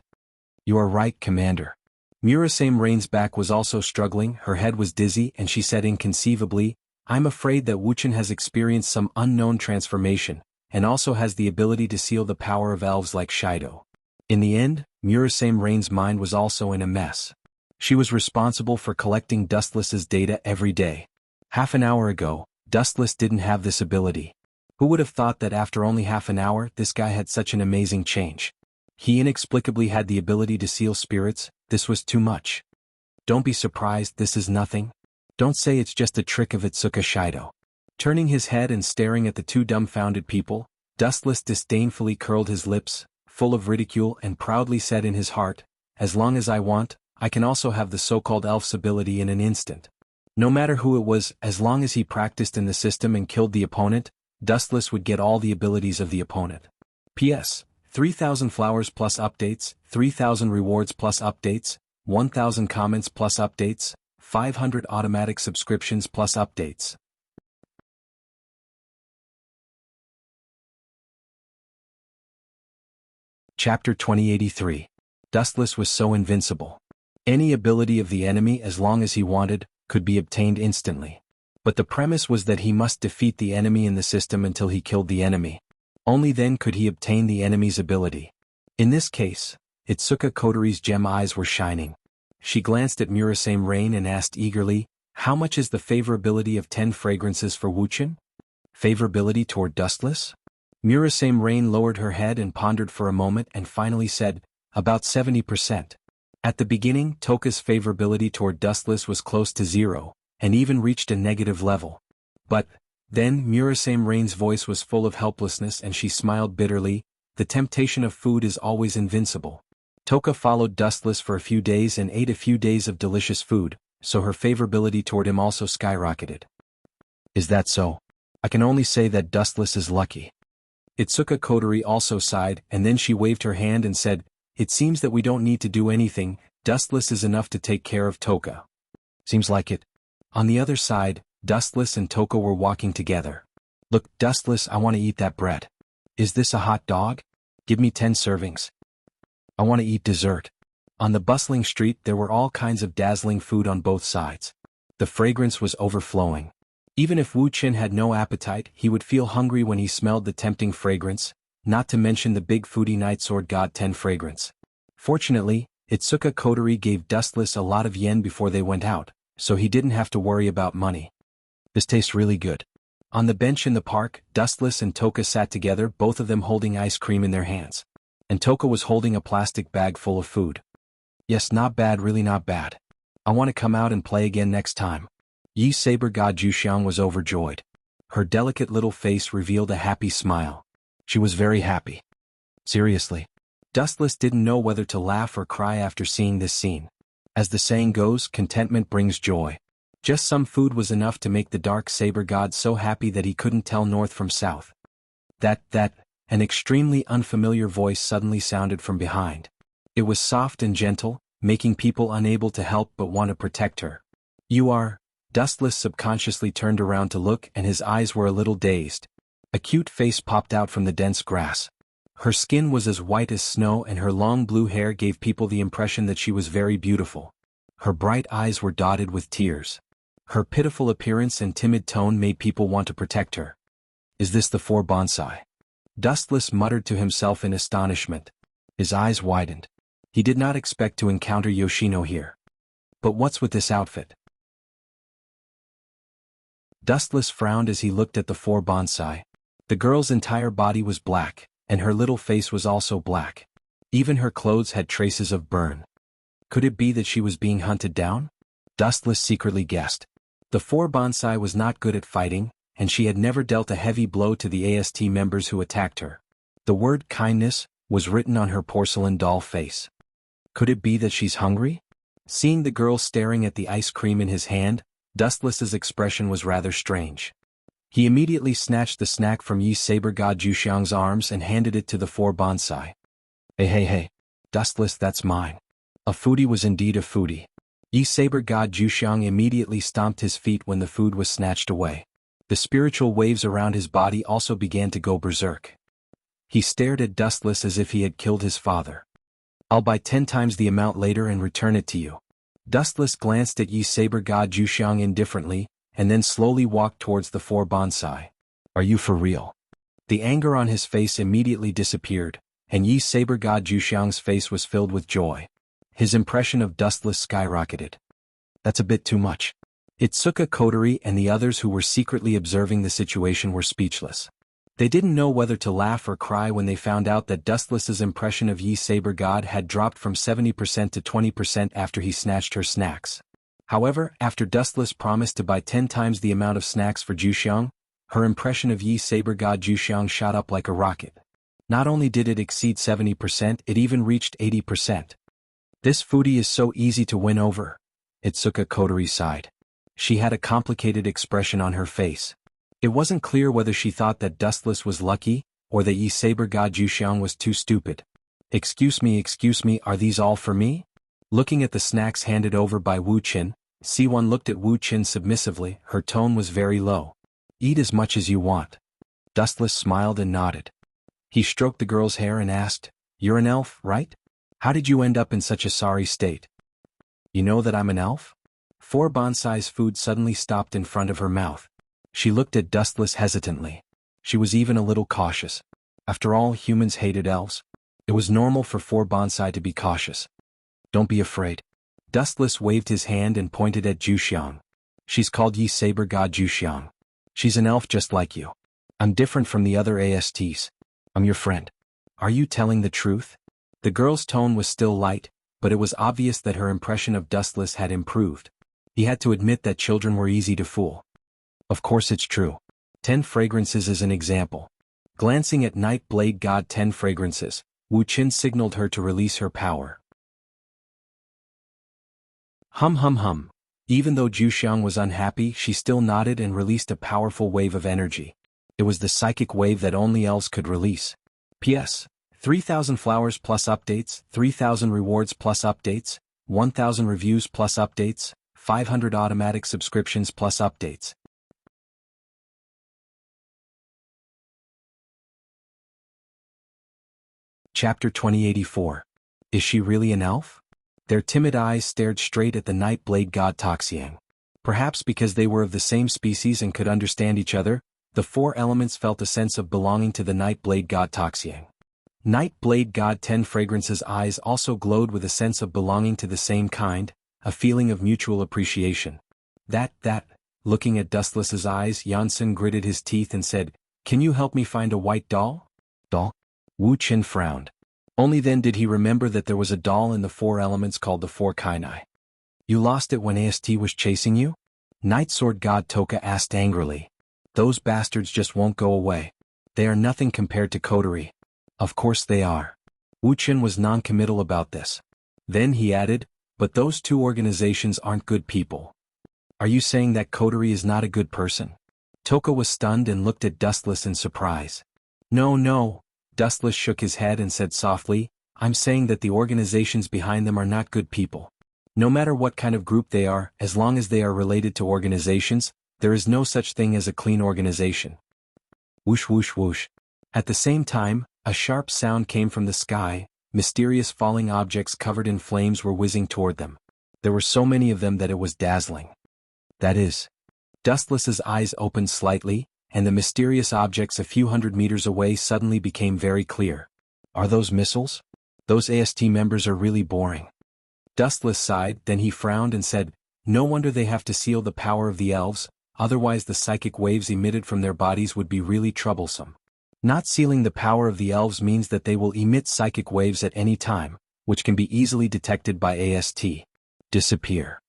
You are right, Commander. Murasame Rain's back was also struggling, her head was dizzy, and she said inconceivably, "I'm afraid that Wuchen has experienced some unknown transformation, and also has the ability to seal the power of elves like Shido." In the end, Murasame Rain's mind was also in a mess. She was responsible for collecting Dustless's data every day. Half an hour ago, Dustless didn't have this ability. Who would have thought that after only half an hour, this guy had such an amazing change? He inexplicably had the ability to seal spirits. This was too much. Don't be surprised, this is nothing. Don't say it's just a trick of Itsuka Shido. Turning his head and staring at the two dumbfounded people, Dustless disdainfully curled his lips, full of ridicule, and proudly said in his heart, "As long as I want, I can also have the so-called elf's ability in an instant." No matter who it was, as long as he practiced in the system and killed the opponent, Dustless would get all the abilities of the opponent. P.S. 3,000 flowers plus updates, 3,000 rewards plus updates, 1,000 comments plus updates, 500 automatic subscriptions plus updates. Chapter 2083. Dustless was so invincible. Any ability of the enemy, as long as he wanted, could be obtained instantly. But the premise was that he must defeat the enemy in the system until he killed the enemy. Only then could he obtain the enemy's ability. In this case, Itsuka Kotori's gem eyes were shining. She glanced at Murasame Rain and asked eagerly, "How much is the favorability of 10 fragrances for Wuchen?" Favorability toward Dustless? Murasame Rain lowered her head and pondered for a moment and finally said, "About 70%. At the beginning, Toka's favorability toward Dustless was close to 0, and even reached a negative level. But, then Murasame Rain's voice was full of helplessness and she smiled bitterly, "The temptation of food is always invincible." Toka followed Dustless for a few days and ate a few days of delicious food, so her favorability toward him also skyrocketed. Is that so? I can only say that Dustless is lucky. Itsuka Kotori also sighed, and then she waved her hand and said, "It seems that we don't need to do anything, Dustless is enough to take care of Toka." Seems like it. On the other side, Dustless and Toka were walking together. "Look, Dustless, I want to eat that bread. Is this a hot dog? Give me 10 servings. I want to eat dessert." On the bustling street there were all kinds of dazzling food on both sides. The fragrance was overflowing. Even if Wuchen had no appetite, he would feel hungry when he smelled the tempting fragrance, not to mention the big foodie Nightsword God 10 fragrance. Fortunately, Itsuka Kotori gave Dustless a lot of yen before they went out, so he didn't have to worry about money. This tastes really good. On the bench in the park, Dustless and Toka sat together, both of them holding ice cream in their hands. And Toka was holding a plastic bag full of food. "Yes, not bad, really not bad. I want to come out and play again next time." Yi Saber God Juxiang was overjoyed. Her delicate little face revealed a happy smile. She was very happy. Seriously. Dustless didn't know whether to laugh or cry after seeing this scene. As the saying goes, contentment brings joy. Just some food was enough to make the dark saber god so happy that he couldn't tell north from south. An extremely unfamiliar voice suddenly sounded from behind. It was soft and gentle, making people unable to help but want to protect her. You are... Dustless subconsciously turned around to look and his eyes were a little dazed. A cute face popped out from the dense grass. Her skin was as white as snow and her long blue hair gave people the impression that she was very beautiful. Her bright eyes were dotted with tears. Her pitiful appearance and timid tone made people want to protect her. Is this the four bonsai? Dustless muttered to himself in astonishment. His eyes widened. He did not expect to encounter Yoshino here. But what's with this outfit? Dustless frowned as he looked at the four bonsai. The girl's entire body was black, and her little face was also black. Even her clothes had traces of burn. Could it be that she was being hunted down? Dustless secretly guessed. The four bonsai was not good at fighting, and she had never dealt a heavy blow to the AST members who attacked her. The word kindness was written on her porcelain doll face. Could it be that she's hungry? Seeing the girl staring at the ice cream in his hand, Dustless's expression was rather strange. He immediately snatched the snack from Yi Saber God Juxiang's arms and handed it to the four bonsai. Hey, Dustless, that's mine. A foodie was indeed a foodie. Yi Saber God Juxiang immediately stomped his feet when the food was snatched away. The spiritual waves around his body also began to go berserk. He stared at Dustless as if he had killed his father. I'll buy 10 times the amount later and return it to you. Dustless glanced at Yi Saber God Juxiang indifferently, and then slowly walked towards the four bonsai. Are you for real? The anger on his face immediately disappeared, and Yi Saber God Juxiang's face was filled with joy. His impression of Dustless skyrocketed. That's a bit too much. Itsuka Kotori and the others who were secretly observing the situation were speechless. They didn't know whether to laugh or cry when they found out that Dustless's impression of Yi Saber God had dropped from 70% to 20% after he snatched her snacks. However, after Dustless promised to buy 10 times the amount of snacks for Juxiang, her impression of Yi Saber God Juxiang shot up like a rocket. Not only did it exceed 70%, it even reached 80%. This foodie is so easy to win over. Itsuka Kotori sighed. She had a complicated expression on her face. It wasn't clear whether she thought that Dustless was lucky, or that Yi Saber God Juxiang was too stupid. Excuse me, are these all for me? Looking at the snacks handed over by Wu Qin, Siwon looked at Wu Qin submissively, her tone was very low. Eat as much as you want. Dustless smiled and nodded. He stroked the girl's hair and asked, You're an elf, right? How did you end up in such a sorry state? You know that I'm an elf? Four bonsai's food suddenly stopped in front of her mouth. She looked at Dustless hesitantly. She was even a little cautious. After all, humans hated elves. It was normal for four bonsai to be cautious. Don't be afraid. Dustless waved his hand and pointed at Juxiang. She's called Yi Saber God Juxiang. She's an elf just like you. I'm different from the other ASTs. I'm your friend. Are you telling the truth? The girl's tone was still light, but it was obvious that her impression of Dustless had improved. He had to admit that children were easy to fool. Of course it's true. 10 fragrances is an example. Glancing at Night Blade God 10 fragrances, Wu Qin signaled her to release her power. Hum. Even though Juxiang was unhappy, she still nodded and released a powerful wave of energy. It was the psychic wave that only elves could release. P.S. 3,000 flowers plus updates, 3,000 rewards plus updates, 1,000 reviews plus updates, 500 automatic subscriptions plus updates. Chapter 2084. Is she really an elf? Their timid eyes stared straight at the Night Blade God Toxiang. Perhaps because they were of the same species and could understand each other, the four elements felt a sense of belonging to the Night Blade God Toxiang. Night Blade God 10 Fragrance's eyes also glowed with a sense of belonging to the same kind, a feeling of mutual appreciation. Looking at Dustless's eyes, Janssen gritted his teeth and said, Can you help me find a white doll? Doll? Wu Qin frowned. Only then did he remember that there was a doll in the four elements called the Four Kainai. You lost it when AST was chasing you? Night Sword God Toka asked angrily. Those bastards just won't go away. They are nothing compared to coterie. Of course they are. Wuxian was non-committal about this. Then he added, but those two organizations aren't good people. Are you saying that coterie is not a good person? Toka was stunned and looked at Dustless in surprise. No. Dustless shook his head and said softly, I'm saying that the organizations behind them are not good people. No matter what kind of group they are, as long as they are related to organizations, there is no such thing as a clean organization. Whoosh whoosh whoosh. At the same time, a sharp sound came from the sky. Mysterious falling objects covered in flames were whizzing toward them. There were so many of them that it was dazzling. That is. Dustless's eyes opened slightly, and the mysterious objects a few hundred meters away suddenly became very clear. Are those missiles? Those AST members are really boring. Dustless sighed, then he frowned and said, no wonder they have to seal the power of the elves, otherwise the psychic waves emitted from their bodies would be really troublesome. Not sealing the power of the elves means that they will emit psychic waves at any time, which can be easily detected by AST. Disappear.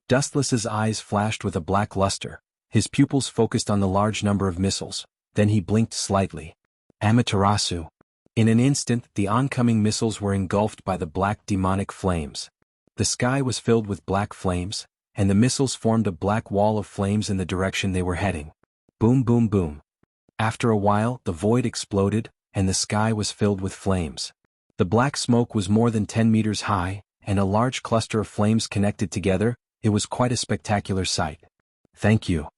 Dustless's eyes flashed with a black luster, his pupils focused on the large number of missiles, then he blinked slightly. Amaterasu. In an instant the oncoming missiles were engulfed by the black demonic flames. The sky was filled with black flames, and the missiles formed a black wall of flames in the direction they were heading. Boom boom boom. After a while the void exploded, and the sky was filled with flames. The black smoke was more than 10 meters high, and a large cluster of flames connected together. It was quite a spectacular sight. Thank you.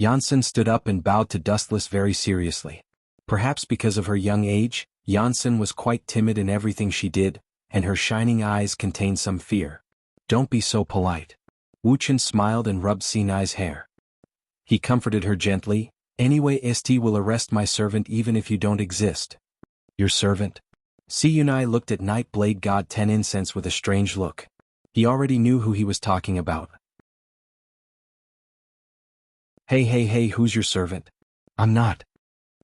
Janssen stood up and bowed to Dustless very seriously. Perhaps because of her young age, Janssen was quite timid in everything she did, and her shining eyes contained some fear. Don't be so polite. Wuxian smiled and rubbed Sinai's hair. He comforted her gently, anyway ST will arrest my servant even if you don't exist. Your servant? Sinai looked at Nightblade God 10 Incense with a strange look. He already knew who he was talking about. Hey, who's your servant? I'm not.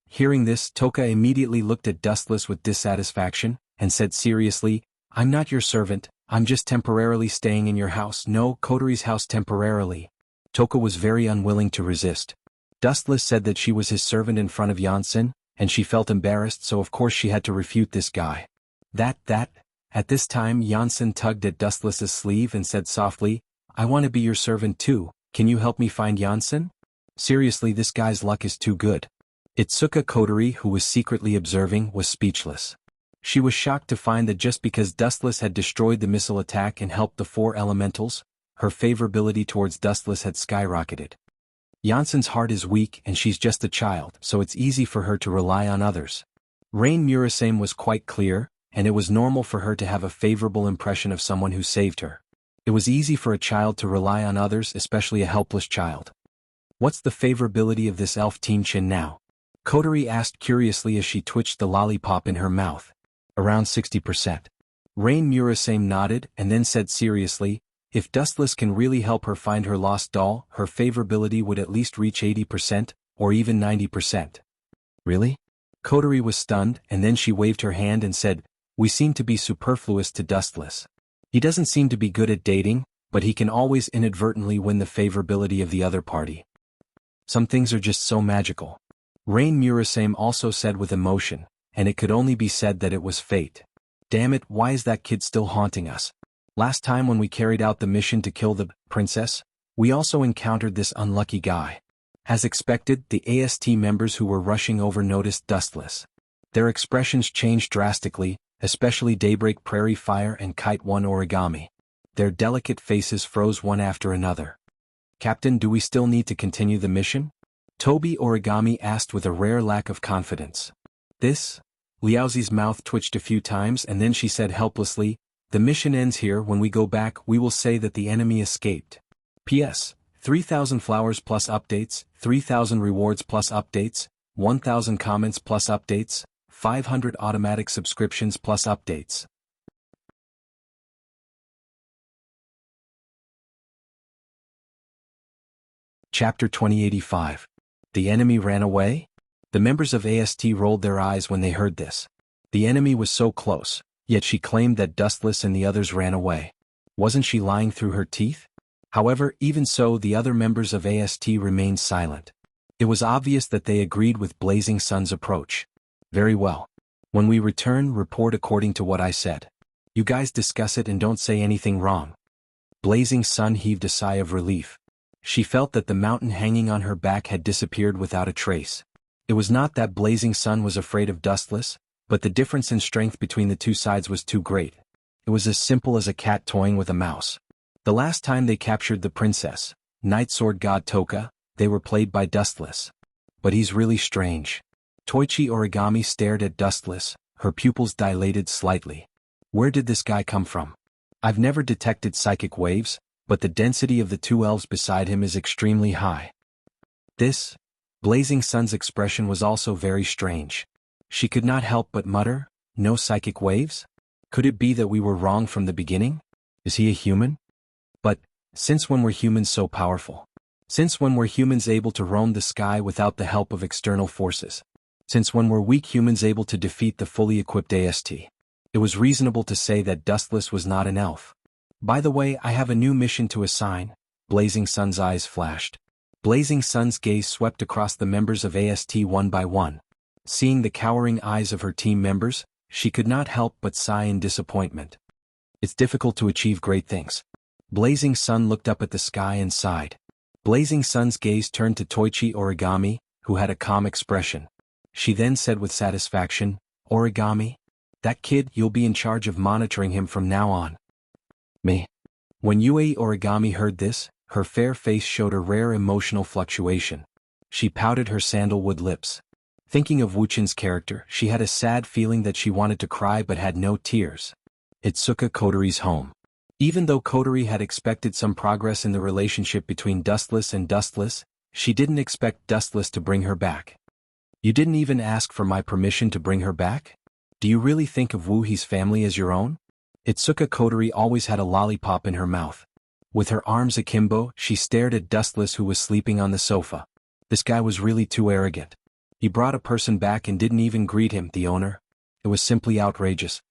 Hearing this, Toka immediately looked at Dustless with dissatisfaction, and said seriously, I'm not your servant, I'm just temporarily staying in your house. No, coterie's house temporarily. Toka was very unwilling to resist. Dustless said that she was his servant in front of Janssen, and she felt embarrassed, so of course she had to refute this guy. At this time Janssen tugged at Dustless's sleeve and said softly, I want to be your servant too, can you help me find Janssen? Seriously, this guy's luck is too good. Itsuka Coterie, who was secretly observing, was speechless. She was shocked to find that just because Dustless had destroyed the missile attack and helped the 4 elementals, her favorability towards Dustless had skyrocketed. Janssen's heart is weak and she's just a child, so it's easy for her to rely on others. Rain Murasame was quite clear, and it was normal for her to have a favorable impression of someone who saved her. It was easy for a child to rely on others, especially a helpless child. What's the favorability of this elf teen Chin now? Coterie asked curiously as she twitched the lollipop in her mouth. Around 60%. Rain Murasame nodded and then said seriously, if Dustless can really help her find her lost doll, her favorability would at least reach 80%, or even 90%. Really? Coterie was stunned, and then she waved her hand and said, we seem to be superfluous to Dustless. He doesn't seem to be good at dating, but he can always inadvertently win the favorability of the other party. Some things are just so magical. Rain Murasame also said with emotion, and it could only be said that it was fate. Damn it, why is that kid still haunting us? Last time when we carried out the mission to kill the princess, we also encountered this unlucky guy. As expected, the AST members who were rushing over noticed Dustless. Their expressions changed drastically, especially Daybreak Prairie Fire and Kite One Origami. Their delicate faces froze one after another. Captain, do we still need to continue the mission? Toby Origami asked with a rare lack of confidence. This? Liaozi's mouth twitched a few times and then she said helplessly, the mission ends here. When we go back we will say that the enemy escaped. P.S. 3,000 flowers plus updates, 3,000 rewards plus updates, 1,000 comments plus updates, 500 automatic subscriptions plus updates. Chapter 2085. The enemy ran away? The members of AST rolled their eyes when they heard this. The enemy was so close, yet she claimed that Dustless and the others ran away. Wasn't she lying through her teeth? However, even so, the other members of AST remained silent. It was obvious that they agreed with Blazing Sun's approach. Very well. When we return, report according to what I said. You guys discuss it and don't say anything wrong. Blazing Sun heaved a sigh of relief. She felt that the mountain hanging on her back had disappeared without a trace. It was not that Blazing Sun was afraid of Dustless, but the difference in strength between the two sides was too great. It was as simple as a cat toying with a mouse. The last time they captured the princess, Night Sword God Toka, they were played by Dustless. But he's really strange. Toichi Origami stared at Dustless, her pupils dilated slightly. Where did this guy come from? I've never detected psychic waves, but the density of the two elves beside him is extremely high. Blazing Sun's expression was also very strange. She could not help but mutter, no psychic waves? Could it be that we were wrong from the beginning? Is he a human? But, since when were humans so powerful? Since when were humans able to roam the sky without the help of external forces? Since when were weak humans able to defeat the fully equipped AST? It was reasonable to say that Dustless was not an elf. By the way, I have a new mission to assign. Blazing Sun's eyes flashed. Blazing Sun's gaze swept across the members of AST one by one. Seeing the cowering eyes of her team members, she could not help but sigh in disappointment. It's difficult to achieve great things. Blazing Sun looked up at the sky and sighed. Blazing Sun's gaze turned to Toichi Origami, who had a calm expression. She then said with satisfaction, Origami? That kid, you'll be in charge of monitoring him from now on. Me. When Yue Origami heard this, her fair face showed a rare emotional fluctuation. She pouted her sandalwood lips. Thinking of Wuchin's character, she had a sad feeling that she wanted to cry but had no tears. Itsuka Kotori's home. Even though Kotori had expected some progress in the relationship between Dustless and Dustless, she didn't expect Dustless to bring her back. You didn't even ask for my permission to bring her back? Do you really think of Wu-Hee's family as your own? Itsuka Kotori always had a lollipop in her mouth. With her arms akimbo, she stared at Dustless, who was sleeping on the sofa. This guy was really too arrogant. He brought a person back and didn't even greet him, the owner. It was simply outrageous.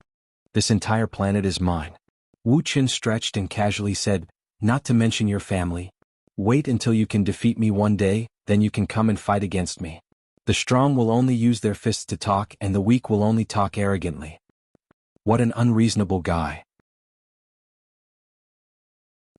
This entire planet is mine. Wu Qin stretched and casually said, not to mention your family. Wait until you can defeat me one day, then you can come and fight against me. The strong will only use their fists to talk and the weak will only talk arrogantly. What an unreasonable guy.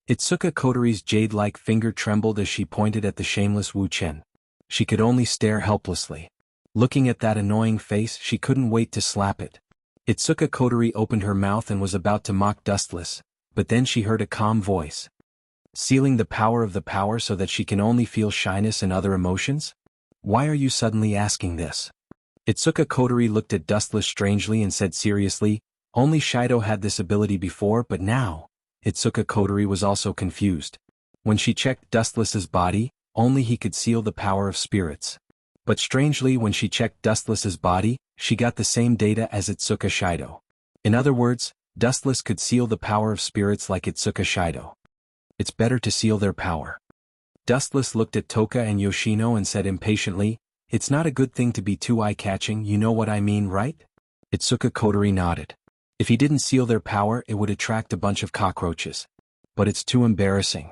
Itsuka Kotori's jade-like finger trembled as she pointed at the shameless Wu Chen. She could only stare helplessly. Looking at that annoying face, she couldn't wait to slap it. Itsuka Kotori opened her mouth and was about to mock Dustless, but then she heard a calm voice. Sealing the power of the power so that she can only feel shyness and other emotions? Why are you suddenly asking this? Itsuka Kotori looked at Dustless strangely and said seriously, only Shido had this ability before, but now. Itsuka Kotori was also confused. When she checked Dustless's body, only he could seal the power of spirits. But strangely, when she checked Dustless's body, she got the same data as Itsuka Shido. In other words, Dustless could seal the power of spirits like Itsuka Shido. It's better to seal their power. Dustless looked at Toka and Yoshino and said impatiently, it's not a good thing to be too eye-catching, you know what I mean, right? Itsuka Kotori nodded. If he didn't seal their power, it would attract a bunch of cockroaches. But it's too embarrassing.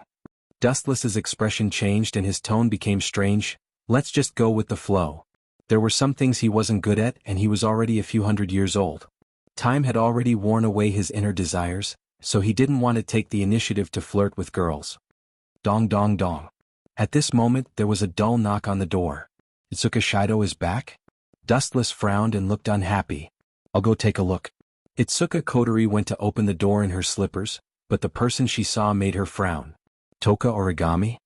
Dustless's expression changed and his tone became strange. Let's just go with the flow. There were some things he wasn't good at and he was already a few hundred years old. Time had already worn away his inner desires, so he didn't want to take the initiative to flirt with girls. Dong dong dong. At this moment, there was a dull knock on the door. Itsuka Shido is back? Dustless frowned and looked unhappy. I'll go take a look. Itsuka Kotori went to open the door in her slippers, but the person she saw made her frown. Toka Origami?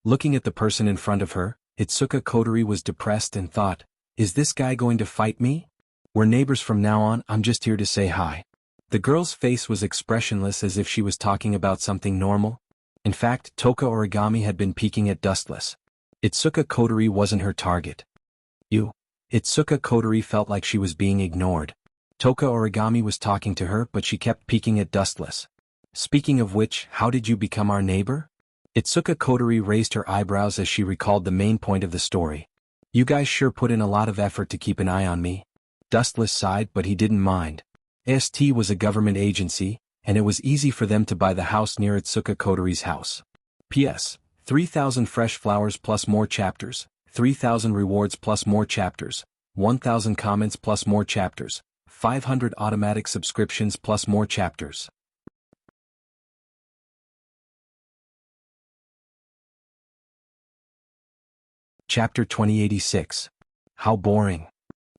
Looking at the person in front of her, Itsuka Kotori was depressed and thought, is this guy going to fight me? We're neighbors from now on, I'm just here to say hi. The girl's face was expressionless as if she was talking about something normal. In fact, Toka Origami had been peeking at Dustless. Itsuka Kotori wasn't her target. Itsuka Kotori felt like she was being ignored. Toka Origami was talking to her, but she kept peeking at Dustless. Speaking of which, how did you become our neighbor? Itsuka Kotori raised her eyebrows as she recalled the main point of the story. You guys sure put in a lot of effort to keep an eye on me. Dustless sighed, but he didn't mind. AST was a government agency, and it was easy for them to buy the house near Itsuka Kotori's house. P.S. 3,000 fresh flowers plus more chapters, 3,000 rewards plus more chapters, 1,000 comments plus more chapters. 500 automatic subscriptions plus more chapters. Chapter 2086. How boring.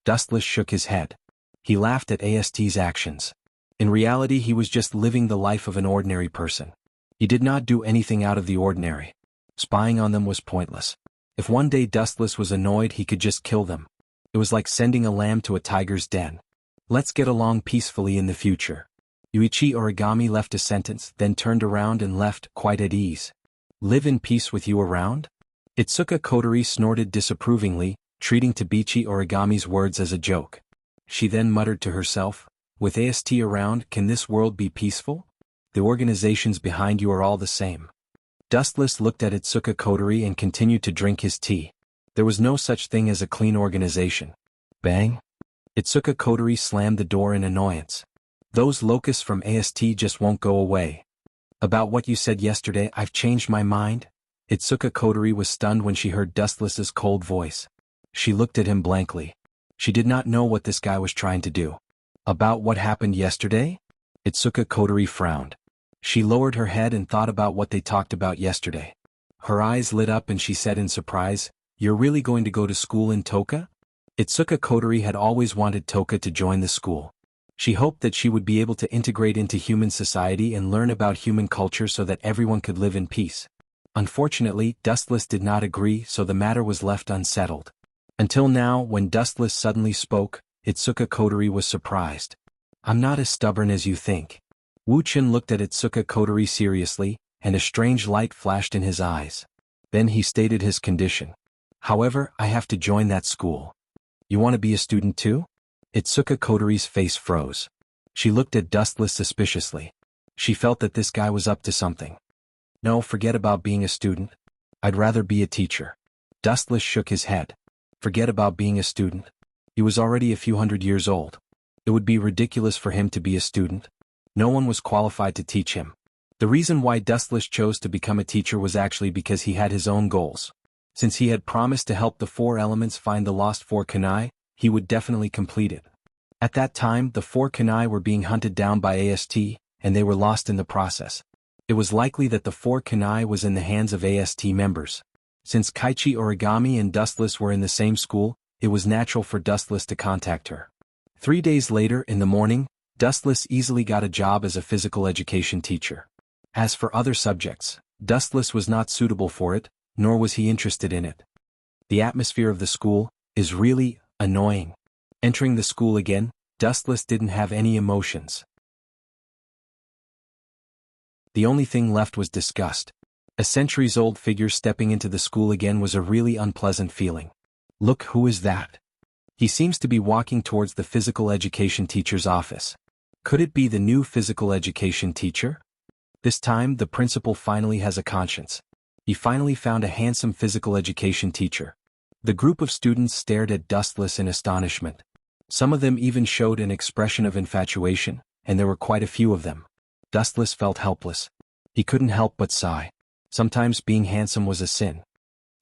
Dustless shook his head. He laughed at AST's actions. In reality, he was just living the life of an ordinary person. He did not do anything out of the ordinary. Spying on them was pointless. If one day Dustless was annoyed, he could just kill them. It was like sending a lamb to a tiger's den. Let's get along peacefully in the future. Yuichi Origami left a sentence, then turned around and left, quite at ease. Live in peace with you around? Itsuka Kotori snorted disapprovingly, treating Tabichi Origami's words as a joke. She then muttered to herself, with AST around, can this world be peaceful? The organizations behind you are all the same. Dustless looked at Itsuka Kotori and continued to drink his tea. There was no such thing as a clean organization. Bang! Itsuka Kotori slammed the door in annoyance. Those locusts from AST just won't go away. About what you said yesterday, I've changed my mind. Itsuka Kotori was stunned when she heard Dustless's cold voice. She looked at him blankly. She did not know what this guy was trying to do. About what happened yesterday? Itsuka Kotori frowned. She lowered her head and thought about what they talked about yesterday. Her eyes lit up and she said in surprise, "You're really going to go to school in Toka?" Itsuka Kotori had always wanted Toka to join the school. She hoped that she would be able to integrate into human society and learn about human culture so that everyone could live in peace. Unfortunately, Dustless did not agree, so the matter was left unsettled. Until now, when Dustless suddenly spoke, Itsuka Kotori was surprised. I'm not as stubborn as you think. Wuxia looked at Itsuka Kotori seriously, and a strange light flashed in his eyes. Then he stated his condition. However, I have to join that school. You want to be a student too? Itsuka Kotori's face froze. She looked at Dustless suspiciously. She felt that this guy was up to something. No, forget about being a student. I'd rather be a teacher. Dustless shook his head. Forget about being a student. He was already a few hundred years old. It would be ridiculous for him to be a student. No one was qualified to teach him. The reason why Dustless chose to become a teacher was actually because he had his own goals. Since he had promised to help the four elements find the lost four kunai, he would definitely complete it. At that time, the four kunai were being hunted down by AST, and they were lost in the process. It was likely that the four kunai was in the hands of AST members. Since Kaichi Origami and Dustless were in the same school, it was natural for Dustless to contact her. 3 days later, in the morning, Dustless easily got a job as a physical education teacher. As for other subjects, Dustless was not suitable for it, nor was he interested in it. The atmosphere of the school is really annoying. Entering the school again, Dustless didn't have any emotions. The only thing left was disgust. A centuries-old figure stepping into the school again was a really unpleasant feeling. Look, who is that? He seems to be walking towards the physical education teacher's office. Could it be the new physical education teacher? This time, the principal finally has a conscience. He finally found a handsome physical education teacher. The group of students stared at Dustless in astonishment. Some of them even showed an expression of infatuation, and there were quite a few of them. Dustless felt helpless. He couldn't help but sigh. Sometimes being handsome was a sin.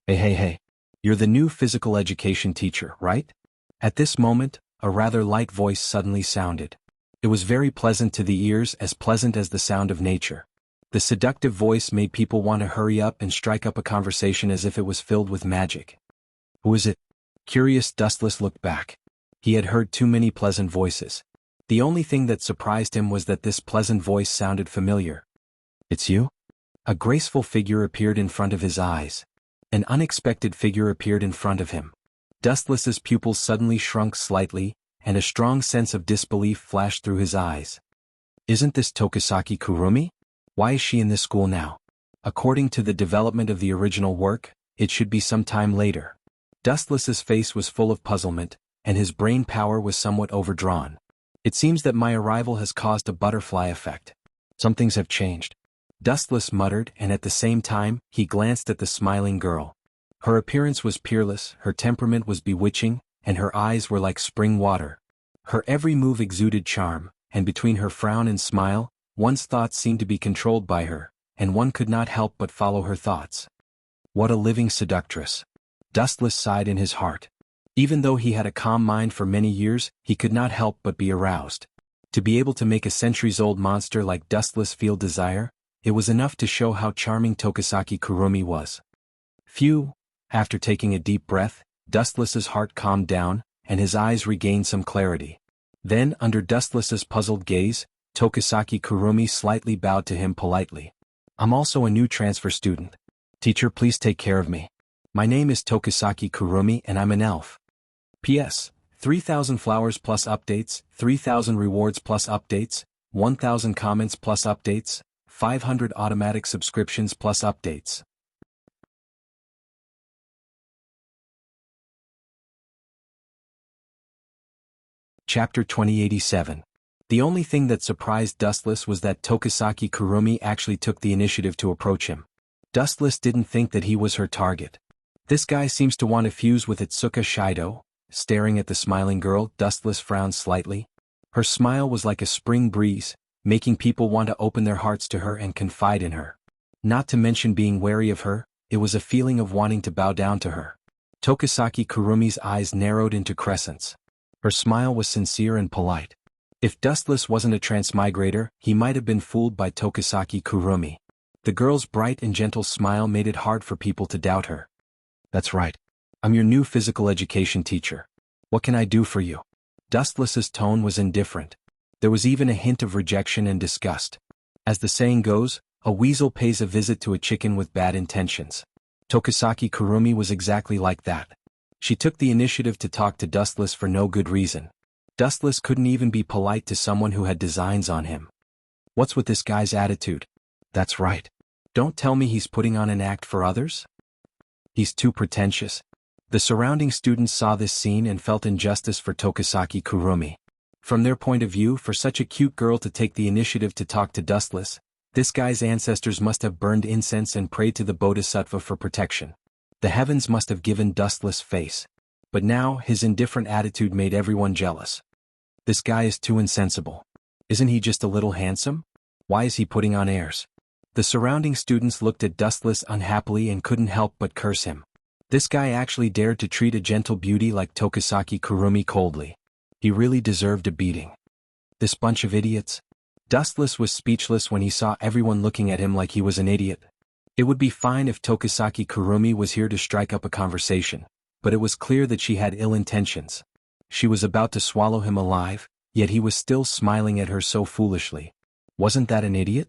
Hey. You're the new physical education teacher, right? At this moment, a rather light voice suddenly sounded. It was very pleasant to the ears, as pleasant as the sound of nature. The seductive voice made people want to hurry up and strike up a conversation as if it was filled with magic. Who is it? Curious, Dustless looked back. He had heard too many pleasant voices. The only thing that surprised him was that this pleasant voice sounded familiar. It's you? A graceful figure appeared in front of his eyes. An unexpected figure appeared in front of him. Dustless's pupils suddenly shrunk slightly, and a strong sense of disbelief flashed through his eyes. Isn't this Tokisaki Kurumi? Why is she in this school now? According to the development of the original work, it should be some time later. Dustless's face was full of puzzlement, and his brain power was somewhat overdrawn. It seems that my arrival has caused a butterfly effect. Some things have changed. Dustless muttered, and at the same time, he glanced at the smiling girl. Her appearance was peerless, her temperament was bewitching, and her eyes were like spring water. Her every move exuded charm, and between her frown and smile, one's thoughts seemed to be controlled by her, and one could not help but follow her thoughts. What a living seductress. Dustless sighed in his heart. Even though he had a calm mind for many years, he could not help but be aroused. To be able to make a centuries-old monster like Dustless feel desire, it was enough to show how charming Tokisaki Kurumi was. Phew! After taking a deep breath, Dustless's heart calmed down, and his eyes regained some clarity. Then, under Dustless's puzzled gaze, Tokisaki Kurumi slightly bowed to him politely. I'm also a new transfer student. Teacher, please take care of me. My name is Tokisaki Kurumi and I'm an elf. P.S. 3,000 flowers plus updates, 3,000 rewards plus updates, 1,000 comments plus updates, 500 automatic subscriptions plus updates. Chapter 2087. The only thing that surprised Dustless was that Tokisaki Kurumi actually took the initiative to approach him. Dustless didn't think that he was her target. This guy seems to want to fuse with Itsuka Shido. Staring at the smiling girl, Dustless frowned slightly. Her smile was like a spring breeze, making people want to open their hearts to her and confide in her. Not to mention being wary of her, it was a feeling of wanting to bow down to her. Tokisaki Kurumi's eyes narrowed into crescents. Her smile was sincere and polite. If Dustless wasn't a transmigrator, he might have been fooled by Tokisaki Kurumi. The girl's bright and gentle smile made it hard for people to doubt her. That's right. I'm your new physical education teacher. What can I do for you? Dustless's tone was indifferent. There was even a hint of rejection and disgust. As the saying goes, a weasel pays a visit to a chicken with bad intentions. Tokisaki Kurumi was exactly like that. She took the initiative to talk to Dustless for no good reason. Dustless couldn't even be polite to someone who had designs on him. What's with this guy's attitude? That's right. Don't tell me he's putting on an act for others? He's too pretentious. The surrounding students saw this scene and felt injustice for Tokisaki Kurumi. From their point of view, for such a cute girl to take the initiative to talk to Dustless, this guy's ancestors must have burned incense and prayed to the Bodhisattva for protection. The heavens must have given Dustless face. But now, his indifferent attitude made everyone jealous. This guy is too insensible. Isn't he just a little handsome? Why is he putting on airs? The surrounding students looked at Dustless unhappily and couldn't help but curse him. This guy actually dared to treat a gentle beauty like Tokisaki Kurumi coldly. He really deserved a beating. This bunch of idiots. Dustless was speechless when he saw everyone looking at him like he was an idiot. It would be fine if Tokisaki Kurumi was here to strike up a conversation, but it was clear that she had ill intentions. She was about to swallow him alive, yet he was still smiling at her so foolishly. Wasn't that an idiot?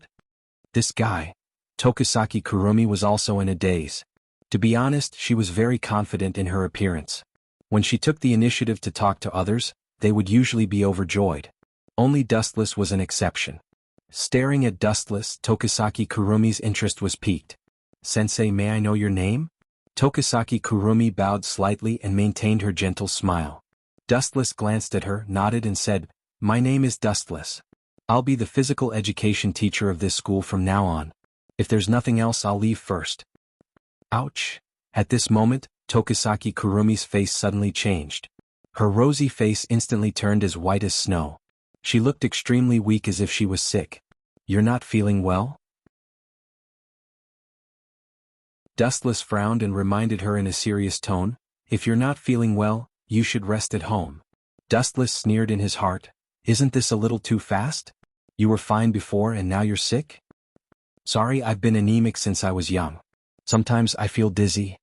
This guy. Tokisaki Kurumi was also in a daze. To be honest, she was very confident in her appearance. When she took the initiative to talk to others, they would usually be overjoyed. Only Dustless was an exception. Staring at Dustless, Tokisaki Kurumi's interest was piqued. Sensei, may I know your name? Tokisaki Kurumi bowed slightly and maintained her gentle smile. Dustless glanced at her, nodded and said, My name is Dustless. I'll be the physical education teacher of this school from now on. If there's nothing else, I'll leave first. Ouch. At this moment, Tokisaki Kurumi's face suddenly changed. Her rosy face instantly turned as white as snow. She looked extremely weak, as if she was sick. You're not feeling well? Dustless frowned and reminded her in a serious tone, If you're not feeling well, you should rest at home. Dustless sneered in his heart, Isn't this a little too fast? You were fine before and now you're sick? Sorry, I've been anemic since I was young. Sometimes I feel dizzy.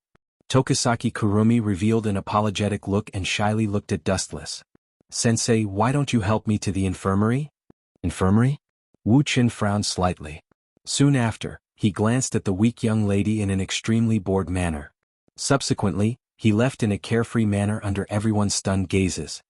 Tokisaki Kurumi revealed an apologetic look and shyly looked at Dustless. Sensei, why don't you help me to the infirmary? Infirmary? Wu Qin frowned slightly. Soon after, he glanced at the weak young lady in an extremely bored manner. Subsequently, he left in a carefree manner under everyone's stunned gazes.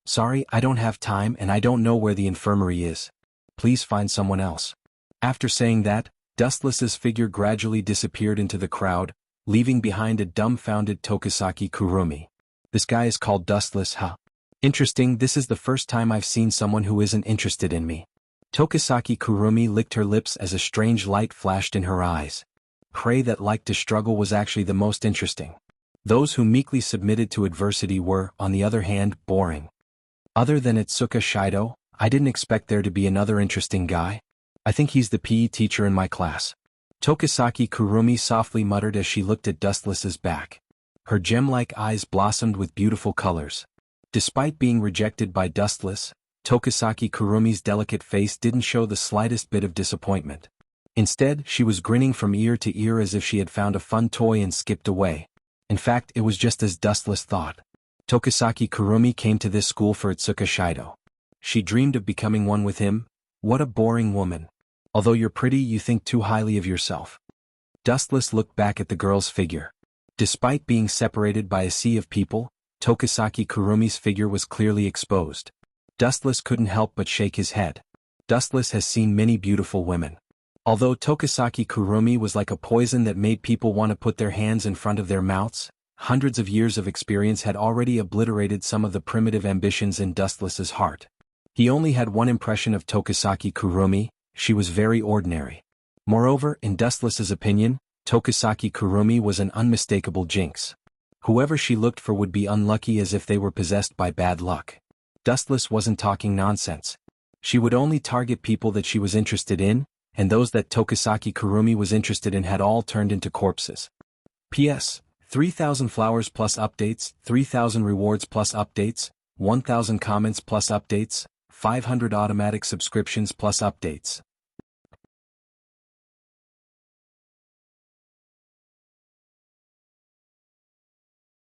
Sorry, I don't have time and I don't know where the infirmary is. Please find someone else. After saying that, Dustless's figure gradually disappeared into the crowd, leaving behind a dumbfounded Tokisaki Kurumi. This guy is called Dustless, huh? Interesting, this is the first time I've seen someone who isn't interested in me. Tokisaki Kurumi licked her lips as a strange light flashed in her eyes. Pray that like to struggle was actually the most interesting. Those who meekly submitted to adversity were, on the other hand, boring. Other than Itsuka Shido, I didn't expect there to be another interesting guy. I think he's the PE teacher in my class. Tokisaki Kurumi softly muttered as she looked at Dustless's back. Her gem-like eyes blossomed with beautiful colors. Despite being rejected by Dustless, Tokisaki Kurumi's delicate face didn't show the slightest bit of disappointment. Instead, she was grinning from ear to ear as if she had found a fun toy and skipped away. In fact, it was just as Dustless thought. Tokisaki Kurumi came to this school for Itsuka Shido. She dreamed of becoming one with him. What a boring woman. Although you're pretty, you think too highly of yourself. Dustless looked back at the girl's figure. Despite being separated by a sea of people, Tokisaki Kurumi's figure was clearly exposed. Dustless couldn't help but shake his head. Dustless has seen many beautiful women. Although Tokisaki Kurumi was like a poison that made people want to put their hands in front of their mouths, hundreds of years of experience had already obliterated some of the primitive ambitions in Dustless's heart. He only had one impression of Tokisaki Kurumi: she was very ordinary. Moreover, in Dustless's opinion, Tokisaki Kurumi was an unmistakable jinx. Whoever she looked for would be unlucky, as if they were possessed by bad luck. Dustless wasn't talking nonsense. She would only target people that she was interested in, and those that Tokisaki Kurumi was interested in had all turned into corpses. P.S. 3,000 flowers plus updates, 3,000 rewards plus updates, 1,000 comments plus updates, 500 automatic subscriptions plus updates.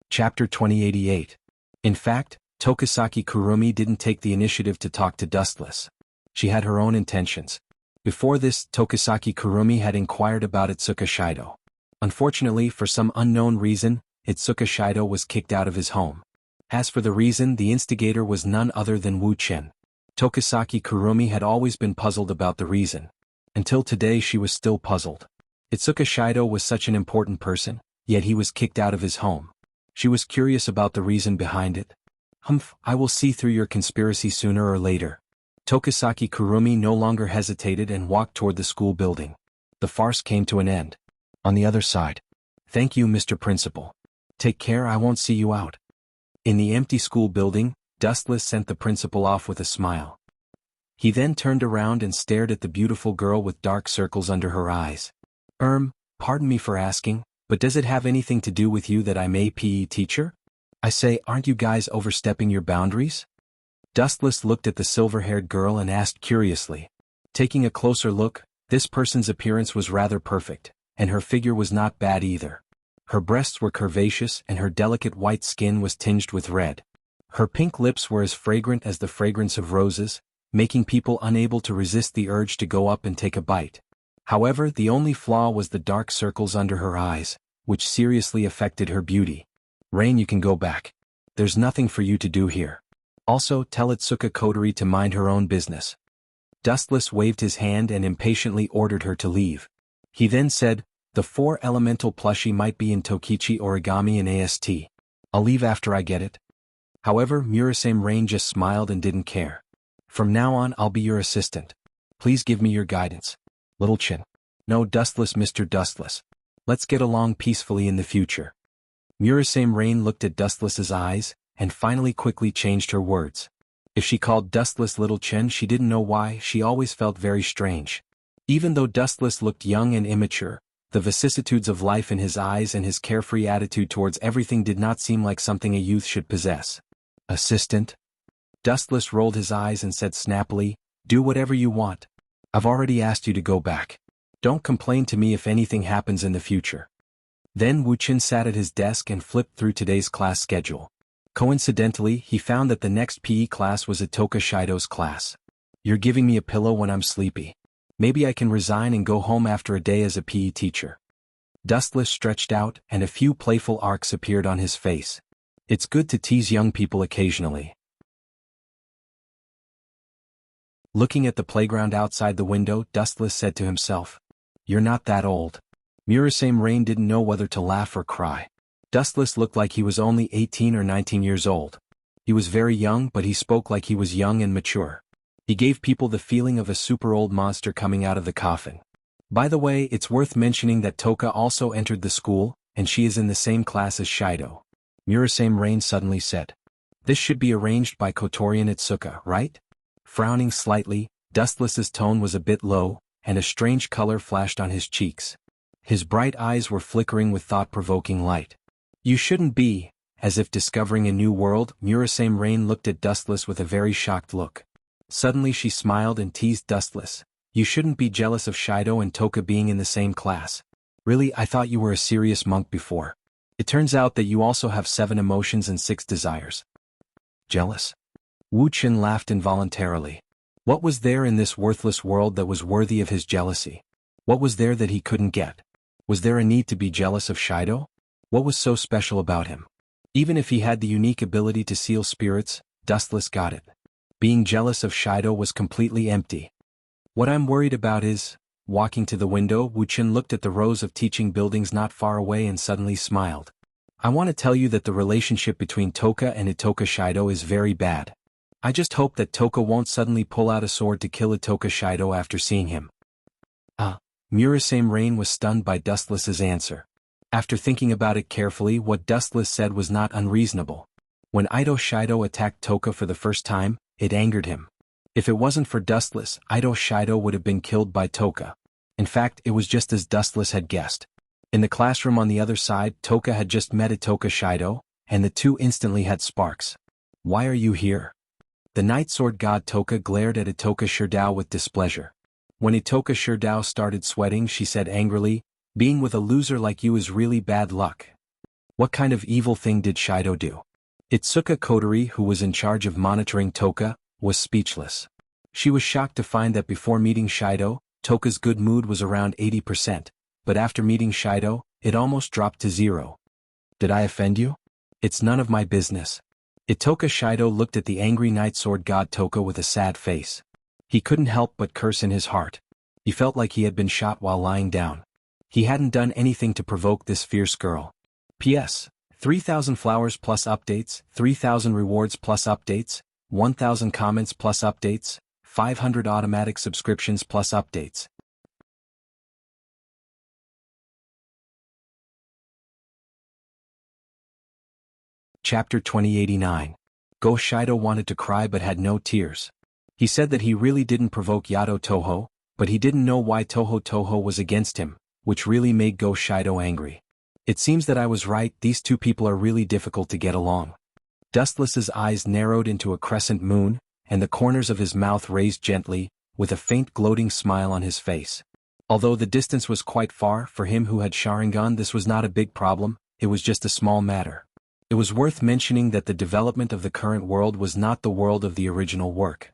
Chapter 2088. In fact, Tokisaki Kurumi didn't take the initiative to talk to Dustless. She had her own intentions. Before this, Tokisaki Kurumi had inquired about Itsuka Shido. Unfortunately, for some unknown reason, Itsuka Shido was kicked out of his home. As for the reason, the instigator was none other than Wuxia. Tokisaki Kurumi had always been puzzled about the reason. Until today she was still puzzled. Itsuka Shido was such an important person, yet he was kicked out of his home. She was curious about the reason behind it. Humph, I will see through your conspiracy sooner or later. Tokisaki Kurumi no longer hesitated and walked toward the school building. The farce came to an end. On the other side. Thank you, Mr. Principal. Take care, I won't see you out. In the empty school building, Dustless sent the principal off with a smile. He then turned around and stared at the beautiful girl with dark circles under her eyes. Pardon me for asking, but does it have anything to do with you that I'm a PE teacher? I say, aren't you guys overstepping your boundaries? Dustless looked at the silver-haired girl and asked curiously. Taking a closer look, this person's appearance was rather perfect, and her figure was not bad either. Her breasts were curvaceous and her delicate white skin was tinged with red. Her pink lips were as fragrant as the fragrance of roses, making people unable to resist the urge to go up and take a bite. However, the only flaw was the dark circles under her eyes, which seriously affected her beauty. Rain, you can go back. There's nothing for you to do here. Also, tell Itsuka Kodori to mind her own business. Dustless waved his hand and impatiently ordered her to leave. He then said, the 4 elemental plushie might be in Tokichi Origami and AST. I'll leave after I get it. However, Murasame Rain just smiled and didn't care. From now on, I'll be your assistant. Please give me your guidance. Little Chin. No, Dustless, Mr. Dustless. Let's get along peacefully in the future. Murasame Rain looked at Dustless's eyes, and finally quickly changed her words. If she called Dustless Little Chen, she didn't know why. She always felt very strange. Even though Dustless looked young and immature, the vicissitudes of life in his eyes and his carefree attitude towards everything did not seem like something a youth should possess. Assistant? Dustless rolled his eyes and said snappily, do whatever you want. I've already asked you to go back. Don't complain to me if anything happens in the future. Then Wuxia sat at his desk and flipped through today's class schedule. Coincidentally, he found that the next PE class was Itoka Shido's class. You're giving me a pillow when I'm sleepy. Maybe I can resign and go home after a day as a PE teacher. Dustless stretched out, and a few playful arcs appeared on his face. It's good to tease young people occasionally. Looking at the playground outside the window, Dustless said to himself, you're not that old. Murasame Rain didn't know whether to laugh or cry. Dustless looked like he was only 18 or 19 years old. He was very young, but he spoke like he was young and mature. He gave people the feeling of a super old monster coming out of the coffin. By the way, it's worth mentioning that Toka also entered the school, and she is in the same class as Shido. Murasame Rain suddenly said. This should be arranged by Kotori and Itsuka, right? Frowning slightly, Dustless's tone was a bit low, and a strange color flashed on his cheeks. His bright eyes were flickering with thought-provoking light. You shouldn't be. As if discovering a new world, Murasame Rain looked at Dustless with a very shocked look. Suddenly she smiled and teased Dustless. You shouldn't be jealous of Shido and Toka being in the same class. Really, I thought you were a serious monk before. It turns out that you also have 7 emotions and 6 desires. Jealous? Wu Qin laughed involuntarily. What was there in this worthless world that was worthy of his jealousy? What was there that he couldn't get? Was there a need to be jealous of Shido? What was so special about him? Even if he had the unique ability to seal spirits, Dustless got it. Being jealous of Shido was completely empty. What I'm worried about is... Walking to the window, Wu Qin looked at the rows of teaching buildings not far away and suddenly smiled. I want to tell you that the relationship between Toka and Itoka Shido is very bad. I just hope that Toka won't suddenly pull out a sword to kill Itoka Shido after seeing him. Murasame Rain was stunned by Dustless's answer. After thinking about it carefully, what Dustless said was not unreasonable. When Ito Shido attacked Toka for the first time, it angered him. If it wasn't for Dustless, Ito Shido would have been killed by Toka. In fact, it was just as Dustless had guessed. In the classroom on the other side, Toka had just met Itoka Shido, and the two instantly had sparks. Why are you here? The Night Sword God Toka glared at Itoka Shirdao with displeasure. When Itoka Shirdao started sweating, she said angrily, being with a loser like you is really bad luck. What kind of evil thing did Shido do? Itsuka Kotori, who was in charge of monitoring Toka, was speechless. She was shocked to find that before meeting Shido, Toka's good mood was around 80%, but after meeting Shido, it almost dropped to 0. Did I offend you? It's none of my business. Itoka Shido looked at the angry Night Sword God Toka with a sad face. He couldn't help but curse in his heart. He felt like he had been shot while lying down. He hadn't done anything to provoke this fierce girl. P.S. 3,000 flowers plus updates, 3,000 rewards plus updates, 1,000 comments plus updates, 500 automatic subscriptions plus updates. Chapter 2089. Go Shido wanted to cry but had no tears. He said that he really didn't provoke Yato Toho, but he didn't know why Toho was against him, which really made Go Shido angry. It seems that I was right, these two people are really difficult to get along. Dustless's eyes narrowed into a crescent moon, and the corners of his mouth raised gently, with a faint gloating smile on his face. Although the distance was quite far, for him who had Sharingan this was not a big problem, it was just a small matter. It was worth mentioning that the development of the current world was not the world of the original work.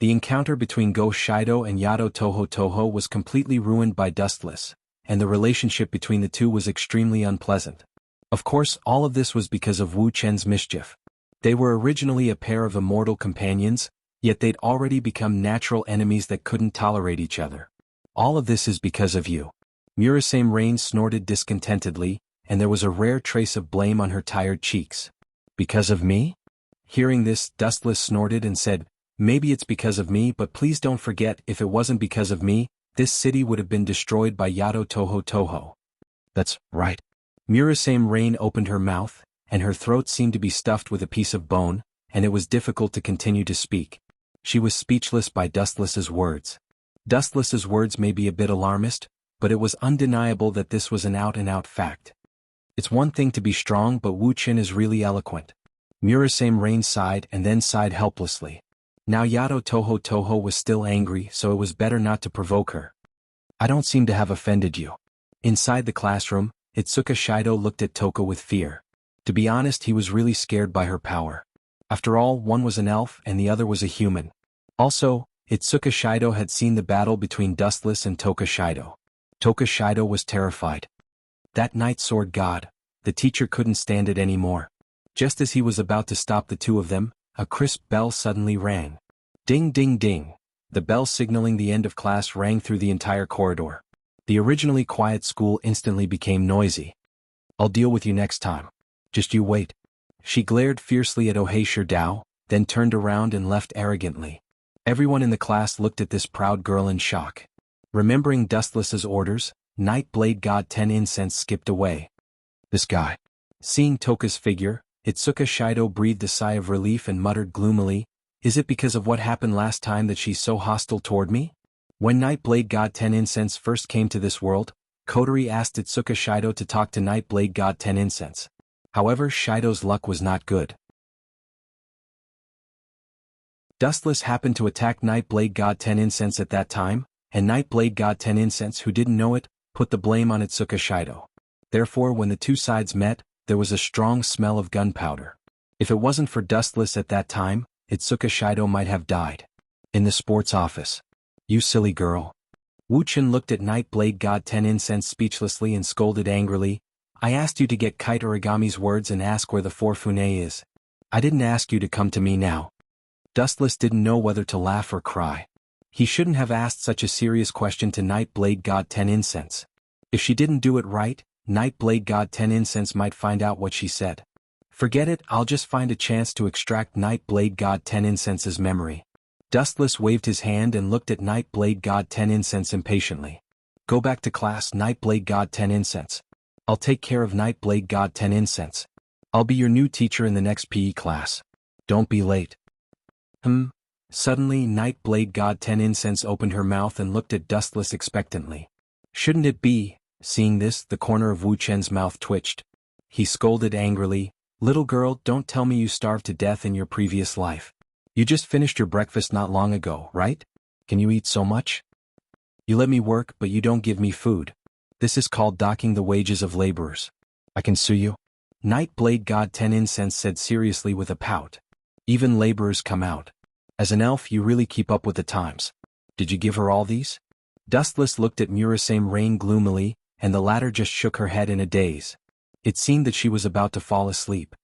The encounter between Go Shido and Yato Toho was completely ruined by Dustless, and the relationship between the two was extremely unpleasant. Of course, all of this was because of Wu Chen's mischief. They were originally a pair of immortal companions, yet they'd already become natural enemies that couldn't tolerate each other. All of this is because of you. Murasame Rain snorted discontentedly, and there was a rare trace of blame on her tired cheeks. Because of me? Hearing this, Dustless snorted and said, maybe it's because of me, but please don't forget, if it wasn't because of me, this city would have been destroyed by Yato Toho. That's right. Murasame Rain opened her mouth, and her throat seemed to be stuffed with a piece of bone, and it was difficult to continue to speak. She was speechless by Dustless's words. Dustless's words may be a bit alarmist, but it was undeniable that this was an out-and-out fact. It's one thing to be strong, but Wu Qin is really eloquent. Murasame Rain sighed and then sighed helplessly. Now Yato Toho was still angry, so it was better not to provoke her. I don't seem to have offended you. Inside the classroom, Itsuka Shido looked at Toka with fear. To be honest, he was really scared by her power. After all, one was an elf and the other was a human. Also, Itsuka Shido had seen the battle between Dustless and Toka Shido. Toka Shido was terrified. That Night Sword God, the teacher couldn't stand it anymore. Just as he was about to stop the two of them, a crisp bell suddenly rang. Ding ding ding. The bell signaling the end of class rang through the entire corridor. The originally quiet school instantly became noisy. I'll deal with you next time. Just you wait. She glared fiercely at Ohei Shirdao, then turned around and left arrogantly. Everyone in the class looked at this proud girl in shock. Remembering Dustless's orders, Night Blade God 10 Incense skipped away. This guy. Seeing Toka's figure, Itsuka Shido breathed a sigh of relief and muttered gloomily, is it because of what happened last time that she's so hostile toward me? When Night Blade God 10 Incense first came to this world, Kotori asked Itsuka Shido to talk to Night Blade God 10 Incense. However, Shido's luck was not good. Dustless happened to attack Nightblade God 10 Incense at that time, and Nightblade God 10 Incense, who didn't know it, put the blame on Itsuka Shido. Therefore, when the two sides met, there was a strong smell of gunpowder. If it wasn't for Dustless at that time, Itsuka Shido might have died. In the sports office. You silly girl. Wuchen looked at Nightblade God 10 Incense speechlessly and scolded angrily. I asked you to get Kite Origami's words and ask where the Forfune is. I didn't ask you to come to me now. Dustless didn't know whether to laugh or cry. He shouldn't have asked such a serious question to Nightblade God 10 Incense. If she didn't do it right, Nightblade God 10 Incense might find out what she said. Forget it, I'll just find a chance to extract Nightblade God 10 Incense's memory. Dustless waved his hand and looked at Nightblade God 10 Incense impatiently. Go back to class, Nightblade God 10 Incense. I'll take care of Nightblade God 10 Incense. I'll be your new teacher in the next PE class. Don't be late. Suddenly, Nightblade God 10 Incense opened her mouth and looked at Dustless expectantly. Shouldn't it be? Seeing this, the corner of Wu Chen's mouth twitched. He scolded angrily, Little girl, don't tell me you starved to death in your previous life. You just finished your breakfast not long ago, right? Can you eat so much? You let me work, but you don't give me food. This is called docking the wages of laborers. I can sue you. Nightblade God 10 Incense said seriously with a pout. Even laborers come out. As an elf, you really keep up with the times. Did you give her all these? Dustless looked at Murasame Rain gloomily, and the latter just shook her head in a daze. It seemed that she was about to fall asleep.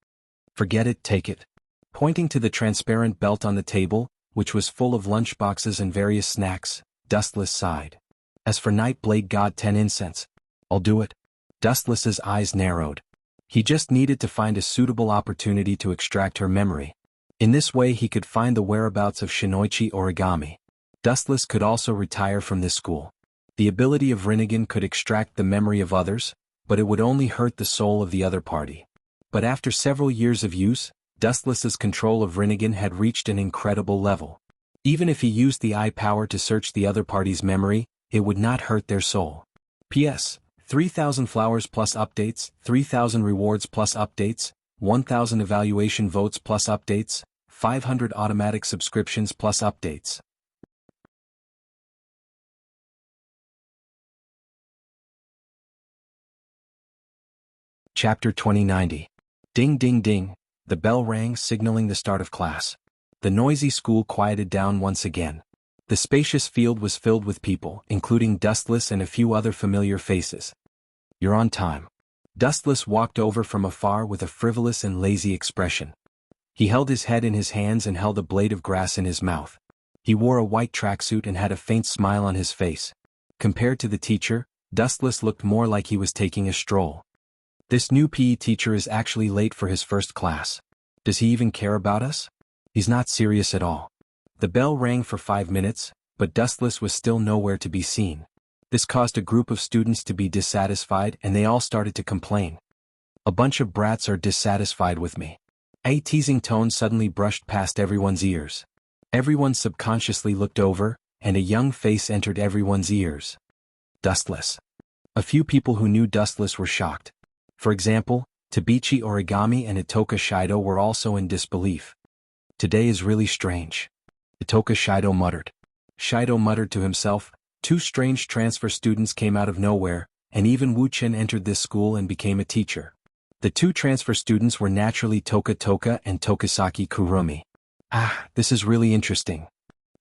Forget it, take it. Pointing to the transparent belt on the table, which was full of lunchboxes and various snacks, Dustless sighed. As for Nightblade God 10 Incense, I'll do it. Dustless's eyes narrowed. He just needed to find a suitable opportunity to extract her memory. In this way he could find the whereabouts of Shinoichi Origami. Dustless could also retire from this school. The ability of Rinnegan could extract the memory of others, but it would only hurt the soul of the other party. But after several years of use, Dustless's control of Rinnegan had reached an incredible level. Even if he used the eye power to search the other party's memory, it would not hurt their soul. P.S. 3,000 flowers plus updates, 3,000 rewards plus updates, 1,000 evaluation votes plus updates, 500 automatic subscriptions plus updates. Chapter 2090. Ding ding ding, the bell rang signaling the start of class. The noisy school quieted down once again. The spacious field was filled with people, including Dustless and a few other familiar faces. You're on time. Dustless walked over from afar with a frivolous and lazy expression. He held his head in his hands and held a blade of grass in his mouth. He wore a white tracksuit and had a faint smile on his face. Compared to the teacher, Dustless looked more like he was taking a stroll. This new PE teacher is actually late for his first class. Does he even care about us? He's not serious at all. The bell rang for 5 minutes, but Dustless was still nowhere to be seen. This caused a group of students to be dissatisfied and they all started to complain. A bunch of brats are dissatisfied with me. A teasing tone suddenly brushed past everyone's ears. Everyone subconsciously looked over, and a young face entered everyone's ears. Dustless. A few people who knew Dustless were shocked. For example, Tabichi Origami and Itoka Shido were also in disbelief. Today is really strange. Itoka Shido muttered. Shido muttered to himself, 2 strange transfer students came out of nowhere, and even Wuchen entered this school and became a teacher. The 2 transfer students were naturally Toka Toka and Tokisaki Kurumi. This is really interesting.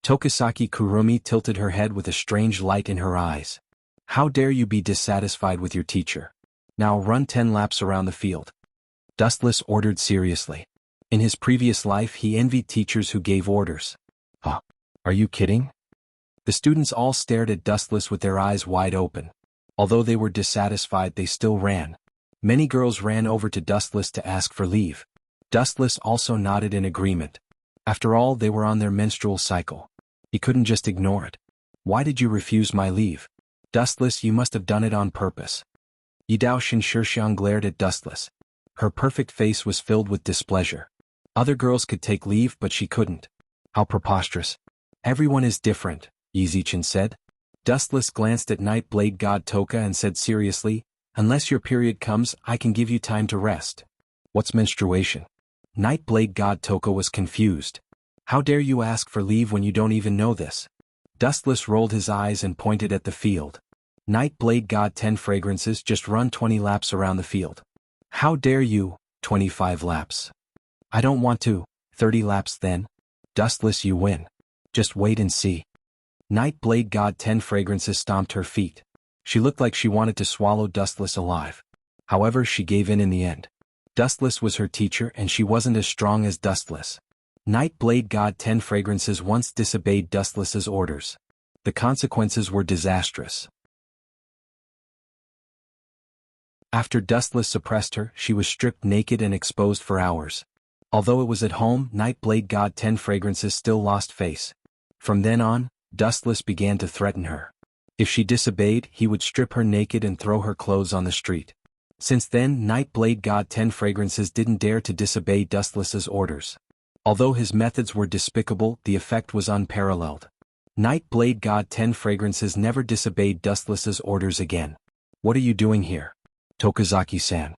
Tokisaki Kurumi tilted her head with a strange light in her eyes. How dare you be dissatisfied with your teacher? Now run 10 laps around the field. Dustless ordered seriously. In his previous life he envied teachers who gave orders. Are you kidding? The students all stared at Dustless with their eyes wide open. Although they were dissatisfied, they still ran. Many girls ran over to Dustless to ask for leave. Dustless also nodded in agreement. After all, they were on their menstrual cycle. He couldn't just ignore it. Why did you refuse my leave? Dustless, you must have done it on purpose. Yidao Shinshirxiang glared at Dustless. Her perfect face was filled with displeasure. Other girls could take leave, but she couldn't. How preposterous. Everyone is different, Yizichin said. Dustless glanced at Nightblade God Toka and said seriously, unless your period comes, I can give you time to rest. What's menstruation? Night Blade God Toko was confused. How dare you ask for leave when you don't even know this? Dustless rolled his eyes and pointed at the field. Night Blade God 10 fragrances just run 20 laps around the field. How dare you, 25 laps. I don't want to, 30 laps then. Dustless, you win. Just wait and see. Night Blade God 10 fragrances stomped her feet. She looked like she wanted to swallow Dustless alive. However, she gave in the end. Dustless was her teacher and she wasn't as strong as Dustless. Night Blade God 10 fragrances once disobeyed Dustless's orders. The consequences were disastrous. After Dustless suppressed her, she was stripped naked and exposed for hours. Although it was at home, Night Blade God 10 fragrances still lost face. From then on, Dustless began to threaten her. If she disobeyed, he would strip her naked and throw her clothes on the street. Since then, Night Blade God 10 fragrances didn't dare to disobey Dustless's orders. Although his methods were despicable, the effect was unparalleled. Night Blade God 10 fragrances never disobeyed Dustless's orders again. What are you doing here? Tokazaki-san.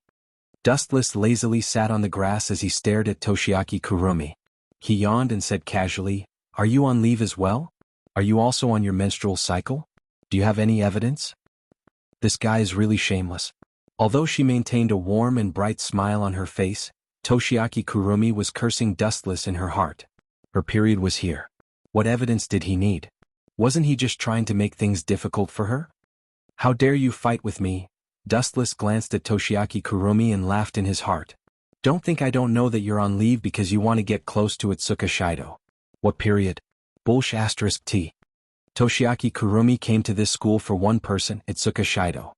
Dustless lazily sat on the grass as he stared at Toshiaki Kurumi. He yawned and said casually, "Are you on leave as well? Are you also on your menstrual cycle? Do you have any evidence?" This guy is really shameless. Although she maintained a warm and bright smile on her face, Toshiaki Kurumi was cursing Dustless in her heart. Her period was here. What evidence did he need? Wasn't he just trying to make things difficult for her? How dare you fight with me? Dustless glanced at Toshiaki Kurumi and laughed in his heart. Don't think I don't know that you're on leave because you want to get close to Itsuka Shido. What period? T. Toshiaki Kurumi came to this school for one person, Itsuka Shido.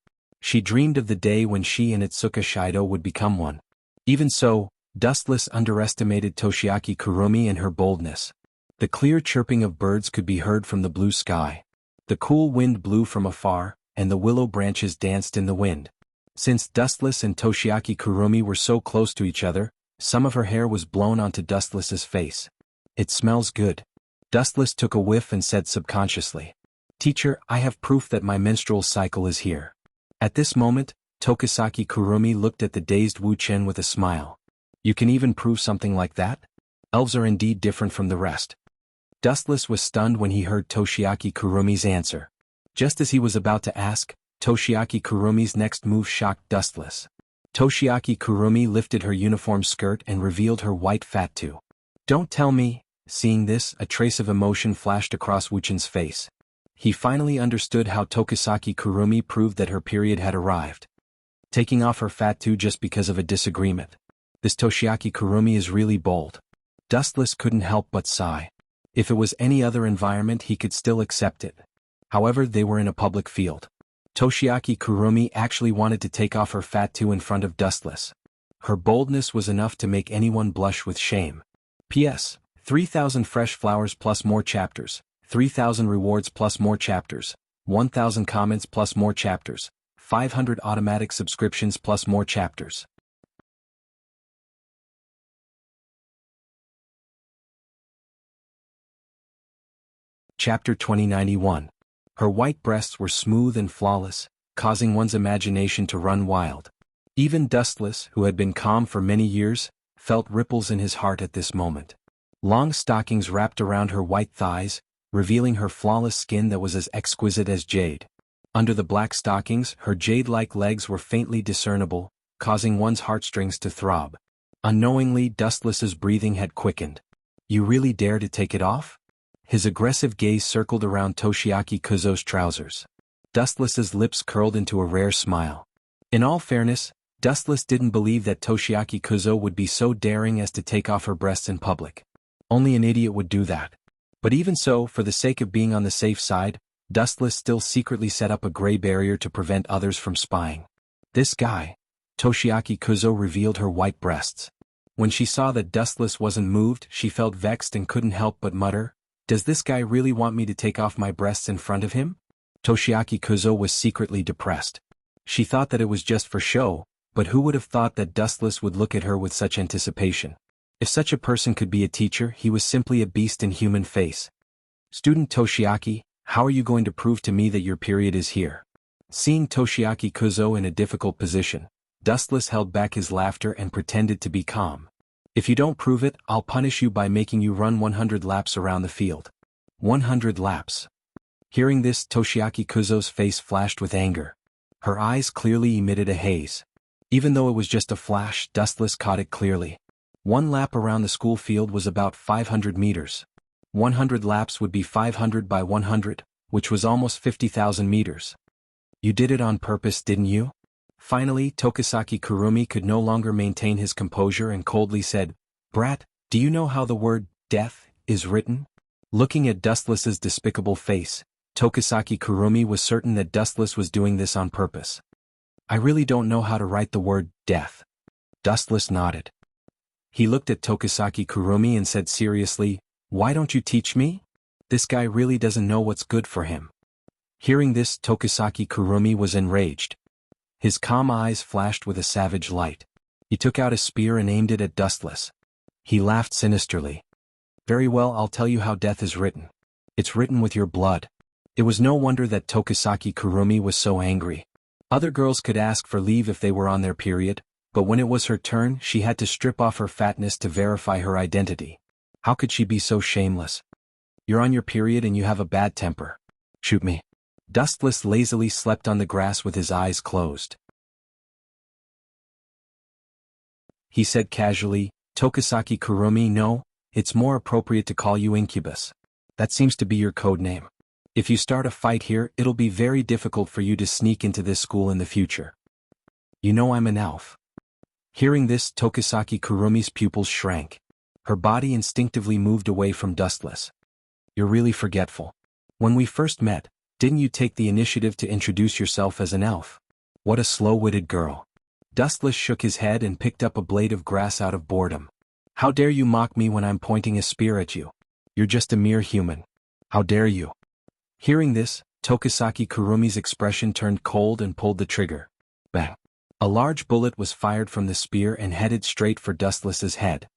She dreamed of the day when she and Itsuka Shido would become one. Even so, Dustless underestimated Toshiaki Kurumi and her boldness. The clear chirping of birds could be heard from the blue sky. The cool wind blew from afar, and the willow branches danced in the wind. Since Dustless and Toshiaki Kurumi were so close to each other, some of her hair was blown onto Dustless's face. It smells good. Dustless took a whiff and said subconsciously, "Teacher, I have proof that my menstrual cycle is here." At this moment, Tokazaki Kurumi looked at the dazed Wu Chen with a smile. "You can even prove something like that? Elves are indeed different from the rest." Dustless was stunned when he heard Toshiaki Kurumi's answer. Just as he was about to ask, Toshiaki Kurumi's next move shocked Dustless. Toshiaki Kurumi lifted her uniform skirt and revealed her white fatu. "Don't tell me." Seeing this, a trace of emotion flashed across Wu Chen's face. He finally understood how Tokazaki Kurumi proved that her period had arrived. Taking off her fatu just because of a disagreement. This Toshiaki Kurumi is really bold. Dustless couldn't help but sigh. If it was any other environment he could still accept it. However, they were in a public field. Toshiaki Kurumi actually wanted to take off her fatu in front of Dustless. Her boldness was enough to make anyone blush with shame. P.S. 3,000 fresh flowers plus more chapters, 3,000 rewards plus more chapters, 1,000 comments plus more chapters, 500 automatic subscriptions plus more chapters. Chapter 2091. Her white breasts were smooth and flawless, causing one's imagination to run wild. Even Dustless, who had been calm for many years, felt ripples in his heart at this moment. Long stockings wrapped around her white thighs, revealing her flawless skin that was as exquisite as jade. Under the black stockings, her jade-like legs were faintly discernible, causing one's heartstrings to throb. Unknowingly, Dustless's breathing had quickened. "You really dare to take it off?" His aggressive gaze circled around Toshiaki Kuzo's trousers. Dustless's lips curled into a rare smile. In all fairness, Dustless didn't believe that Toshiaki Kuzo would be so daring as to take off her breasts in public. Only an idiot would do that. But even so, for the sake of being on the safe side, Dustless still secretly set up a gray barrier to prevent others from spying. This guy. Toshiaki Kuzo revealed her white breasts. When she saw that Dustless wasn't moved, she felt vexed and couldn't help but mutter, "Does this guy really want me to take off my breasts in front of him?" Toshiaki Kuzo was secretly depressed. She thought that it was just for show, but who would have thought that Dustless would look at her with such anticipation? If such a person could be a teacher, he was simply a beast in human face. "Student Toshiaki, how are you going to prove to me that your period is here?" Seeing Toshiaki Kuzo in a difficult position, Dustless held back his laughter and pretended to be calm. If you don't prove it, I'll punish you by making you run 100 laps around the field. 100 laps. Hearing this, Toshiaki Kuzo's face flashed with anger. Her eyes clearly emitted a haze. Even though it was just a flash, Dustless caught it clearly. 1 lap around the school field was about 500 meters. 100 laps would be 500 by 100, which was almost 50,000 meters. You did it on purpose, didn't you? Finally, Tokisaki Kurumi could no longer maintain his composure and coldly said, "Brat, do you know how the word death is written?" Looking at Dustless's despicable face, Tokisaki Kurumi was certain that Dustless was doing this on purpose. "I really don't know how to write the word death." Dustless nodded. He looked at Tokisaki Kurumi and said seriously, "Why don't you teach me? This guy really doesn't know what's good for him." Hearing this, Tokisaki Kurumi was enraged. His calm eyes flashed with a savage light. He took out a spear and aimed it at Dustless. He laughed sinisterly. "Very well, I'll tell you how death is written. It's written with your blood." It was no wonder that Tokisaki Kurumi was so angry. Other girls could ask for leave if they were on their period, but when it was her turn, she had to strip off her fatness to verify her identity. How could she be so shameless? "You're on your period and you have a bad temper. Shoot me." Dustless lazily slept on the grass with his eyes closed. He said casually, "Tokisaki Kurumi, no, it's more appropriate to call you Incubus. That seems to be your code name. If you start a fight here, it'll be very difficult for you to sneak into this school in the future. You know I'm an elf." Hearing this, Tokisaki Kurumi's pupils shrank. Her body instinctively moved away from Dustless. "You're really forgetful. When we first met, didn't you take the initiative to introduce yourself as an elf? What a slow-witted girl." Dustless shook his head and picked up a blade of grass out of boredom. "How dare you mock me when I'm pointing a spear at you? You're just a mere human. How dare you?" Hearing this, Tokisaki Kurumi's expression turned cold and pulled the trigger. Bang! A large bullet was fired from the spear and headed straight for Dustless's head.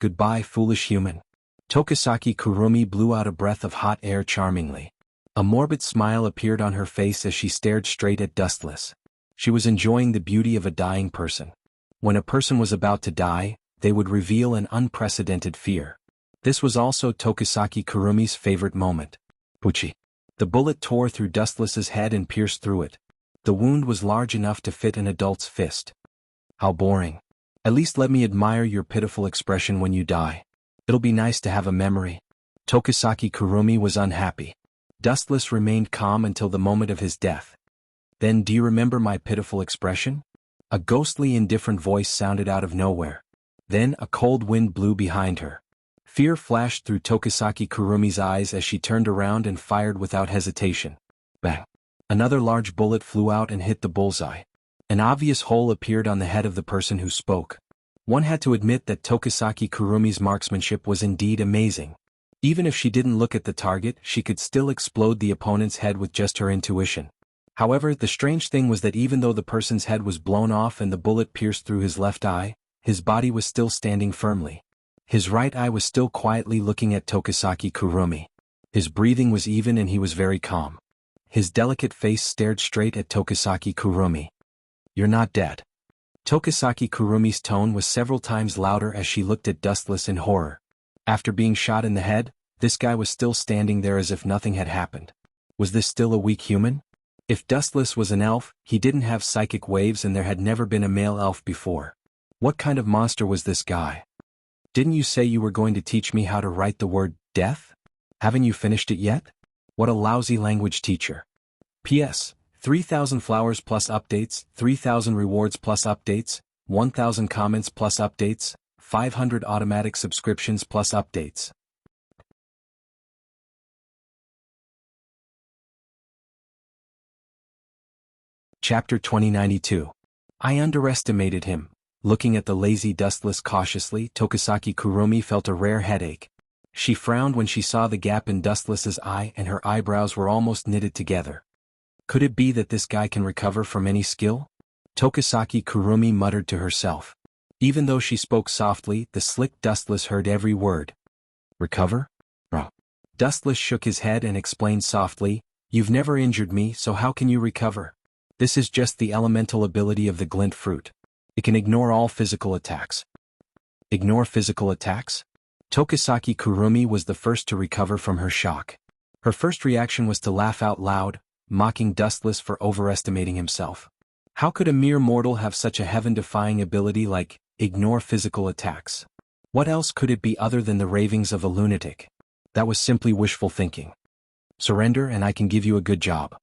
"Goodbye, foolish human." Tokisaki Kurumi blew out a breath of hot air charmingly. A morbid smile appeared on her face as she stared straight at Dustless. She was enjoying the beauty of a dying person. When a person was about to die, they would reveal an unprecedented fear. This was also Tokisaki Kurumi's favorite moment. Puchi. The bullet tore through Dustless's head and pierced through it. The wound was large enough to fit an adult's fist. "How boring. At least let me admire your pitiful expression when you die. It'll be nice to have a memory." Tokisaki Kurumi was unhappy. Dustless remained calm until the moment of his death. "Then do you remember my pitiful expression?" A ghostly indifferent voice sounded out of nowhere. Then a cold wind blew behind her. Fear flashed through Tokisaki Kurumi's eyes as she turned around and fired without hesitation. Bang! Another large bullet flew out and hit the bullseye. An obvious hole appeared on the head of the person who spoke. One had to admit that Tokisaki Kurumi's marksmanship was indeed amazing. Even if she didn't look at the target, she could still explode the opponent's head with just her intuition. However, the strange thing was that even though the person's head was blown off and the bullet pierced through his left eye, his body was still standing firmly. His right eye was still quietly looking at Tokisaki Kurumi. His breathing was even and he was very calm. His delicate face stared straight at Tokisaki Kurumi. "You're not dead." Tokisaki Kurumi's tone was several times louder as she looked at Dustless in horror. After being shot in the head, this guy was still standing there as if nothing had happened. Was this still a weak human? If Dustless was an elf, he didn't have psychic waves and there had never been a male elf before. What kind of monster was this guy? "Didn't you say you were going to teach me how to write the word death? Haven't you finished it yet? What a lousy language teacher." P.S. 3,000 flowers plus updates, 3,000 rewards plus updates, 1,000 comments plus updates, 500 automatic subscriptions plus updates. Chapter 2092. I underestimated him. Looking at the lazy Dustless cautiously, Tokisaki Kurumi felt a rare headache. She frowned when she saw the gap in Dustless's eye and her eyebrows were almost knitted together. Could it be that this guy can recover from any skill? Tokisaki Kurumi muttered to herself. Even though she spoke softly, the slick Dustless heard every word. "Recover? Bro." Dustless shook his head and explained softly, "You've never injured me, so how can you recover? This is just the elemental ability of the glint fruit. It can ignore all physical attacks. Ignore physical attacks? Tokisaki Kurumi was the first to recover from her shock. Her first reaction was to laugh out loud, mocking Dustless for overestimating himself. How could a mere mortal have such a heaven-defying ability like ignore physical attacks? What else could it be other than the ravings of a lunatic? That was simply wishful thinking. Surrender and I can give you a good job.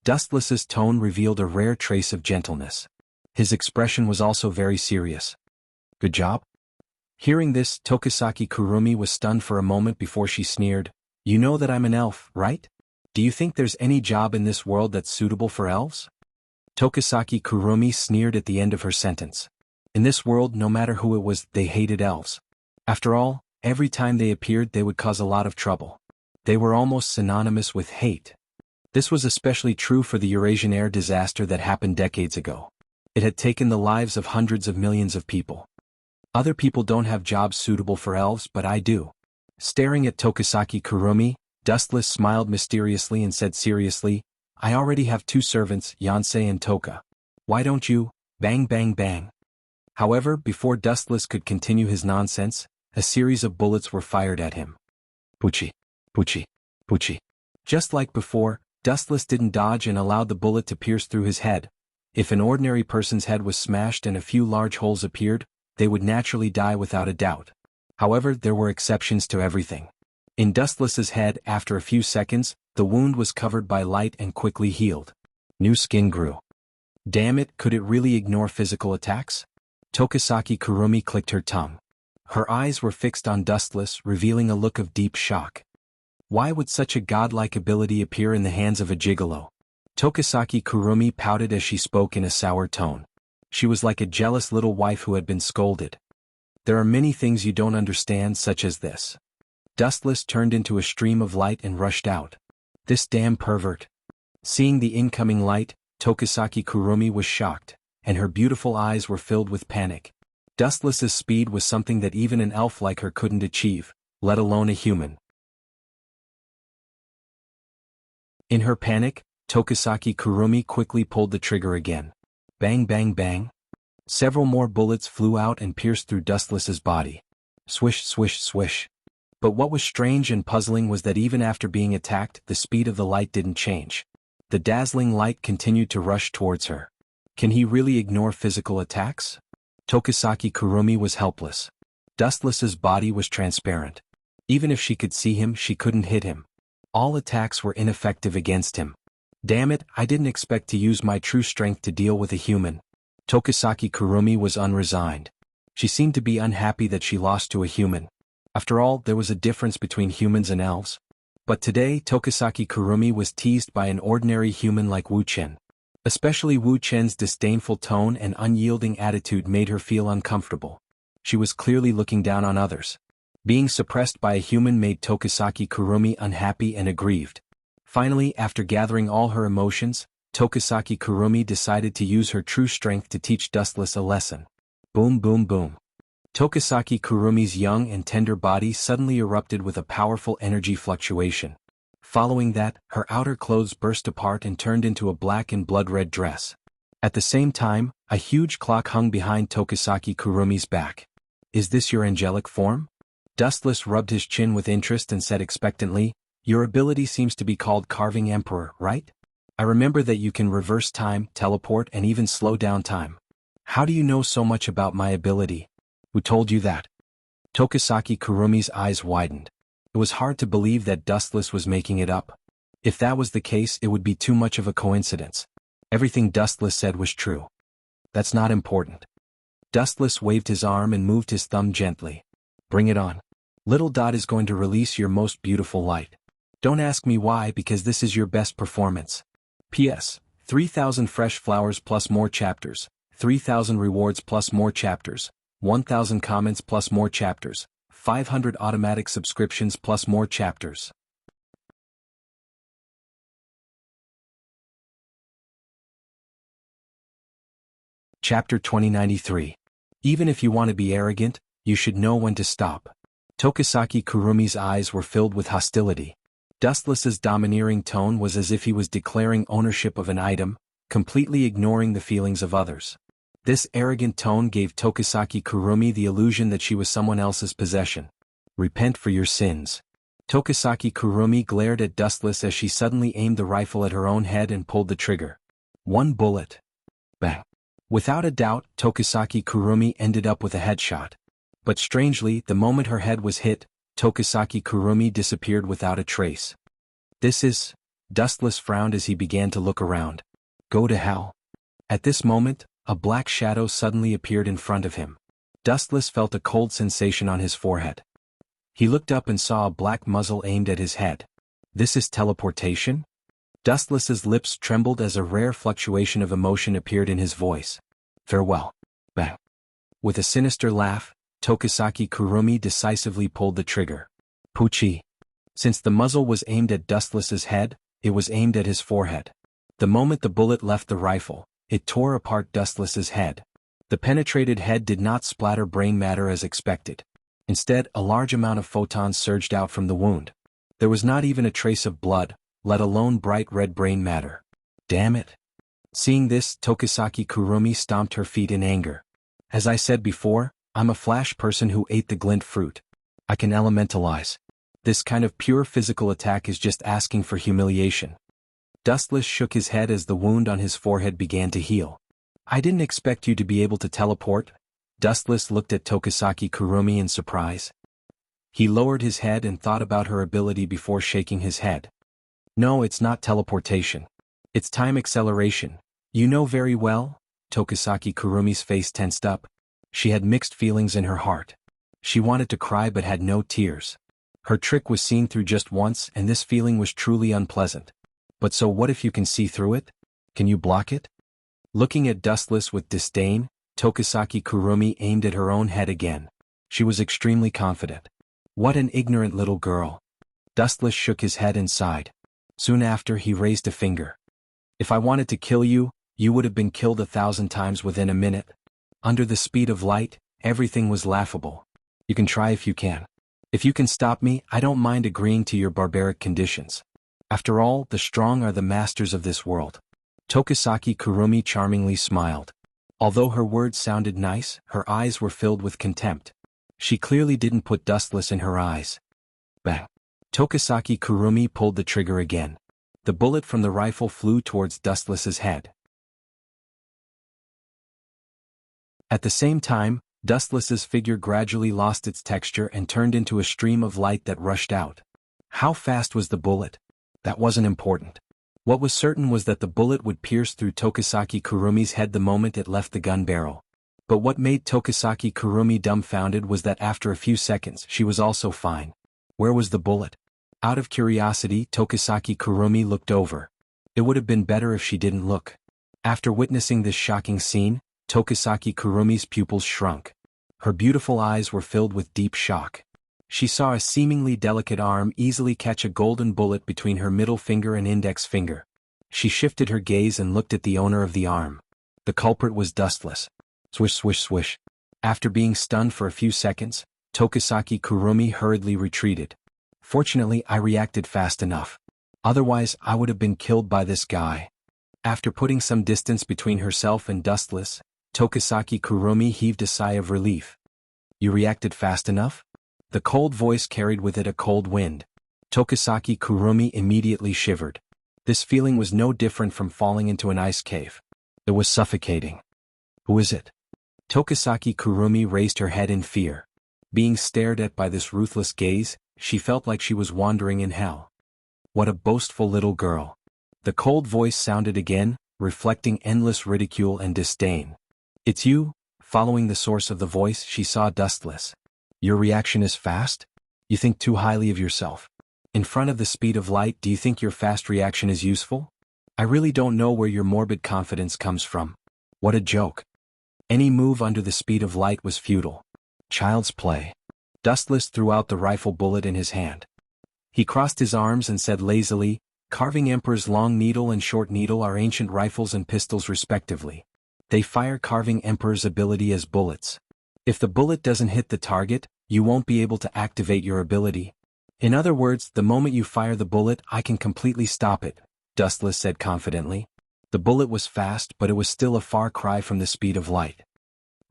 Dustless's tone revealed a rare trace of gentleness. His expression was also very serious. Good job? Hearing this, Tokisaki Kurumi was stunned for a moment before she sneered, You know that I'm an elf, right? Do you think there's any job in this world that's suitable for elves? Tokisaki Kurumi sneered at the end of her sentence. In this world, no matter who it was, they hated elves. After all, every time they appeared they would cause a lot of trouble. They were almost synonymous with hate. This was especially true for the Eurasian air disaster that happened decades ago. It had taken the lives of hundreds of millions of people. Other people don't have jobs suitable for elves, but I do. Staring at Tokisaki Kurumi, Dustless smiled mysteriously and said seriously, I already have 2 servants, Yansei and Toka. Why don't you? Bang bang bang. However, before Dustless could continue his nonsense, a series of bullets were fired at him. Puchi. Puchi. Puchi. Just like before, Dustless didn't dodge and allowed the bullet to pierce through his head. If an ordinary person's head was smashed and a few large holes appeared, they would naturally die without a doubt. However, there were exceptions to everything. In Dustless's head, after a few seconds, the wound was covered by light and quickly healed. New skin grew. Damn it, could it really ignore physical attacks? Tokisaki Kurumi clicked her tongue. Her eyes were fixed on Dustless, revealing a look of deep shock. Why would such a godlike ability appear in the hands of a gigolo? Tokisaki Kurumi pouted as she spoke in a sour tone. She was like a jealous little wife who had been scolded. There are many things you don't understand, such as this. Dustless turned into a stream of light and rushed out. This damn pervert. Seeing the incoming light, Tokisaki Kurumi was shocked, and her beautiful eyes were filled with panic. Dustless's speed was something that even an elf like her couldn't achieve, let alone a human. In her panic, Tokisaki Kurumi quickly pulled the trigger again. Bang bang bang. Several more bullets flew out and pierced through Dustless's body. Swish swish swish. But what was strange and puzzling was that even after being attacked, the speed of the light didn't change. The dazzling light continued to rush towards her. Can he really ignore physical attacks? Tokisaki Kurumi was helpless. Dustless's body was transparent. Even if she could see him, she couldn't hit him. All attacks were ineffective against him. Damn it, I didn't expect to use my true strength to deal with a human. Tokisaki Kurumi was unresigned. She seemed to be unhappy that she lost to a human. After all, there was a difference between humans and elves. But today, Tokisaki Kurumi was teased by an ordinary human like Wu Chen. Especially Wu Chen's disdainful tone and unyielding attitude made her feel uncomfortable. She was clearly looking down on others. Being suppressed by a human made Tokisaki Kurumi unhappy and aggrieved. Finally, after gathering all her emotions, Tokisaki Kurumi decided to use her true strength to teach Dustless a lesson. Boom boom boom. Tokisaki Kurumi's young and tender body suddenly erupted with a powerful energy fluctuation. Following that, her outer clothes burst apart and turned into a black and blood-red dress. At the same time, a huge clock hung behind Tokisaki Kurumi's back. Is this your angelic form? Dustless rubbed his chin with interest and said expectantly, Your ability seems to be called Carving Emperor, right? I remember that you can reverse time, teleport, and even slow down time. How do you know so much about my ability? Who told you that? Tokisaki Kurumi's eyes widened. It was hard to believe that Dustless was making it up. If that was the case, it would be too much of a coincidence. Everything Dustless said was true. That's not important. Dustless waved his arm and moved his thumb gently. Bring it on. Little Dot is going to release your most beautiful light. Don't ask me why, because this is your best performance. P.S. 3,000 fresh flowers plus more chapters, 3,000 rewards plus more chapters, 1,000 comments plus more chapters, 500 automatic subscriptions plus more chapters. Chapter 2093. Even if you want to be arrogant, you should know when to stop. Tokisaki Kurumi's eyes were filled with hostility. Dustless's domineering tone was as if he was declaring ownership of an item, completely ignoring the feelings of others. This arrogant tone gave Tokisaki Kurumi the illusion that she was someone else's possession. Repent for your sins. Tokisaki Kurumi glared at Dustless as she suddenly aimed the rifle at her own head and pulled the trigger. One bullet. Bang. Without a doubt, Tokisaki Kurumi ended up with a headshot. But strangely, the moment her head was hit, Tokisaki Kurumi disappeared without a trace. This is... Dustless frowned as he began to look around. Go to hell. At this moment, a black shadow suddenly appeared in front of him. Dustless felt a cold sensation on his forehead. He looked up and saw a black muzzle aimed at his head. This is teleportation? Dustless's lips trembled as a rare fluctuation of emotion appeared in his voice. Farewell. Bang. With a sinister laugh, Tokisaki Kurumi decisively pulled the trigger. Puchi. Since the muzzle was aimed at Dustless's head, it was aimed at his forehead. The moment the bullet left the rifle, it tore apart Dustless's head. The penetrated head did not splatter brain matter as expected. Instead, a large amount of photons surged out from the wound. There was not even a trace of blood, let alone bright red brain matter. Damn it. Seeing this, Tokisaki Kurumi stomped her feet in anger. As I said before, I'm a flash person who ate the glint fruit. I can elementalize. This kind of pure physical attack is just asking for humiliation. Dustless shook his head as the wound on his forehead began to heal. I didn't expect you to be able to teleport. Dustless looked at Tokisaki Kurumi in surprise. He lowered his head and thought about her ability before shaking his head. No, it's not teleportation. It's time acceleration. You know very well? Tokisaki Kurumi's face tensed up. She had mixed feelings in her heart. She wanted to cry but had no tears. Her trick was seen through just once and this feeling was truly unpleasant. But so what if you can see through it? Can you block it? Looking at Dustless with disdain, Tokisaki Kurumi aimed at her own head again. She was extremely confident. What an ignorant little girl. Dustless shook his head and sighed. Soon after he raised a finger. If I wanted to kill you, you would have been killed 1,000 times within a minute. Under the speed of light, everything was laughable. You can try if you can. If you can stop me, I don't mind agreeing to your barbaric conditions. After all, the strong are the masters of this world. Tokisaki Kurumi charmingly smiled. Although her words sounded nice, her eyes were filled with contempt. She clearly didn't put Dustless in her eyes. Bang. Tokisaki Kurumi pulled the trigger again. The bullet from the rifle flew towards Dustless's head. At the same time, Dustless's figure gradually lost its texture and turned into a stream of light that rushed out. How fast was the bullet? That wasn't important. What was certain was that the bullet would pierce through Tokisaki Kurumi's head the moment it left the gun barrel. But what made Tokisaki Kurumi dumbfounded was that after a few seconds she was also fine. Where was the bullet? Out of curiosity, Tokisaki Kurumi looked over. It would have been better if she didn't look. After witnessing this shocking scene, Tokisaki Kurumi's pupils shrunk. Her beautiful eyes were filled with deep shock. She saw a seemingly delicate arm easily catch a golden bullet between her middle finger and index finger. She shifted her gaze and looked at the owner of the arm. The culprit was Dustless. Swish swish swish. After being stunned for a few seconds, Tokisaki Kurumi hurriedly retreated. Fortunately, I reacted fast enough. Otherwise, I would have been killed by this guy. After putting some distance between herself and Dustless, Tokisaki Kurumi heaved a sigh of relief. You reacted fast enough? The cold voice carried with it a cold wind. Tokisaki Kurumi immediately shivered. This feeling was no different from falling into an ice cave. It was suffocating. Who is it? Tokisaki Kurumi raised her head in fear. Being stared at by this ruthless gaze, she felt like she was wandering in hell. What a boastful little girl. The cold voice sounded again, reflecting endless ridicule and disdain. It's you? Following the source of the voice, she saw Dustless. Your reaction is fast? You think too highly of yourself. In front of the speed of light, do you think your fast reaction is useful? I really don't know where your morbid confidence comes from. What a joke. Any move under the speed of light was futile. Child's play. Dustless threw out the rifle bullet in his hand. He crossed his arms and said lazily, Carving Emperor's long needle and short needle are ancient rifles and pistols respectively. They fire Carving Emperor's ability as bullets. If the bullet doesn't hit the target, you won't be able to activate your ability. In other words, the moment you fire the bullet, I can completely stop it, Dustless said confidently. The bullet was fast, but it was still a far cry from the speed of light.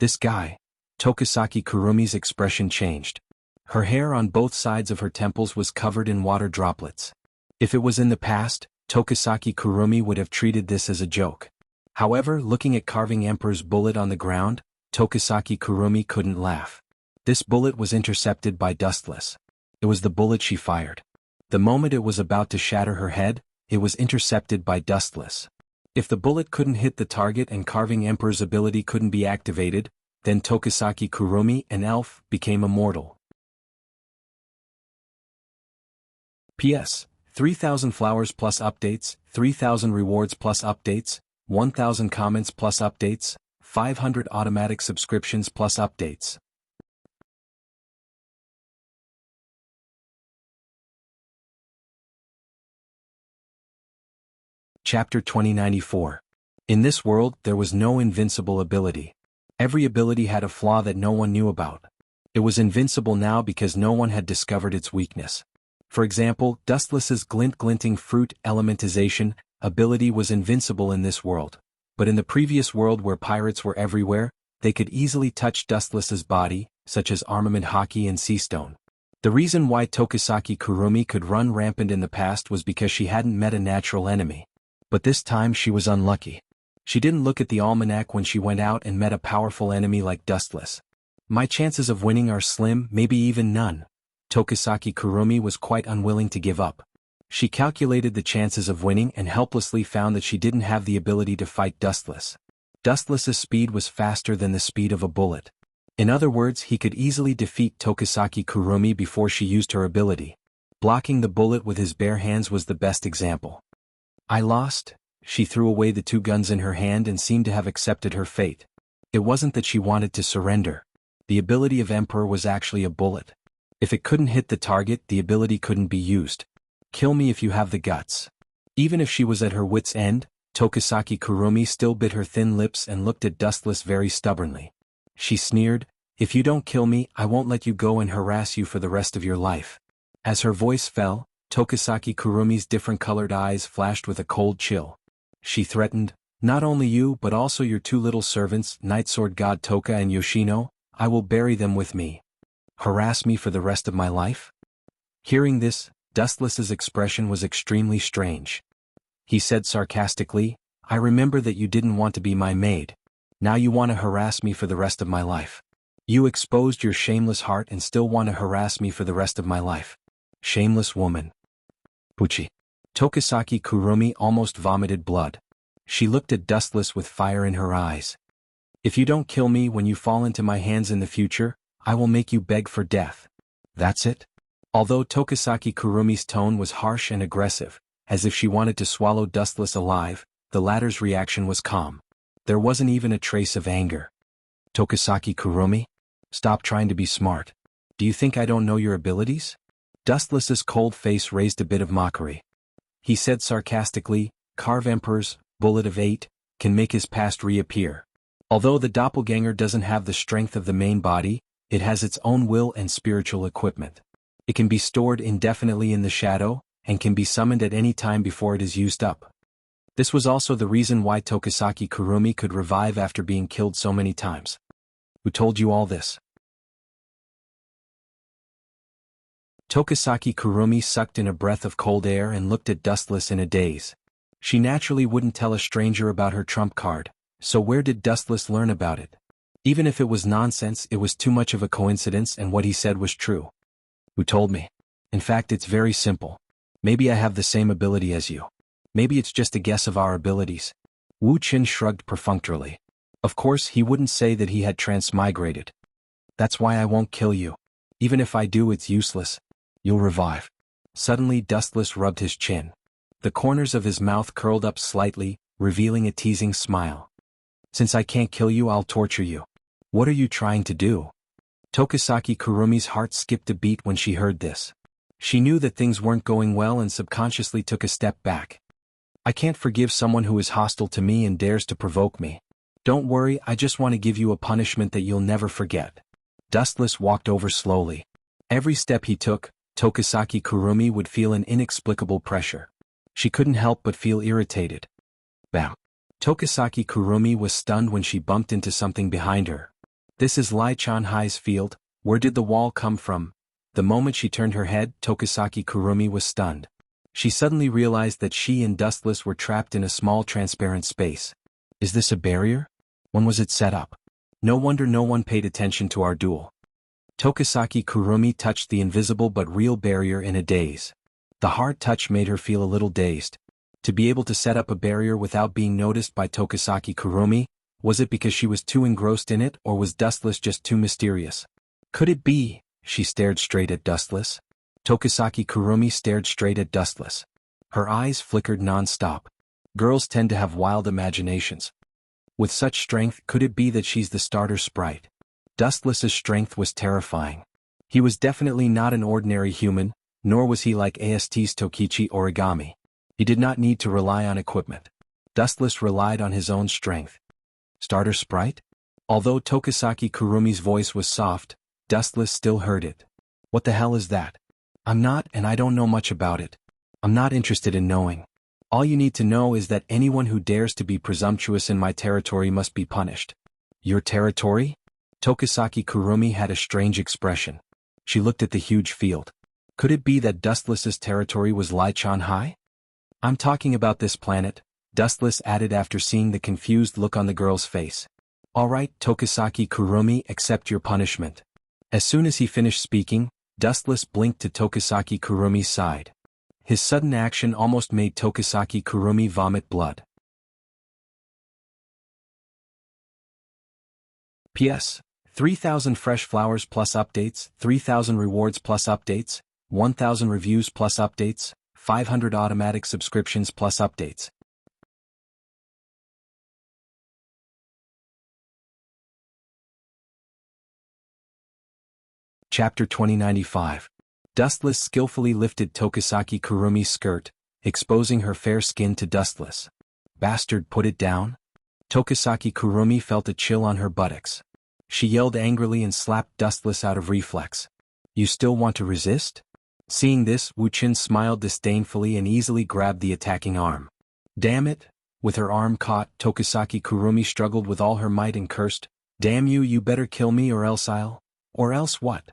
This guy. Tokisaki Kurumi's expression changed. Her hair on both sides of her temples was covered in water droplets. If it was in the past, Tokisaki Kurumi would have treated this as a joke. However, looking at Carving Emperor's bullet on the ground, Tokisaki Kurumi couldn't laugh. This bullet was intercepted by Dustless. It was the bullet she fired. The moment it was about to shatter her head, it was intercepted by Dustless. If the bullet couldn't hit the target and Carving Emperor's ability couldn't be activated, then Tokisaki Kurumi, an elf, became immortal. P.S. 3,000 flowers plus updates, 3,000 rewards plus updates, 1,000 comments plus updates, 500 automatic subscriptions plus updates. Chapter 2094. In this world, there was no invincible ability. Every ability had a flaw that no one knew about. It was invincible now because no one had discovered its weakness. For example, Dustless's glinting fruit elementization ability was invincible in this world. But in the previous world where pirates were everywhere, they could easily touch Dustless's body, such as armament hockey and sea stone. The reason why Tokisaki Kurumi could run rampant in the past was because she hadn't met a natural enemy. But this time she was unlucky. She didn't look at the almanac when she went out and met a powerful enemy like Dustless. My chances of winning are slim, maybe even none. Tokisaki Kurumi was quite unwilling to give up. She calculated the chances of winning and helplessly found that she didn't have the ability to fight Dustless. Dustless's speed was faster than the speed of a bullet. In other words, he could easily defeat Tokisaki Kurumi before she used her ability. Blocking the bullet with his bare hands was the best example. I lost. She threw away the two guns in her hand and seemed to have accepted her fate. It wasn't that she wanted to surrender. The ability of Emperor was actually a bullet. If it couldn't hit the target, the ability couldn't be used. Kill me if you have the guts. Even if she was at her wit's end, Tokisaki Kurumi still bit her thin lips and looked at Dustless very stubbornly. She sneered, "If you don't kill me, I won't let you go and harass you for the rest of your life." As her voice fell, Tokisaki Kurumi's different-colored eyes flashed with a cold chill. She threatened, "Not only you but also your two little servants, Nightsword God Toka and Yoshino, I will bury them with me. Harass me for the rest of my life?" Hearing this, Dustless's expression was extremely strange. He said sarcastically, "I remember that you didn't want to be my maid. Now you want to harass me for the rest of my life. You exposed your shameless heart and still want to harass me for the rest of my life. Shameless woman." Puchi. Tokisaki Kurumi almost vomited blood. She looked at Dustless with fire in her eyes. "If you don't kill me when you fall into my hands in the future, I will make you beg for death. That's it?" Although Tokisaki Kurumi's tone was harsh and aggressive, as if she wanted to swallow Dustless alive, the latter's reaction was calm. There wasn't even a trace of anger. "Tokisaki Kurumi? Stop trying to be smart. Do you think I don't know your abilities?" Dustless's cold face raised a bit of mockery. He said sarcastically, "Carve Emperor's bullet of 8 can make his past reappear. Although the doppelganger doesn't have the strength of the main body, it has its own will and spiritual equipment. It can be stored indefinitely in the shadow, and can be summoned at any time before it is used up." This was also the reason why Tokisaki Kurumi could revive after being killed so many times. "Who told you all this?" Tokisaki Kurumi sucked in a breath of cold air and looked at Dustless in a daze. She naturally wouldn't tell a stranger about her trump card, so where did Dustless learn about it? Even if it was nonsense, it was too much of a coincidence and what he said was true. "Who told me? In fact, it's very simple. Maybe I have the same ability as you. Maybe it's just a guess of our abilities." Wu Qin shrugged perfunctorily. Of course, he wouldn't say that he had transmigrated. "That's why I won't kill you. Even if I do, it's useless. You'll revive." Suddenly Dustless rubbed his chin. The corners of his mouth curled up slightly, revealing a teasing smile. "Since I can't kill you, I'll torture you. What are you trying to do?" Tokisaki Kurumi's heart skipped a beat when she heard this. She knew that things weren't going well and subconsciously took a step back. "I can't forgive someone who is hostile to me and dares to provoke me. Don't worry, I just want to give you a punishment that you'll never forget." Dustless walked over slowly. Every step he took, Tokisaki Kurumi would feel an inexplicable pressure. She couldn't help but feel irritated. Bam. Tokisaki Kurumi was stunned when she bumped into something behind her. This is Lai Chanhai's field, where did the wall come from? The moment she turned her head, Tokisaki Kurumi was stunned. She suddenly realized that she and Dustless were trapped in a small transparent space. Is this a barrier? When was it set up? No wonder no one paid attention to our duel. Tokisaki Kurumi touched the invisible but real barrier in a daze. The hard touch made her feel a little dazed. To be able to set up a barrier without being noticed by Tokisaki Kurumi, was it because she was too engrossed in it, or was Dustless just too mysterious? Could it be? She stared straight at Dustless. Tokisaki Kurumi stared straight at Dustless. Her eyes flickered non-stop. Girls tend to have wild imaginations. With such strength, could it be that she's the starter sprite? Dustless's strength was terrifying. He was definitely not an ordinary human, nor was he like AST's Tokichi Origami. He did not need to rely on equipment. Dustless relied on his own strength. Starter sprite? Although Tokisaki Kurumi's voice was soft, Dustless still heard it. What the hell is that? I'm not, and I don't know much about it. I'm not interested in knowing. All you need to know is that anyone who dares to be presumptuous in my territory must be punished. Your territory? Tokisaki Kurumi had a strange expression. She looked at the huge field. Could it be that Dustless's territory was Lai Chanhai? I'm talking about this planet, Dustless added after seeing the confused look on the girl's face. All right, Tokisaki Kurumi, accept your punishment. As soon as he finished speaking, Dustless blinked to Tokisaki Kurumi's side. His sudden action almost made Tokisaki Kurumi vomit blood. P.S. 3,000 fresh flowers plus updates, 3,000 rewards plus updates, 1,000 reviews plus updates, 500 automatic subscriptions plus updates. Chapter 2095. Dustless skillfully lifted Tokisaki Kurumi's skirt, exposing her fair skin to Dustless. Bastard, put it down? Tokisaki Kurumi felt a chill on her buttocks. She yelled angrily and slapped Dustless out of reflex. You still want to resist? Seeing this, Wuxia smiled disdainfully and easily grabbed the attacking arm. Damn it! With her arm caught, Tokisaki Kurumi struggled with all her might and cursed, Damn you, you better kill me or else I'll... Or else what?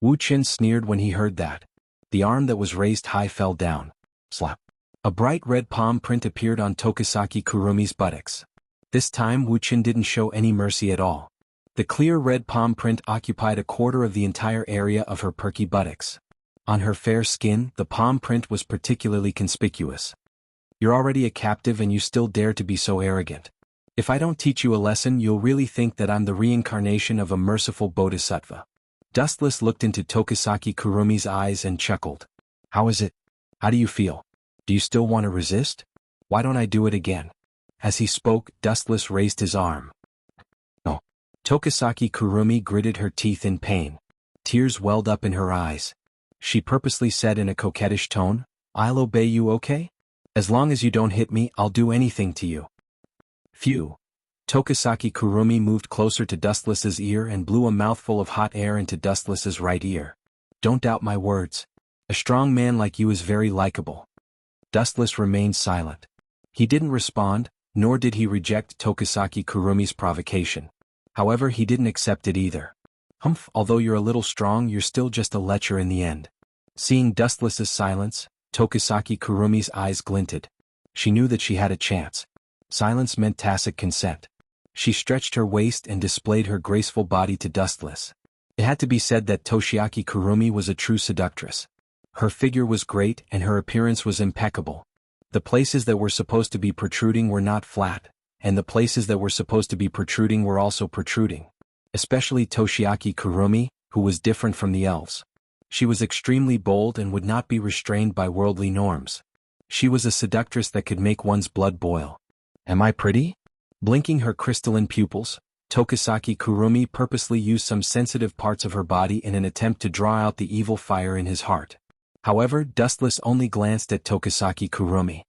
Wuxia sneered when he heard that. The arm that was raised high fell down. Slap. A bright red palm print appeared on Tokisaki Kurumi's buttocks. This time Wuxia didn't show any mercy at all. The clear red palm print occupied a quarter of the entire area of her perky buttocks. On her fair skin, the palm print was particularly conspicuous. You're already a captive and you still dare to be so arrogant. If I don't teach you a lesson, you'll really think that I'm the reincarnation of a merciful bodhisattva. Dustless looked into Tokisaki Kurumi's eyes and chuckled. How is it? How do you feel? Do you still want to resist? Why don't I do it again? As he spoke, Dustless raised his arm. No. Tokisaki Kurumi gritted her teeth in pain. Tears welled up in her eyes. She purposely said in a coquettish tone, I'll obey you, okay? As long as you don't hit me, I'll do anything to you. Phew. Tokisaki Kurumi moved closer to Dustless's ear and blew a mouthful of hot air into Dustless's right ear. Don't doubt my words. A strong man like you is very likable. Dustless remained silent. He didn't respond, nor did he reject Tokisaki Kurumi's provocation. However, he didn't accept it either. Humph, although you're a little strong, you're still just a lecher in the end. Seeing Dustless's silence, Tokisaki Kurumi's eyes glinted. She knew that she had a chance. Silence meant tacit consent. She stretched her waist and displayed her graceful body to Dustless. It had to be said that Toshiaki Kurumi was a true seductress. Her figure was great and her appearance was impeccable. The places that were supposed to be protruding were not flat, and the places that were supposed to be protruding were also protruding. Especially Toshiaki Kurumi, who was different from the elves. She was extremely bold and would not be restrained by worldly norms. She was a seductress that could make one's blood boil. Am I pretty? Blinking her crystalline pupils, Tokisaki Kurumi purposely used some sensitive parts of her body in an attempt to draw out the evil fire in his heart. However, Dustless only glanced at Tokisaki Kurumi.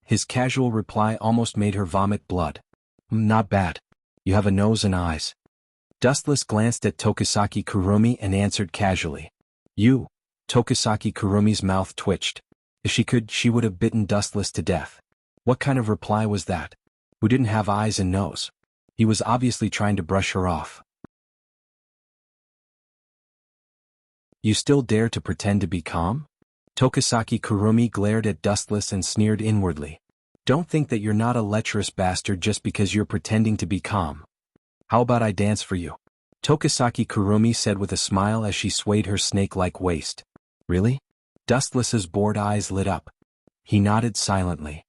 His casual reply almost made her vomit blood. Not bad. You have a nose and eyes. Dustless glanced at Tokisaki Kurumi and answered casually. You. Tokisaki Kurumi's mouth twitched. If she could, she would have bitten Dustless to death. What kind of reply was that? who didn't have eyes and nose. He was obviously trying to brush her off. You still dare to pretend to be calm? Tokisaki Kurumi glared at Dustless and sneered inwardly. Don't think that you're not a lecherous bastard just because you're pretending to be calm. How about I dance for you? Tokisaki Kurumi said with a smile as she swayed her snake-like waist. Really? Dustless's bored eyes lit up. He nodded silently.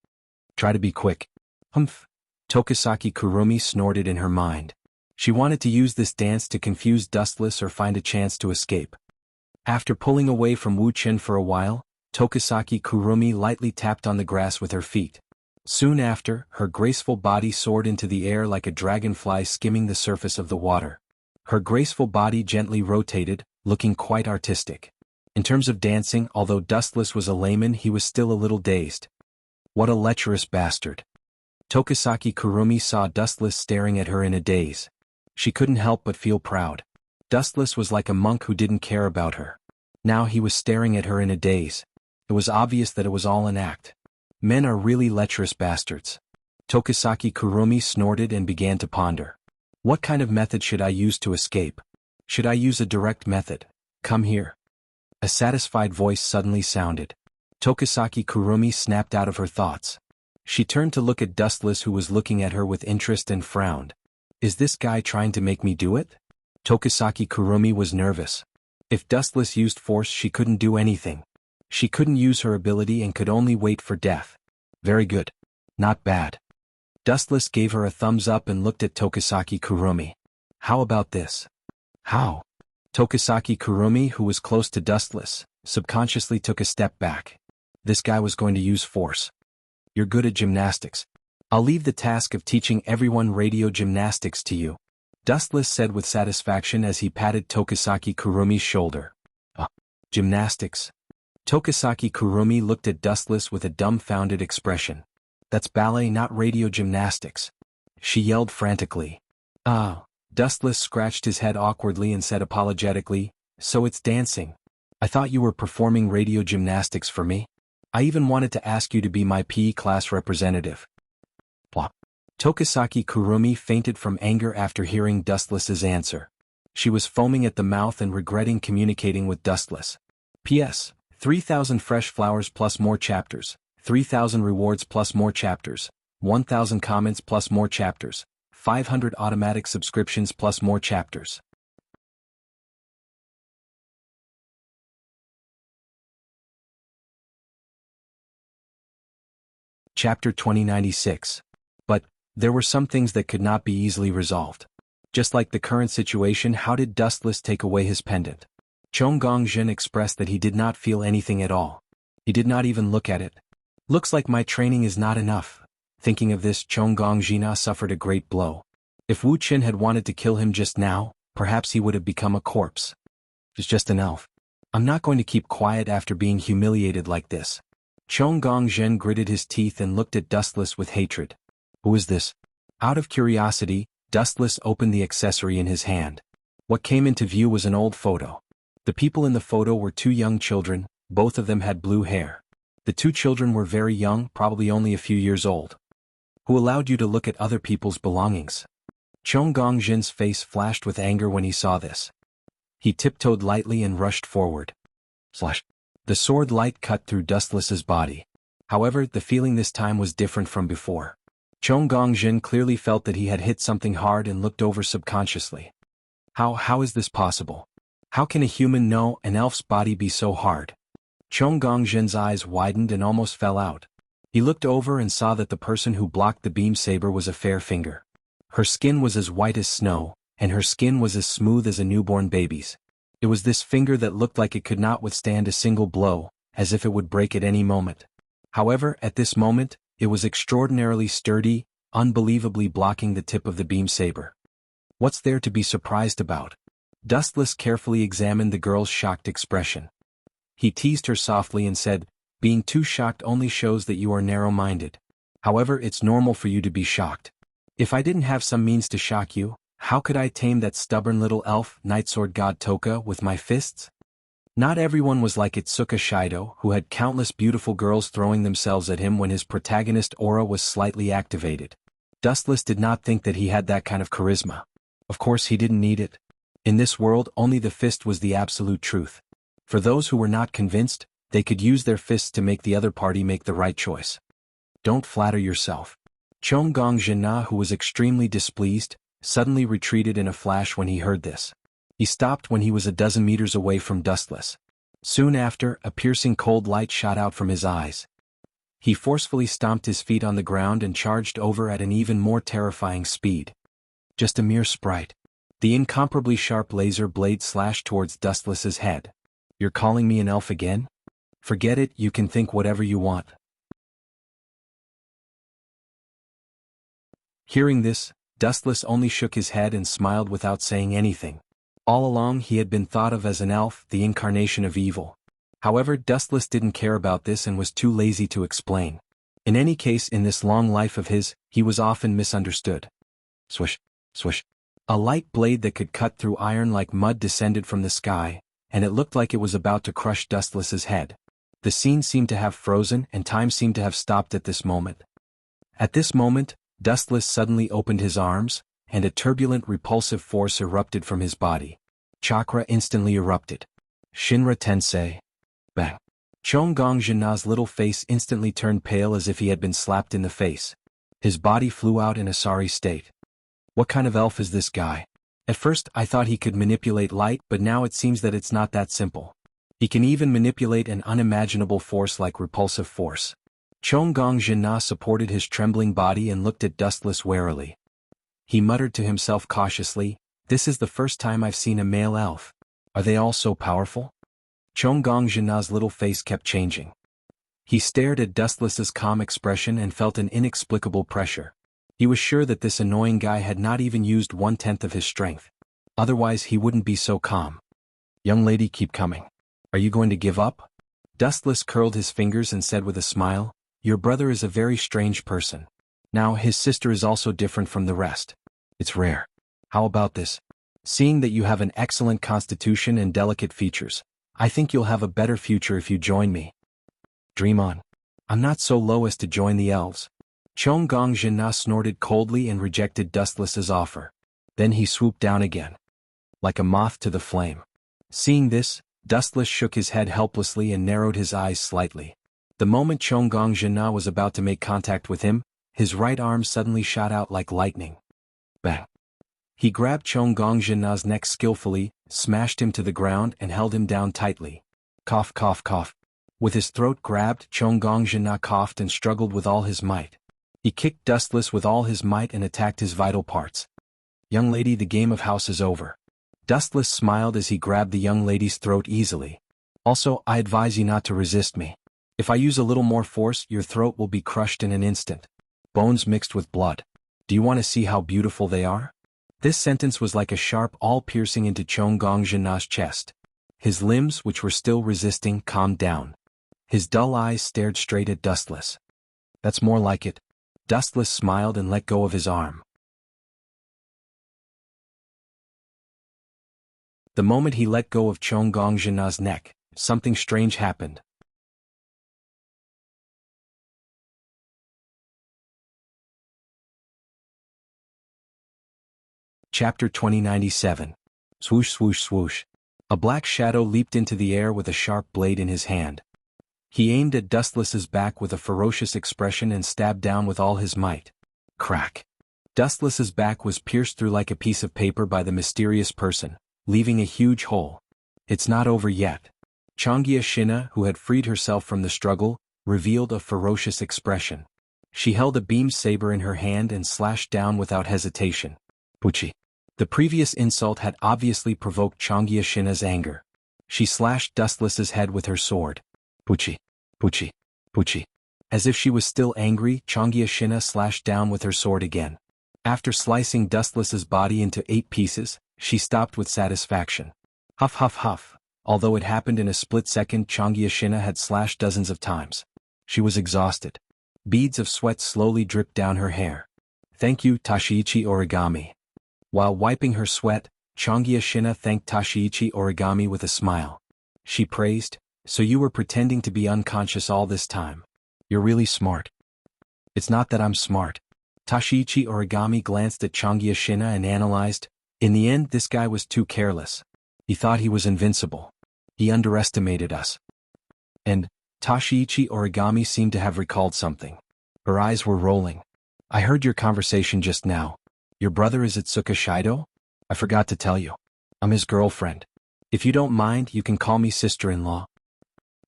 Try to be quick. Humph. Tokisaki Kurumi snorted in her mind. She wanted to use this dance to confuse Dustless or find a chance to escape. After pulling away from Wuxia for a while, Tokisaki Kurumi lightly tapped on the grass with her feet. Soon after, her graceful body soared into the air like a dragonfly skimming the surface of the water. Her graceful body gently rotated, looking quite artistic. In terms of dancing, although Dustless was a layman, he was still a little dazed. What a lecherous bastard. Tokisaki Kurumi saw Dustless staring at her in a daze. She couldn't help but feel proud. Dustless was like a monk who didn't care about her. Now he was staring at her in a daze. It was obvious that it was all an act. Men are really lecherous bastards. Tokisaki Kurumi snorted and began to ponder. What kind of method should I use to escape? Should I use a direct method? Come here. A satisfied voice suddenly sounded. Tokisaki Kurumi snapped out of her thoughts. She turned to look at Dustless, who was looking at her with interest, and frowned. Is this guy trying to make me do it? Tokisaki Kurumi was nervous. If Dustless used force, she couldn't do anything. She couldn't use her ability and could only wait for death. Very good. Not bad. Dustless gave her a thumbs up and looked at Tokisaki Kurumi. How about this? How? Tokisaki Kurumi, who was close to Dustless, subconsciously took a step back. This guy was going to use force. You're good at gymnastics. I'll leave the task of teaching everyone radio gymnastics to you. Dustless said with satisfaction as he patted Tokisaki Kurumi's shoulder. Gymnastics. Tokisaki Kurumi looked at Dustless with a dumbfounded expression. That's ballet, not radio gymnastics. She yelled frantically. Dustless scratched his head awkwardly and said apologetically, so it's dancing. I thought you were performing radio gymnastics for me. I even wanted to ask you to be my PE class representative. Plop. Tokisaki Kurumi fainted from anger after hearing Dustless's answer. She was foaming at the mouth and regretting communicating with Dustless. P.S. 3,000 fresh flowers plus more chapters, 3,000 rewards plus more chapters, 1,000 comments plus more chapters, 500 automatic subscriptions plus more chapters. Chapter 2096. But there were some things that could not be easily resolved. Just like the current situation, how did Dustless take away his pendant? Chong Gongjin expressed that he did not feel anything at all. He did not even look at it. Looks like my training is not enough. Thinking of this, Chong Gongjina suffered a great blow. If Wu Qin had wanted to kill him just now, perhaps he would have become a corpse. He's just an elf. I'm not going to keep quiet after being humiliated like this. Chong Gongjin gritted his teeth and looked at Dustless with hatred. Who is this? Out of curiosity, Dustless opened the accessory in his hand. What came into view was an old photo. The people in the photo were two young children, both of them had blue hair. The two children were very young, probably only a few years old. Who allowed you to look at other people's belongings? Chong Gongjin's face flashed with anger when he saw this. He tiptoed lightly and rushed forward. Slash. The sword light cut through Dustless's body. However, the feeling this time was different from before. Chong Gongjin clearly felt that he had hit something hard and looked over subconsciously. How is this possible? How can a human know an elf's body be so hard? Chong Gongjin's eyes widened and almost fell out. He looked over and saw that the person who blocked the beam saber was a fair finger. Her skin was as white as snow, and her skin was as smooth as a newborn baby's. It was this finger that looked like it could not withstand a single blow, as if it would break at any moment. However, at this moment, it was extraordinarily sturdy, unbelievably blocking the tip of the beam saber. What's there to be surprised about? Dustless carefully examined the girl's shocked expression. He teased her softly and said, being too shocked only shows that you are narrow-minded. However, it's normal for you to be shocked. If I didn't have some means to shock you, how could I tame that stubborn little elf, Nightsword God Toka, with my fists? Not everyone was like Itsuka Shido, who had countless beautiful girls throwing themselves at him when his protagonist aura was slightly activated. Dustless did not think that he had that kind of charisma. Of course he didn't need it. In this world only the fist was the absolute truth. For those who were not convinced, they could use their fists to make the other party make the right choice. Don't flatter yourself. Chong Gong Jinna, who was extremely displeased, suddenly retreated in a flash when he heard this. He stopped when he was a dozen meters away from Dustless. Soon after, a piercing cold light shot out from his eyes. He forcefully stomped his feet on the ground and charged over at an even more terrifying speed. Just a mere sprite. The incomparably sharp laser blade slashed towards Dustless's head. You're calling me an elf again? Forget it, you can think whatever you want. Hearing this, Dustless only shook his head and smiled without saying anything. All along he had been thought of as an elf, the incarnation of evil. However, Dustless didn't care about this and was too lazy to explain. In any case, in this long life of his, he was often misunderstood. Swish, swish. A light blade that could cut through iron like mud descended from the sky, and it looked like it was about to crush Dustless's head. The scene seemed to have frozen and time seemed to have stopped at this moment. At this moment, Dustless suddenly opened his arms, and a turbulent repulsive force erupted from his body. Chakra instantly erupted. Shinra Tensei. Bang. Chong Gong Jinna's little face instantly turned pale as if he had been slapped in the face. His body flew out in a sorry state. What kind of elf is this guy? At first I thought he could manipulate light, but now it seems that it's not that simple. He can even manipulate an unimaginable force like repulsive force. Chong Gong Jinna supported his trembling body and looked at Dustless warily. He muttered to himself cautiously, "This is the first time I've seen a male elf. Are they all so powerful?" Chong Gong Jinna's little face kept changing. He stared at Dustless's calm expression and felt an inexplicable pressure. He was sure that this annoying guy had not even used 1/10 of his strength. Otherwise he wouldn't be so calm. "Young lady, keep coming. Are you going to give up?" Dustless curled his fingers and said with a smile, "Your brother is a very strange person. Now his sister is also different from the rest. It's rare. How about this? Seeing that you have an excellent constitution and delicate features, I think you'll have a better future if you join me. Dream on. I'm not so low as to join the elves." Chong Gong Jinna snorted coldly and rejected Dustless's offer. Then he swooped down again. Like a moth to the flame. Seeing this, Dustless shook his head helplessly and narrowed his eyes slightly. The moment Chong Gong Jinna was about to make contact with him, his right arm suddenly shot out like lightning. Bang. He grabbed Chong Gong Jinna's neck skillfully, smashed him to the ground and held him down tightly. Cough, cough, cough. With his throat grabbed, Chong Gong Jinna coughed and struggled with all his might. He kicked Dustless with all his might and attacked his vital parts. "Young lady, the game of house is over." Dustless smiled as he grabbed the young lady's throat easily. "Also, I advise you not to resist me. If I use a little more force, your throat will be crushed in an instant. Bones mixed with blood. Do you want to see how beautiful they are?" This sentence was like a sharp awl piercing into Chong Gong Jinna's chest. His limbs, which were still resisting, calmed down. His dull eyes stared straight at Dustless. "That's more like it." Dustless smiled and let go of his arm. The moment he let go of Chong Gong Jinna's neck, something strange happened. Chapter 2097. Swoosh swoosh swoosh. A black shadow leaped into the air with a sharp blade in his hand. He aimed at Dustless's back with a ferocious expression and stabbed down with all his might. Crack. Dustless's back was pierced through like a piece of paper by the mysterious person, leaving a huge hole. It's not over yet. Changia Shina, who had freed herself from the struggle, revealed a ferocious expression. She held a beam saber in her hand and slashed down without hesitation. Puchi. The previous insult had obviously provoked Changia Shina's anger. She slashed Dustless's head with her sword. Puchi. Puchi. Puchi. As if she was still angry, Changia Shina slashed down with her sword again. After slicing Dustless's body into 8 pieces, she stopped with satisfaction. Huff huff huff. Although it happened in a split second, Changia Shina had slashed dozens of times. She was exhausted. Beads of sweat slowly dripped down her hair. "Thank you, Tashiichi Origami." While wiping her sweat, Changia Shina thanked Tashiichi Origami with a smile. She praised, "So you were pretending to be unconscious all this time. You're really smart." "It's not that I'm smart. Tashichi Origami glanced at Changyashina and analyzed. In the end, this guy was too careless. He thought he was invincible. He underestimated us. And Tashichi Origami seemed to have recalled something. Her eyes were rolling. I heard your conversation just now. Your brother is Itsuka Shido? I forgot to tell you. I'm his girlfriend. If you don't mind, you can call me sister-in-law.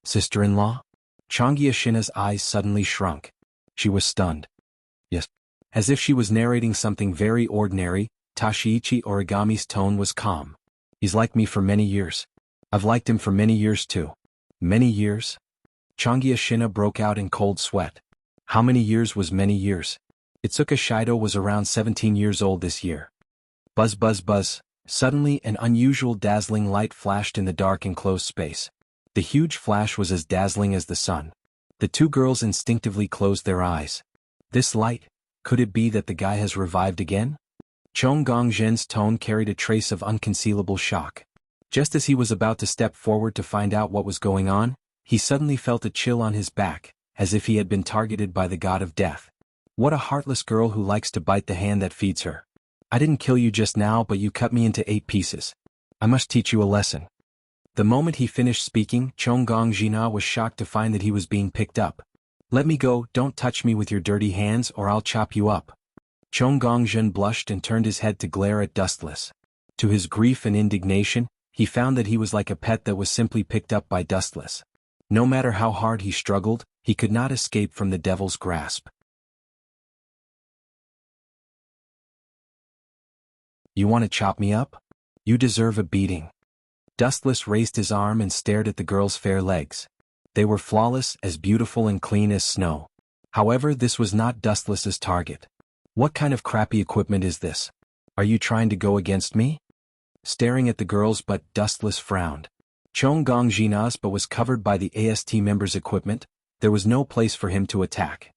Sister-in-law? Changyashina's eyes suddenly shrunk. She was stunned. Yes. As if she was narrating something very ordinary, Tashichi Origami's tone was calm. He's liked me for many years. I've liked him for many years too. Many years? Changyashina broke out in cold sweat. How many years was many years? Itsuka Shido was around 17 years old this year. Buzz buzz buzz. Suddenly an unusual dazzling light flashed in the dark enclosed space. The huge flash was as dazzling as the sun. The two girls instinctively closed their eyes. This light, could it be that the guy has revived again? Chong Gongzhen's tone carried a trace of unconcealable shock. Just as he was about to step forward to find out what was going on, he suddenly felt a chill on his back, as if he had been targeted by the god of death. What a heartless girl who likes to bite the hand that feeds her. I didn't kill you just now, but you cut me into 8 pieces. I must teach you a lesson. The moment he finished speaking, Chong Gongzhina was shocked to find that he was being picked up. Let me go, don't touch me with your dirty hands or I'll chop you up. Chong Gongzhen blushed and turned his head to glare at Dustless. To his grief and indignation, he found that he was like a pet that was simply picked up by Dustless. No matter how hard he struggled, he could not escape from the devil's grasp. You want to chop me up? You deserve a beating. Dustless raised his arm and stared at the girl's fair legs. They were flawless, as beautiful and clean as snow. However, this was not Dustless's target. What kind of crappy equipment is this? Are you trying to go against me? Staring at the girls, but Dustless frowned. Chong Gongzhina's but was covered by the AST members' equipment. There was no place for him to attack.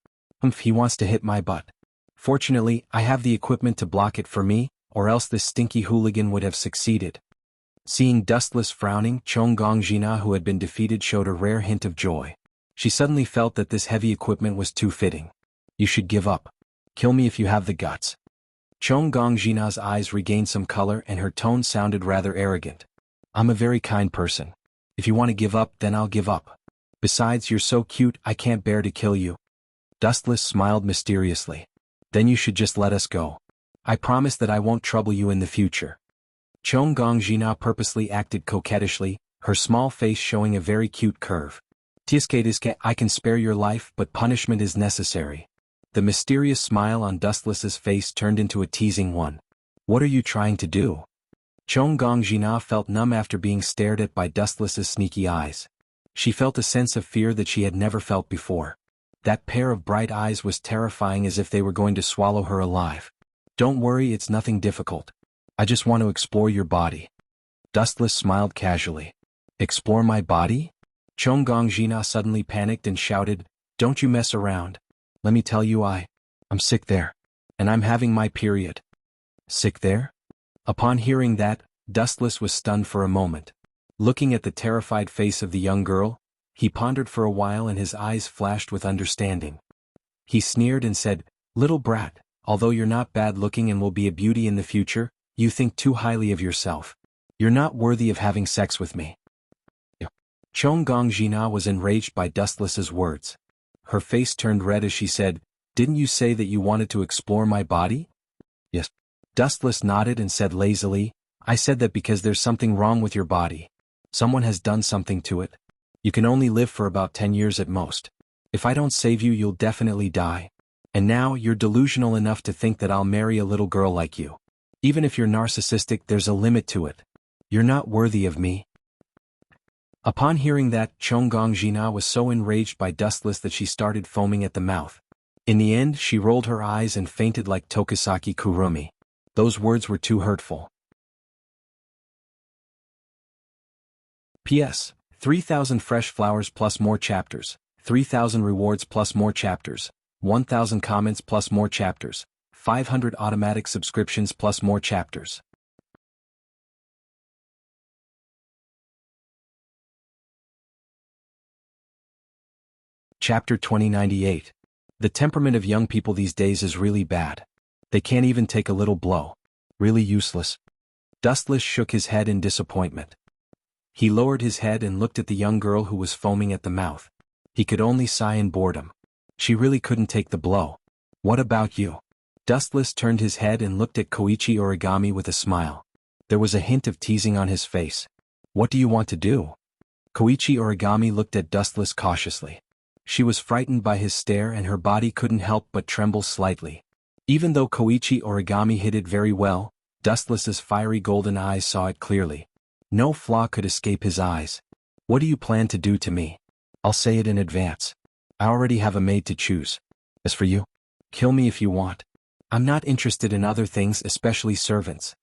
He wants to hit my butt. Fortunately, I have the equipment to block it for me, or else this stinky hooligan would have succeeded. Seeing Dustless frowning, Chong Gongzhina, who had been defeated, showed a rare hint of joy. She suddenly felt that this heavy equipment was too fitting. You should give up. Kill me if you have the guts. Chong Gongzhina's eyes regained some color and her tone sounded rather arrogant. I'm a very kind person. If you want to give up, then I'll give up. Besides, you're so cute, I can't bear to kill you. Dustless smiled mysteriously. Then you should just let us go. I promise that I won't trouble you in the future. Chong Gongzhina purposely acted coquettishly, her small face showing a very cute curve. Tiske, I can spare your life, but punishment is necessary. The mysterious smile on Dustless's face turned into a teasing one. What are you trying to do? Chong Gongzhina felt numb after being stared at by Dustless's sneaky eyes. She felt a sense of fear that she had never felt before. That pair of bright eyes was terrifying, as if they were going to swallow her alive. Don't worry, it's nothing difficult. I just want to explore your body. Dustless smiled casually. Explore my body? Chong Gongzhina suddenly panicked and shouted, Don't you mess around. Let me tell you I'm sick there. And I'm having my period. Sick there? Upon hearing that, Dustless was stunned for a moment. Looking at the terrified face of the young girl, he pondered for a while and his eyes flashed with understanding. He sneered and said, Little brat, although you're not bad looking and will be a beauty in the future, you think too highly of yourself. You're not worthy of having sex with me. Chong Gongzhina was enraged by Dustless's words. Her face turned red as she said, Didn't you say that you wanted to explore my body? Yes. Dustless nodded and said lazily, I said that because there's something wrong with your body. Someone has done something to it. You can only live for about 10 years at most. If I don't save you, you'll definitely die. And now you're delusional enough to think that I'll marry a little girl like you. Even if you're narcissistic, there's a limit to it. You're not worthy of me. Upon hearing that, Chong Gongzhina was so enraged by Dustless that she started foaming at the mouth. In the end, she rolled her eyes and fainted like Tokusaki Kurumi. Those words were too hurtful. P.S. 3,000 fresh flowers plus more chapters, 3,000 rewards plus more chapters, 1,000 comments plus more chapters, 500 automatic subscriptions plus more chapters. Chapter 2098. The temperament of young people these days is really bad. They can't even take a little blow. Really useless. Dustless shook his head in disappointment. He lowered his head and looked at the young girl who was foaming at the mouth. He could only sigh in boredom. She really couldn't take the blow. What about you? Dustless turned his head and looked at Koichi Origami with a smile. There was a hint of teasing on his face. What do you want to do? Koichi Origami looked at Dustless cautiously. She was frightened by his stare and her body couldn't help but tremble slightly. Even though Koichi Origami hid it very well, Dustless's fiery golden eyes saw it clearly. No flaw could escape his eyes. What do you plan to do to me? I'll say it in advance. I already have a maid to choose. As for you, kill me if you want. I'm not interested in other things, especially servants.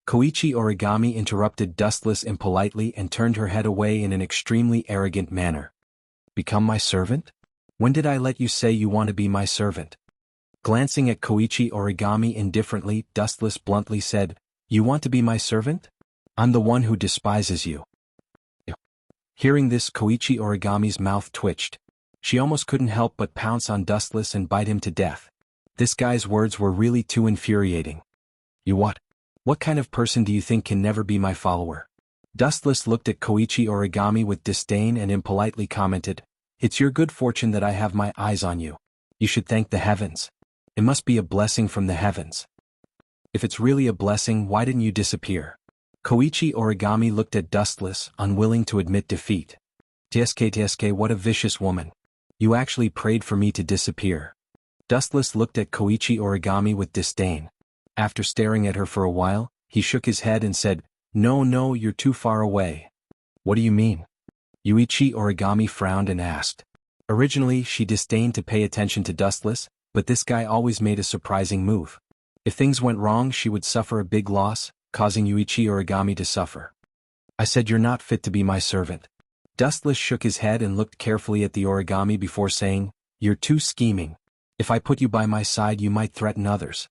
Koichi Origami interrupted Dustless impolitely and turned her head away in an extremely arrogant manner. Become my servant? When did I let you say you want to be my servant? Glancing at Koichi Origami indifferently, Dustless bluntly said, You want to be my servant? I'm the one who despises you. Hearing this, Koichi Origami's mouth twitched. She almost couldn't help but pounce on Dustless and bite him to death. This guy's words were really too infuriating. You what? What kind of person do you think can never be my follower? Dustless looked at Koichi Origami with disdain and impolitely commented, It's your good fortune that I have my eyes on you. You should thank the heavens. It must be a blessing from the heavens. If it's really a blessing, why didn't you disappear? Koichi Origami looked at Dustless, unwilling to admit defeat. TSK, what a vicious woman. You actually prayed for me to disappear. Dustless looked at Koichi Origami with disdain. After staring at her for a while, he shook his head and said, No, you're too far away. What do you mean? Yuichi Origami frowned and asked. Originally, she disdained to pay attention to Dustless, but this guy always made a surprising move. If things went wrong, she would suffer a big loss, causing Yuichi Origami to suffer. I said you're not fit to be my servant. Dustless shook his head and looked carefully at the origami before saying, You're too scheming. If I put you by my side, you might threaten others.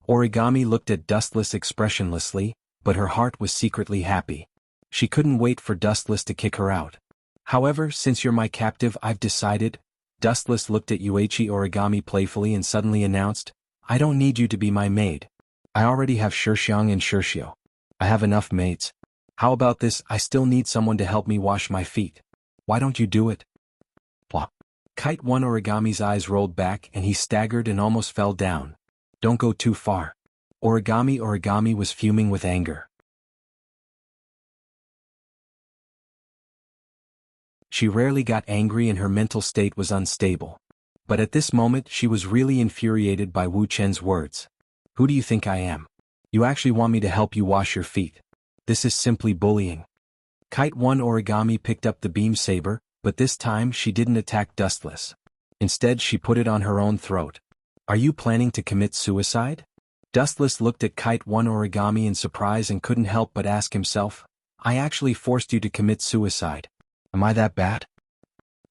Origami looked at Dustless expressionlessly, but her heart was secretly happy. She couldn't wait for Dustless to kick her out. However, since you're my captive, I've decided. Dustless looked at Yuichi Origami playfully and suddenly announced, I don't need you to be my maid. I already have Shixiang and Shirshio. I have enough maids. How about this? I still need someone to help me wash my feet. Why don't you do it? Plop. Kite One Origami's eyes rolled back and he staggered and almost fell down. Don't go too far. Origami was fuming with anger. She rarely got angry and her mental state was unstable. But at this moment she was really infuriated by Wu Chen's words. Who do you think I am? You actually want me to help you wash your feet? This is simply bullying. Kite One Origami picked up the beam saber, but this time she didn't attack Dustless. Instead she put it on her own throat. Are you planning to commit suicide? Dustless looked at Kite One Origami in surprise and couldn't help but ask himself, I actually forced you to commit suicide. Am I that bad?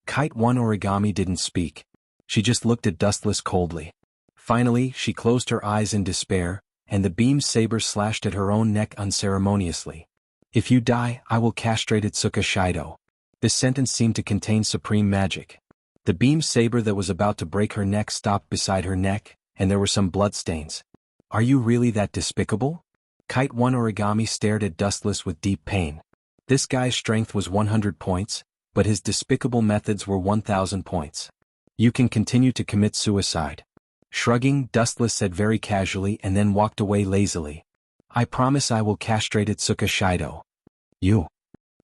Kite One Origami didn't speak. She just looked at Dustless coldly. Finally, she closed her eyes in despair, and the beam saber slashed at her own neck unceremoniously. If you die, I will castrate Itsuka Shido. This sentence seemed to contain supreme magic. The beam saber that was about to break her neck stopped beside her neck, and there were some bloodstains. Are you really that despicable? Kite One Origami stared at Dustless with deep pain. This guy's strength was 100 points, but his despicable methods were 1,000 points. You can continue to commit suicide. Shrugging, Dustless said very casually and then walked away lazily. I promise I will castrate Itsuka Shido. You.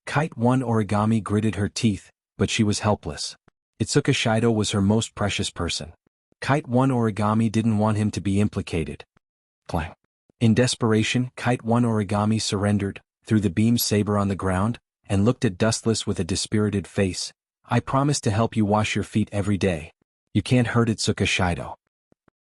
Kite One Origami gritted her teeth, but she was helpless. Itsuka Shido was her most precious person. Kite One Origami didn't want him to be implicated. Clang. In desperation, Kite One Origami surrendered, threw the beam saber on the ground, and looked at Dustless with a dispirited face. I promise to help you wash your feet every day. You can't hurt Itsuka Shido.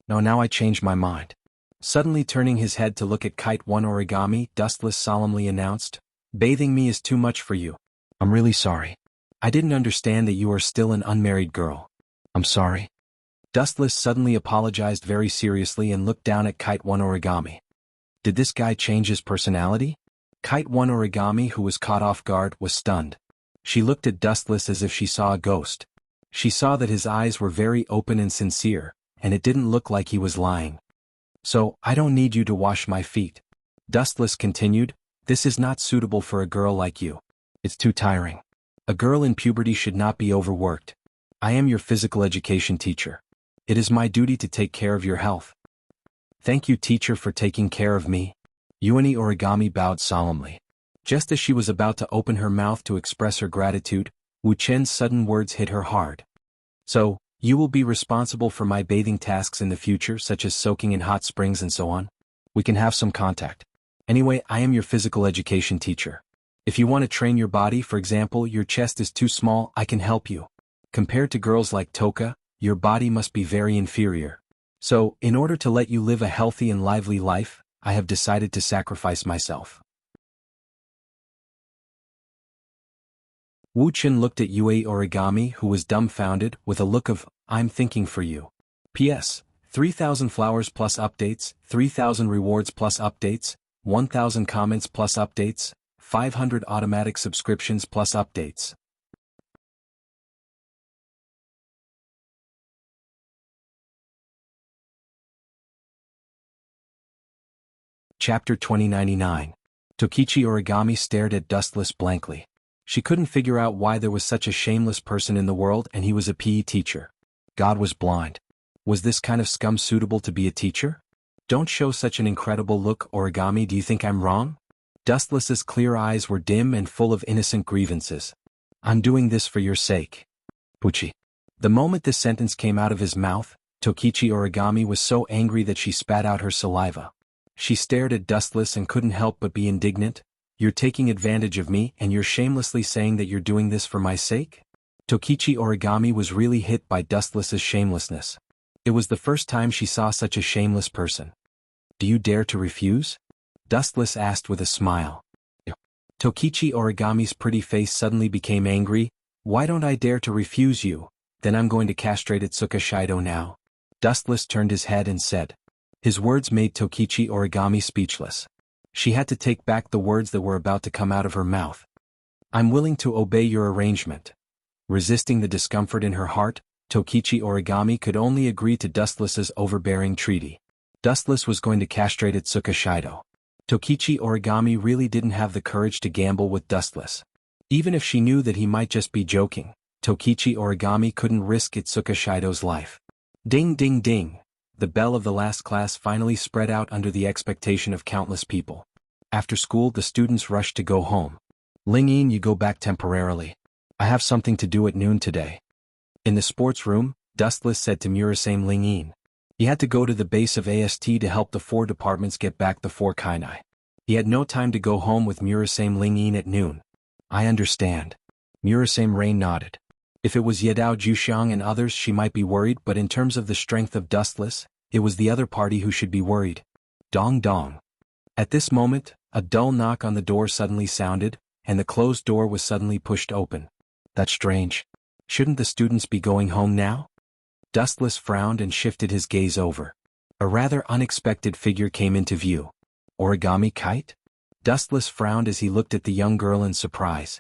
No, now I changed my mind. Suddenly turning his head to look at Kite One Origami, Dustless solemnly announced, Bathing me is too much for you. I'm really sorry. I didn't understand that you are still an unmarried girl. I'm sorry. Dustless suddenly apologized very seriously and looked down at Kite One Origami. Did this guy change his personality? Kite One Origami, who was caught off guard, was stunned. She looked at Dustless as if she saw a ghost. She saw that his eyes were very open and sincere, and it didn't look like he was lying. So, I don't need you to wash my feet. Dustless continued, this is not suitable for a girl like you. It's too tiring. A girl in puberty should not be overworked. I am your physical education teacher. It is my duty to take care of your health. Thank you, teacher, for taking care of me. Yuani Origami bowed solemnly. Just as she was about to open her mouth to express her gratitude, Wu Chen's sudden words hit her hard. So, you will be responsible for my bathing tasks in the future, such as soaking in hot springs and so on? We can have some contact. Anyway, I am your physical education teacher. If you want to train your body, for example, your chest is too small, I can help you. Compared to girls like Toka, your body must be very inferior. So, in order to let you live a healthy and lively life, I have decided to sacrifice myself. Wu Chen looked at Yue Origami, who was dumbfounded, with a look of, I'm thinking for you. P.S. 3,000 flowers plus updates, 3,000 rewards plus updates, 1,000 comments plus updates, 500 automatic subscriptions plus updates. Chapter 2099. Tokichi Origami stared at Dustless blankly. She couldn't figure out why there was such a shameless person in the world and he was a PE teacher. God was blind. Was this kind of scum suitable to be a teacher? Don't show such an incredible look, Origami, do you think I'm wrong? Dustless's clear eyes were dim and full of innocent grievances. I'm doing this for your sake. Puchi. The moment this sentence came out of his mouth, Tokichi Origami was so angry that she spat out her saliva. She stared at Dustless and couldn't help but be indignant. You're taking advantage of me and you're shamelessly saying that you're doing this for my sake? Tokichi Origami was really hit by Dustless's shamelessness. It was the first time she saw such a shameless person. Do you dare to refuse? Dustless asked with a smile. Tokichi Origami's pretty face suddenly became angry. Why don't I dare to refuse you? Then I'm going to castrate Itsuka Shido now. Dustless turned his head and said. His words made Tokichi Origami speechless. She had to take back the words that were about to come out of her mouth. I'm willing to obey your arrangement. Resisting the discomfort in her heart, Tokichi Origami could only agree to Dustless's overbearing treaty. Dustless was going to castrate Itsuka Shido. Tokichi Origami really didn't have the courage to gamble with Dustless. Even if she knew that he might just be joking, Tokichi Origami couldn't risk Itsuka Shido's life. Ding ding ding. The bell of the last class finally spread out under the expectation of countless people. After school, the students rushed to go home. Ling-Yin, you go back temporarily. I have something to do at noon today. In the sports room, Dustless said to Murasame Ling-Yin. He had to go to the base of AST to help the 4 departments get back the 4 kainai. He had no time to go home with Murasame Ling-Yin at noon. I understand. Murasame Rain nodded. If it was Yedao Juxiang and others, she might be worried, but in terms of the strength of Dustless, it was the other party who should be worried. Dong dong. At this moment, a dull knock on the door suddenly sounded, and the closed door was suddenly pushed open. That's strange. Shouldn't the students be going home now? Dustless frowned and shifted his gaze over. A rather unexpected figure came into view. Origami Kite? Dustless frowned as he looked at the young girl in surprise.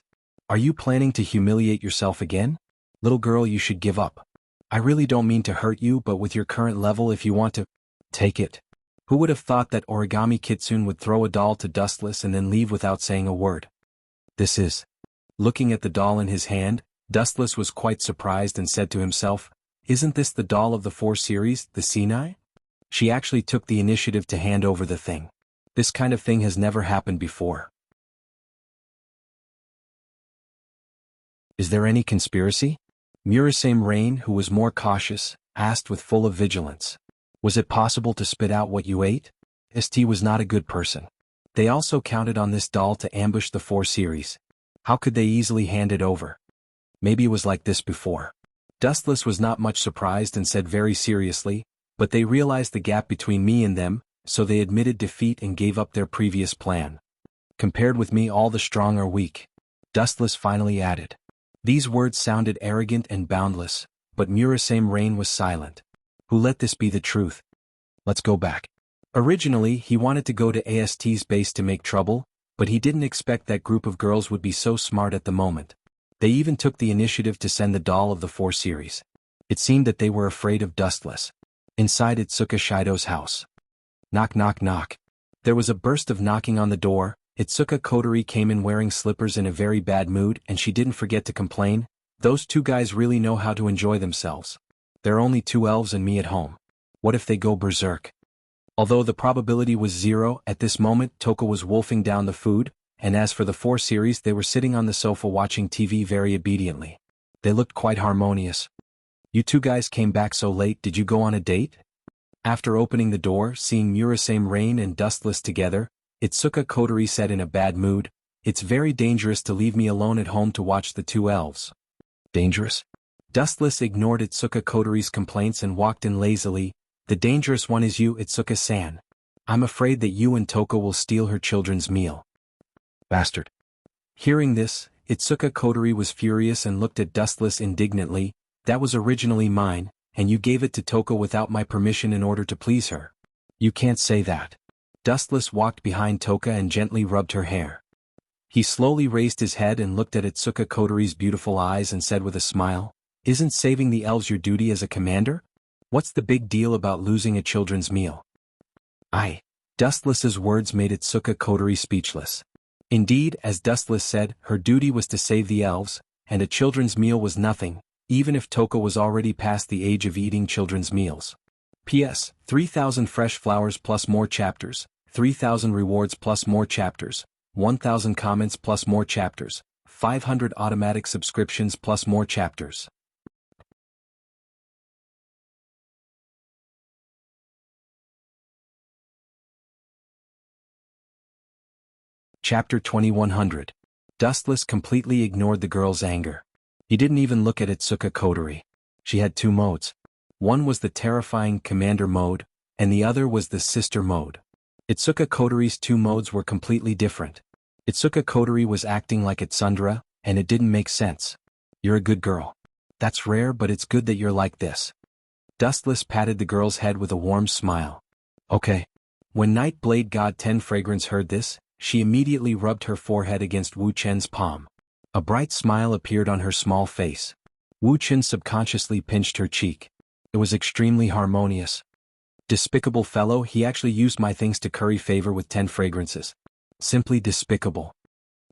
Are you planning to humiliate yourself again? Little girl, you should give up. I really don't mean to hurt you, but with your current level, if you want to, take it. Who would have thought that Origami Kitsune would throw a doll to Dustless and then leave without saying a word? This is. Looking at the doll in his hand, Dustless was quite surprised and said to himself, isn't this the doll of the 4 series, the Sinai? She actually took the initiative to hand over the thing. This kind of thing has never happened before. Is there any conspiracy? Murasame Rain, who was more cautious, asked with full of vigilance. Was it possible to spit out what you ate? ST was not a good person. They also counted on this doll to ambush the 4 series. How could they easily hand it over? Maybe it was like this before. Dustless was not much surprised and said very seriously, but they realized the gap between me and them, so they admitted defeat and gave up their previous plan. Compared with me, all the strong are weak. Dustless finally added. These words sounded arrogant and boundless, but Murasame Rain was silent. Who let this be the truth? Let's go back. Originally, he wanted to go to AST's base to make trouble, but he didn't expect that group of girls would be so smart at the moment. They even took the initiative to send the doll of the 4 series. It seemed that they were afraid of Dustless. Inside Itsuka Shido's house. Knock knock knock. There was a burst of knocking on the door. Itsuka Kotori came in wearing slippers in a very bad mood, and she didn't forget to complain. Those 2 guys really know how to enjoy themselves. There are only 2 elves and me at home. What if they go berserk? Although the probability was 0, at this moment Toka was wolfing down the food, and as for the 4 series, they were sitting on the sofa watching TV very obediently. They looked quite harmonious. You 2 guys came back so late, did you go on a date? After opening the door, seeing Murasame Rain and Dustless together, Itsuka Kotori said in a bad mood, "It's very dangerous to leave me alone at home to watch the 2 elves." Dangerous? Dustless ignored Itsuka Kotori's complaints and walked in lazily. "The dangerous one is you, Itsuka-san. I'm afraid that you and Toka will steal her children's meal." Bastard. Hearing this, Itsuka Kotori was furious and looked at Dustless indignantly. "That was originally mine, and you gave it to Toka without my permission in order to please her. You can't say that." Dustless walked behind Toka and gently rubbed her hair. He slowly raised his head and looked at Itsuka Kotori's beautiful eyes and said with a smile, "Isn't saving the elves your duty as a commander? What's the big deal about losing a children's meal?" Dustless's words made Itsuka Kotori speechless. Indeed, as Dustless said, her duty was to save the elves, and a children's meal was nothing, even if Toka was already past the age of eating children's meals. P.S. 3,000 fresh flowers plus more chapters, 3,000 rewards plus more chapters, 1,000 comments plus more chapters, 500 automatic subscriptions plus more chapters. Chapter 2100. Dustless completely ignored the girl's anger. He didn't even look at Itsuka Kotori. She had 2 modes. One was the terrifying commander mode, and the other was the sister mode. Itsuka Kotori's 2 modes were completely different. Itsuka Kotori was acting like Itsundra, and it didn't make sense. "You're a good girl. That's rare, but it's good that you're like this." Dustless patted the girl's head with a warm smile. "Okay." When Night Blade God 10 Fragrance heard this, she immediately rubbed her forehead against Wu Chen's palm. A bright smile appeared on her small face. Wu Chen subconsciously pinched her cheek. It was extremely harmonious. Despicable fellow, he actually used my things to curry favor with 10 fragrances. Simply despicable.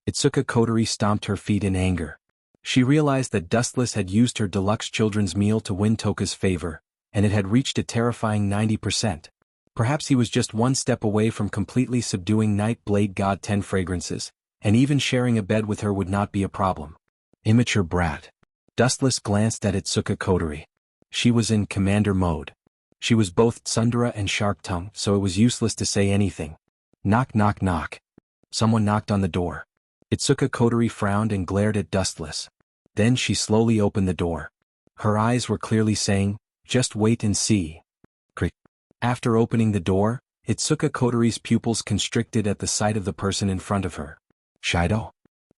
Itsuka Kotori stomped her feet in anger. She realized that Dustless had used her deluxe children's meal to win Toka's favor, and it had reached a terrifying 90%. Perhaps he was just one step away from completely subduing Night Blade God 10 Fragrances, and even sharing a bed with her would not be a problem. Immature brat. Dustless glanced at Itsuka Kotori. She was in commander mode. She was both Tsundere and Shark Tongue, so it was useless to say anything. Knock knock knock. Someone knocked on the door. Itsuka Kotori frowned and glared at Dustless. Then she slowly opened the door. Her eyes were clearly saying, "Just wait and see." Crick. After opening the door, Itsuka Kotori's pupils constricted at the sight of the person in front of her. Shido?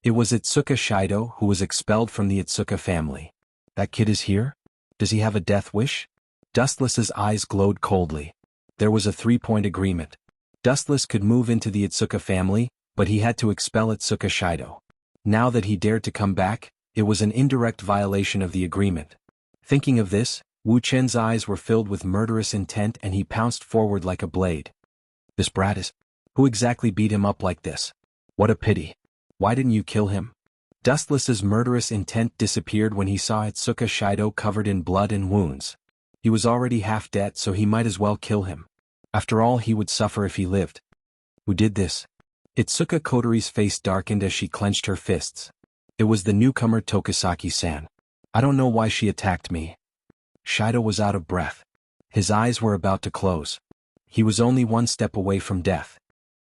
It was Itsuka Shido, who was expelled from the Itsuka family. That kid is here? Does he have a death wish? Dustless's eyes glowed coldly. There was a 3-point agreement. Dustless could move into the Itsuka family, but he had to expel Itsuka Shido. Now that he dared to come back, it was an indirect violation of the agreement. Thinking of this, Wu Chen's eyes were filled with murderous intent and he pounced forward like a blade. This brat is... Who exactly beat him up like this? What a pity. Why didn't you kill him? Dustless's murderous intent disappeared when he saw Itsuka Shido covered in blood and wounds. He was already half dead, so he might as well kill him. After all, he would suffer if he lived. Who did this? Itsuka Kotori's face darkened as she clenched her fists. It was the newcomer Tokisaki-san. I don't know why she attacked me. Shido was out of breath. His eyes were about to close. He was only one step away from death.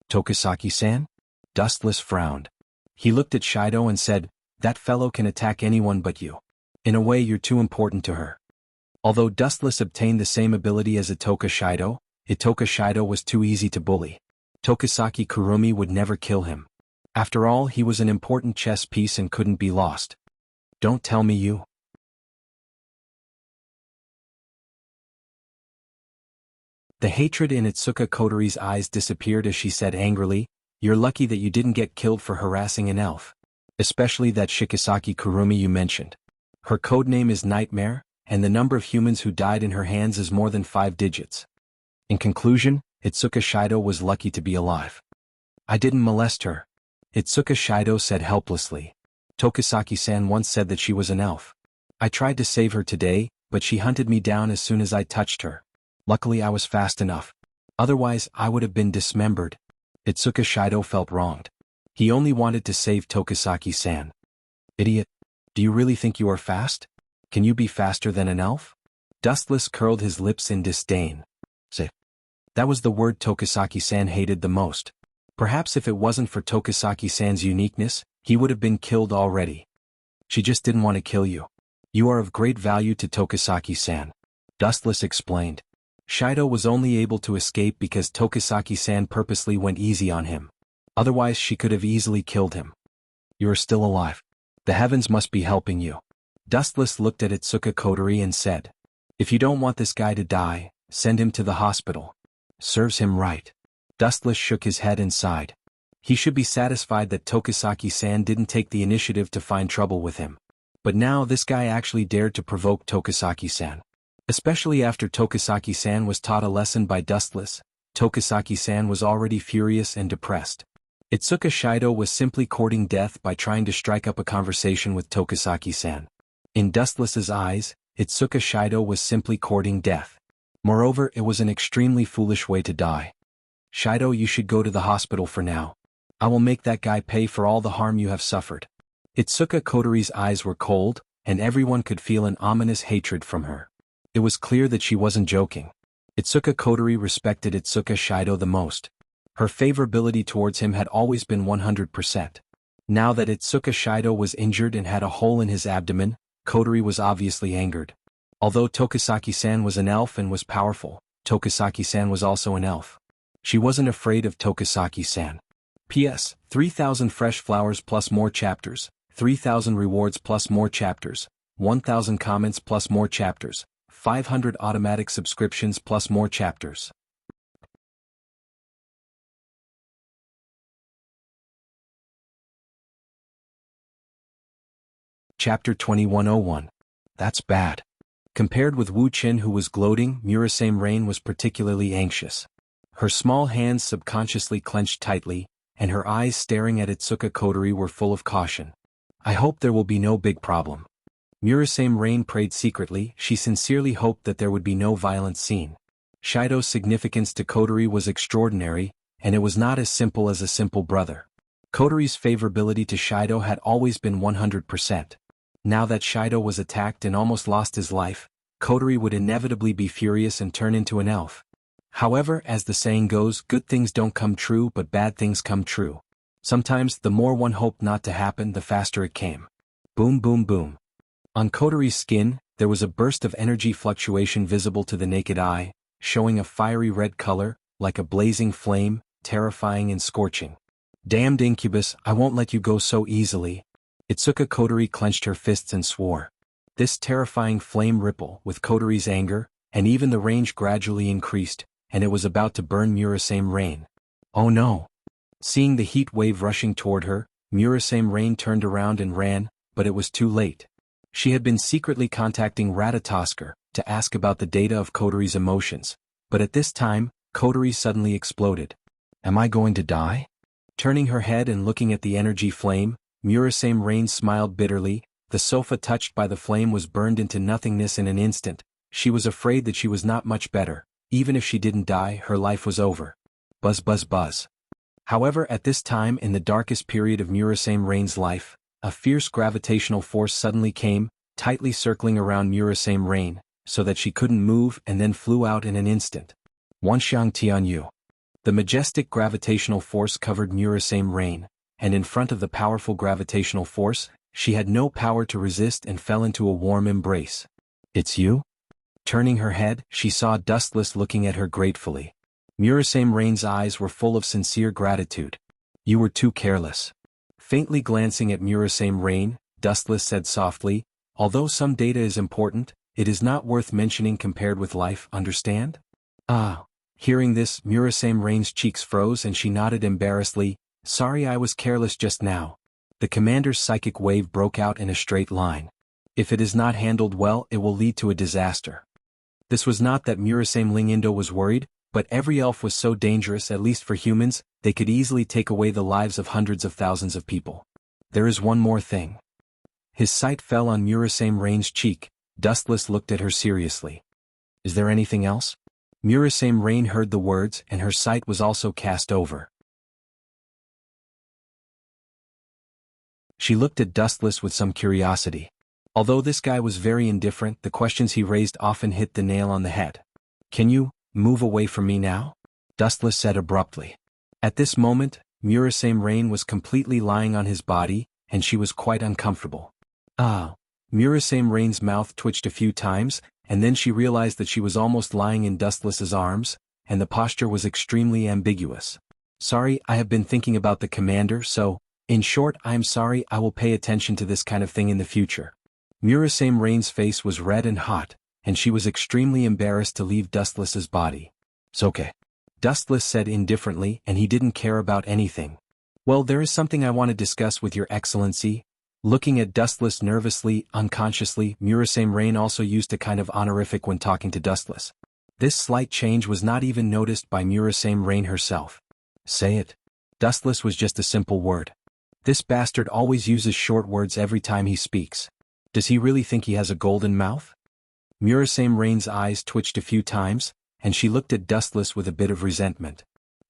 Tokisaki-san? Dustless frowned. He looked at Shido and said, "That fellow can attack anyone but you. In a way, you're too important to her." Although Dustless obtained the same ability as Itoka Shido was too easy to bully. Tokisaki Kurumi would never kill him. After all, he was an important chess piece and couldn't be lost. Don't tell me you... The hatred in Itsuka Kotori's eyes disappeared as she said angrily, "You're lucky that you didn't get killed for harassing an elf. Especially that Shikisaki Kurumi you mentioned. Her codename is Nightmare, and the number of humans who died in her hands is more than 5 digits. In conclusion, Itsuka Shido was lucky to be alive. I didn't molest her. Itsuka Shido said helplessly. Tokusaki-san once said that she was an elf. I tried to save her today, but she hunted me down as soon as I touched her. Luckily I was fast enough. Otherwise I would have been dismembered. Itsuka Shido felt wronged. He only wanted to save Tokusaki-san. Idiot. Do you really think you are fast? Can you be faster than an elf? Dustless curled his lips in disdain. Say. That was the word Tokusaki-san hated the most. Perhaps if it wasn't for Tokusaki-san's uniqueness, he would have been killed already. She just didn't want to kill you. You are of great value to Tokusaki-san. Dustless explained. Shido was only able to escape because Tokusaki-san purposely went easy on him. Otherwise she could have easily killed him. You are still alive. The heavens must be helping you. Dustless looked at Itsuka Kotori and said. If you don't want this guy to die, send him to the hospital. Serves him right. Dustless shook his head and sighed. He should be satisfied that Tokusaki-san didn't take the initiative to find trouble with him. But now this guy actually dared to provoke Tokusaki-san. Especially after Tokusaki-san was taught a lesson by Dustless, Tokusaki-san was already furious and depressed. Itsuka Shido was simply courting death by trying to strike up a conversation with Tokusaki-san. In Dustless's eyes, Itsuka Shido was simply courting death. Moreover, it was an extremely foolish way to die. Shido, you should go to the hospital for now. I will make that guy pay for all the harm you have suffered. Itsuka Kotori's eyes were cold, and everyone could feel an ominous hatred from her. It was clear that she wasn't joking. Itsuka Kotori respected Itsuka Shido the most. Her favorability towards him had always been 100%. Now that Itsuka Shido was injured and had a hole in his abdomen, Kotori was obviously angered. Although Tokusaki-san was an elf and was powerful, Tokusaki-san was also an elf. She wasn't afraid of Tokusaki-san. P.S. 3,000 fresh flowers plus more chapters, 3,000 rewards plus more chapters, 1,000 comments plus more chapters, 500 automatic subscriptions plus more chapters. Chapter 2101. That's bad. Compared with Wu Qin, who was gloating, Murasame Rain was particularly anxious. Her small hands subconsciously clenched tightly, and her eyes staring at Itsuka Kotori were full of caution. I hope there will be no big problem. Murasame Rain prayed secretly. She sincerely hoped that there would be no violent scene. Shido's significance to Kotori was extraordinary, and it was not as simple as a simple brother. Kotori's favorability to Shido had always been 100%. Now that Shido was attacked and almost lost his life, Kotori would inevitably be furious and turn into an elf. However, as the saying goes, good things don't come true but bad things come true. Sometimes, the more one hoped not to happen, the faster it came. Boom boom boom. On Kotori's skin, there was a burst of energy fluctuation visible to the naked eye, showing a fiery red color, like a blazing flame, terrifying and scorching. Damned incubus, I won't let you go so easily. Itsuka Kotori clenched her fists and swore. This terrifying flame ripple with Kotori's anger, and even the range gradually increased, and it was about to burn Murasame Rain. Oh no! Seeing the heat wave rushing toward her, Murasame Rain turned around and ran, but it was too late. She had been secretly contacting Ratatosker to ask about the data of Kotori's emotions, but at this time, Kotori suddenly exploded. Am I going to die? Turning her head and looking at the energy flame, Murasame Rain smiled bitterly. The sofa touched by the flame was burned into nothingness in an instant. She was afraid that she was not much better. Even if she didn't die, her life was over. Buzz buzz buzz. However, at this time in the darkest period of Murasame Rain's life, a fierce gravitational force suddenly came, tightly circling around Murasame Rain, so that she couldn't move and then flew out in an instant. Wanxiang Tianyu. The majestic gravitational force covered Murasame Rain, and in front of the powerful gravitational force, she had no power to resist and fell into a warm embrace. It's you? Turning her head, she saw Dustless looking at her gratefully. Murasame Rain's eyes were full of sincere gratitude. You were too careless. Faintly glancing at Murasame Rain, Dustless said softly, although some data is important, it is not worth mentioning compared with life, understand? Ah. Hearing this, Murasame Rain's cheeks froze and she nodded embarrassedly, sorry I was careless just now. The commander's psychic wave broke out in a straight line. If it is not handled well, it will lead to a disaster. This was not that Murasame Lingindo was worried, but every elf was so dangerous, at least for humans, they could easily take away the lives of hundreds of thousands of people. There is one more thing. His sight fell on Murasame Rain's cheek. Dustless looked at her seriously. Is there anything else? Murasame Rain heard the words, and her sight was also cast over. She looked at Dustless with some curiosity. Although this guy was very indifferent, the questions he raised often hit the nail on the head. Can you move away from me now? Dustless said abruptly. At this moment, Murasame Rain was completely lying on his body, and she was quite uncomfortable. Murasame Rain's mouth twitched a few times, and then she realized that she was almost lying in Dustless's arms, and the posture was extremely ambiguous. Sorry, I have been thinking about the commander, so, in short, I am sorry, I will pay attention to this kind of thing in the future. Murasame Rain's face was red and hot, and she was extremely embarrassed to leave Dustless's body. It's okay. Dustless said indifferently, and he didn't care about anything. Well, there is something I want to discuss with your excellency. Looking at Dustless nervously, unconsciously, Murasame Rain also used a kind of honorific when talking to Dustless. This slight change was not even noticed by Murasame Rain herself. Say it. Dustless was just a simple word. This bastard always uses short words every time he speaks. Does he really think he has a golden mouth? Murasame Rain's eyes twitched a few times, and she looked at Dustless with a bit of resentment.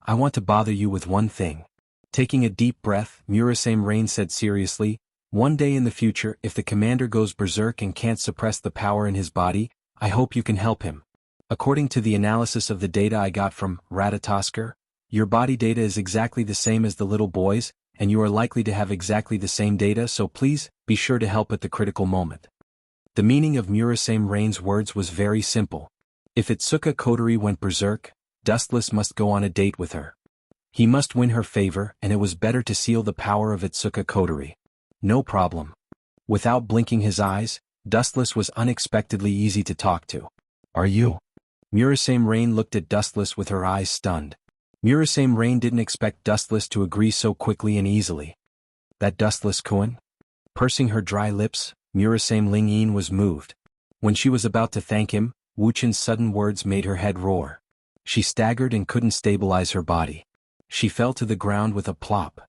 I want to bother you with one thing. Taking a deep breath, Murasame Rain said seriously, one day in the future, if the commander goes berserk and can't suppress the power in his body, I hope you can help him. According to the analysis of the data I got from Ratatosker, your body data is exactly the same as the little boy's, and you are likely to have exactly the same data, so please, be sure to help at the critical moment. The meaning of Murasame Rain's words was very simple. If Itsuka Kotori went berserk, Dustless must go on a date with her. He must win her favor, and it was better to seal the power of Itsuka Kotori. No problem. Without blinking his eyes, Dustless was unexpectedly easy to talk to. Are you? Murasame Rain looked at Dustless with her eyes stunned. Murasame Rain didn't expect Dustless to agree so quickly and easily. That Dustless Kuan? Pursing her dry lips, Murasame Lingyin was moved. When she was about to thank him, Wuchen's sudden words made her head roar. She staggered and couldn't stabilize her body. She fell to the ground with a plop.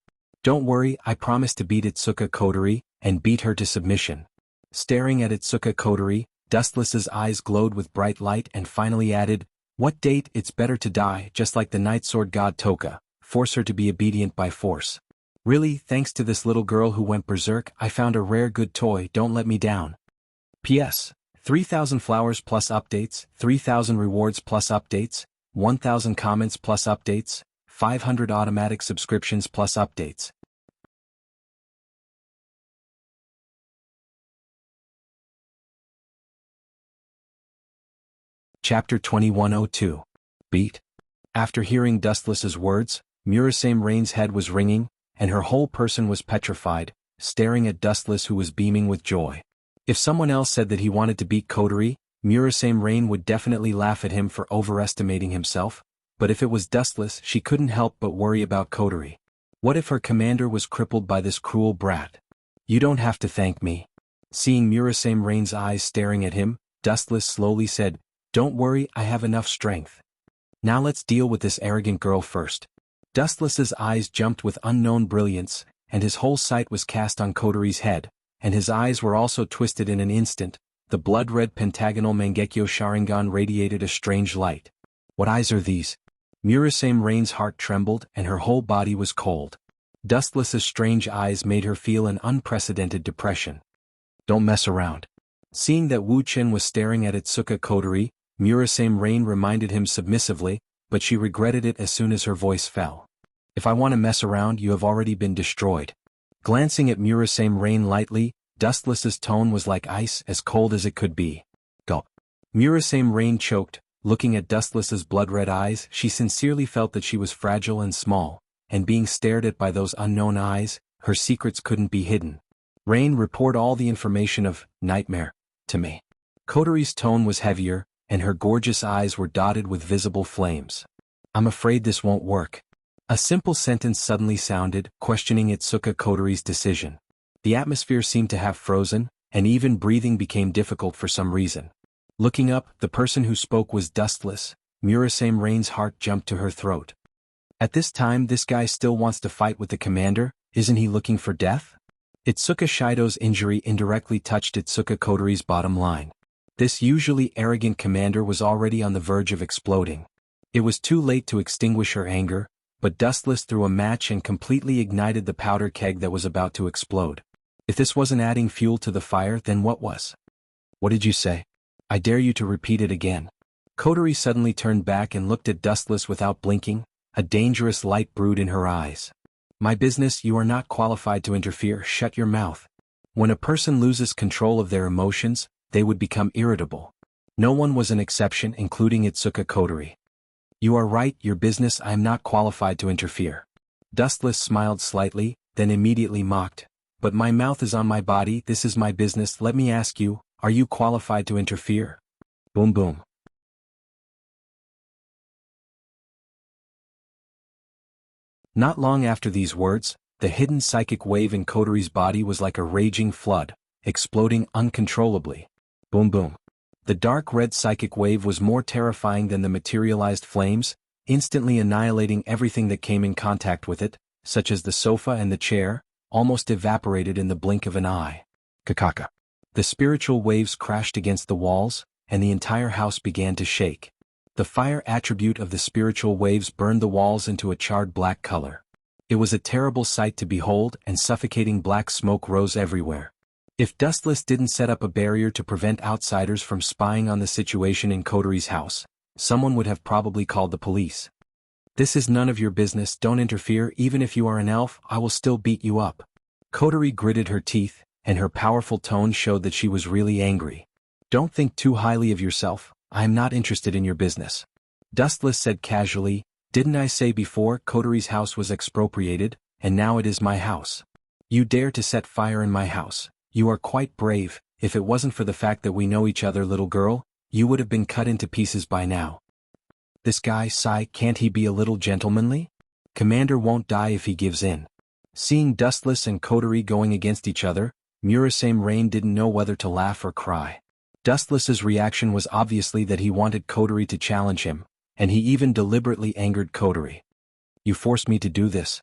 Don't worry, I promise to beat Itsuka Kotori, and beat her to submission. Staring at Itsuka Kotori, Dustless's eyes glowed with bright light and finally added, what date? It's better to die, just like the Night Sword God Toka, force her to be obedient by force. Really, thanks to this little girl who went berserk, I found a rare good toy, don't let me down. P.S. 3,000 flowers plus updates, 3,000 rewards plus updates, 1,000 comments plus updates, 500 automatic subscriptions plus updates. Chapter 2102. Beat. After hearing Dustless's words, Murasame Rain's head was ringing, and her whole person was petrified, staring at Dustless who was beaming with joy. If someone else said that he wanted to beat Kotori, Murasame Rain would definitely laugh at him for overestimating himself, but if it was Dustless, she couldn't help but worry about Kotori. What if her commander was crippled by this cruel brat? You don't have to thank me. Seeing Murasame Rain's eyes staring at him, Dustless slowly said, don't worry, I have enough strength. Now let's deal with this arrogant girl first. Dustless's eyes jumped with unknown brilliance, and his whole sight was cast on Kotori's head, and his eyes were also twisted in an instant. The blood-red pentagonal Mangekyo Sharingan radiated a strange light. What eyes are these? Murasame Rain's heart trembled, and her whole body was cold. Dustless's strange eyes made her feel an unprecedented depression. Don't mess around. Seeing that Wu Chen was staring at Itsuka Kotori, Murasame Rain reminded him submissively, but she regretted it as soon as her voice fell. If I want to mess around, you have already been destroyed. Glancing at Murasame Rain lightly, Dustless's tone was like ice, as cold as it could be. Gulp. Murasame Rain choked, looking at Dustless's blood-red eyes. She sincerely felt that she was fragile and small, and being stared at by those unknown eyes, her secrets couldn't be hidden. Rain, report all the information of Nightmare to me. Kotori's tone was heavier, and her gorgeous eyes were dotted with visible flames. I'm afraid this won't work. A simple sentence suddenly sounded, questioning Itsuka Kotori's decision. The atmosphere seemed to have frozen, and even breathing became difficult for some reason. Looking up, the person who spoke was dustless. Murasame Rain's heart jumped to her throat. At this time, this guy still wants to fight with the commander? Isn't he looking for death? Itsuka Shido's injury indirectly touched Itsuka Kotori's bottom line. This usually arrogant commander was already on the verge of exploding. It was too late to extinguish her anger, but Dustless threw a match and completely ignited the powder keg that was about to explode. If this wasn't adding fuel to the fire, then what was? What did you say? I dare you to repeat it again. Kotori suddenly turned back and looked at Dustless without blinking, a dangerous light brewed in her eyes. My business, you are not qualified to interfere, shut your mouth. When a person loses control of their emotions, they would become irritable. No one was an exception, including Itsuka Kotori. You are right, your business, I am not qualified to interfere. Dustless smiled slightly, then immediately mocked. But my mouth is on my body, this is my business, let me ask you, are you qualified to interfere? Boom boom. Not long after these words, the hidden psychic wave in Kotori's body was like a raging flood, exploding uncontrollably. Boom boom. The dark red psychic wave was more terrifying than the materialized flames, instantly annihilating everything that came in contact with it, such as the sofa and the chair, almost evaporated in the blink of an eye. Kakaka. The spiritual waves crashed against the walls, and the entire house began to shake. The fire attribute of the spiritual waves burned the walls into a charred black color. It was a terrible sight to behold, and suffocating black smoke rose everywhere. If Dustless didn't set up a barrier to prevent outsiders from spying on the situation in Kotori's house, someone would have probably called the police. This is none of your business, don't interfere, even if you are an elf, I will still beat you up. Kotori gritted her teeth, and her powerful tone showed that she was really angry. Don't think too highly of yourself, I am not interested in your business. Dustless said casually, didn't I say before Kotori's house was expropriated, and now it is my house? You dare to set fire in my house. You are quite brave, if it wasn't for the fact that we know each other, little girl, you would have been cut into pieces by now. This guy, Sai, can't he be a little gentlemanly? Commander won't die if he gives in. Seeing Dustless and Kotori going against each other, Murasame Rain didn't know whether to laugh or cry. Dustless's reaction was obviously that he wanted Kotori to challenge him, and he even deliberately angered Kotori. You forced me to do this.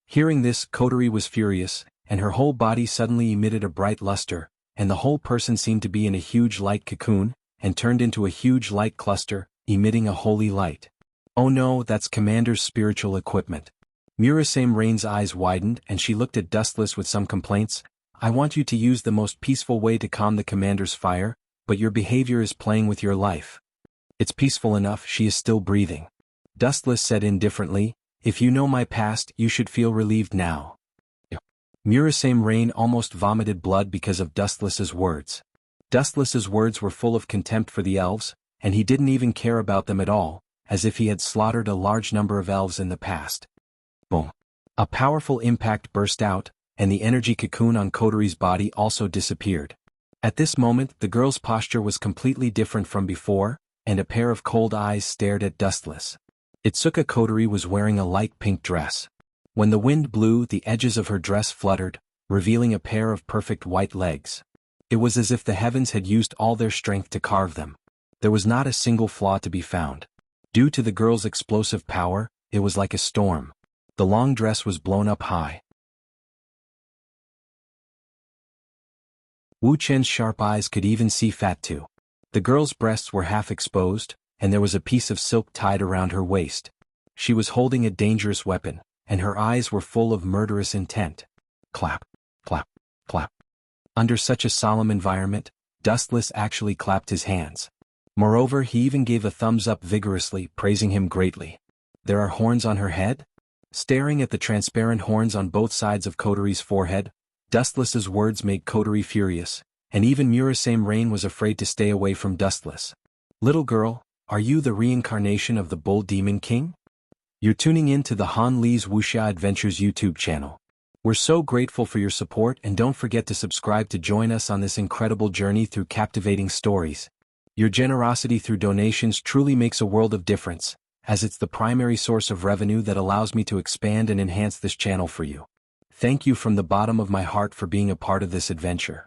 Hearing this, Kotori was furious, and her whole body suddenly emitted a bright luster, and the whole person seemed to be in a huge light cocoon, and turned into a huge light cluster, emitting a holy light. Oh no, that's Commander's spiritual equipment. Murasame Rain's eyes widened, and she looked at Dustless with some complaints. I want you to use the most peaceful way to calm the Commander's fire, but your behavior is playing with your life. It's peaceful enough, she is still breathing. Dustless said indifferently, if you know my past, you should feel relieved now. Murasame Rain almost vomited blood because of Dustless's words. Dustless's words were full of contempt for the elves, and he didn't even care about them at all, as if he had slaughtered a large number of elves in the past. Boom. A powerful impact burst out, and the energy cocoon on Kotori's body also disappeared. At this moment, the girl's posture was completely different from before, and a pair of cold eyes stared at Dustless. Itsuka Kotori was wearing a light pink dress. When the wind blew, the edges of her dress fluttered, revealing a pair of perfect white legs. It was as if the heavens had used all their strength to carve them. There was not a single flaw to be found. Due to the girl's explosive power, it was like a storm. The long dress was blown up high. Wu Chen's sharp eyes could even see fat too. The girl's breasts were half exposed, and there was a piece of silk tied around her waist. She was holding a dangerous weapon, and her eyes were full of murderous intent. Clap, clap, clap. Under such a solemn environment, Dustless actually clapped his hands. Moreover, he even gave a thumbs up vigorously, praising him greatly. There are horns on her head? Staring at the transparent horns on both sides of Kotori's forehead, Dustless's words made Kotori furious, and even Murasame Rain was afraid to stay away from Dustless. Little girl, are you the reincarnation of the Bull Demon King? You're tuning in to the Han Li's Wuxia Adventures YouTube channel. We're so grateful for your support, and don't forget to subscribe to join us on this incredible journey through captivating stories. Your generosity through donations truly makes a world of difference, as it's the primary source of revenue that allows me to expand and enhance this channel for you. Thank you from the bottom of my heart for being a part of this adventure.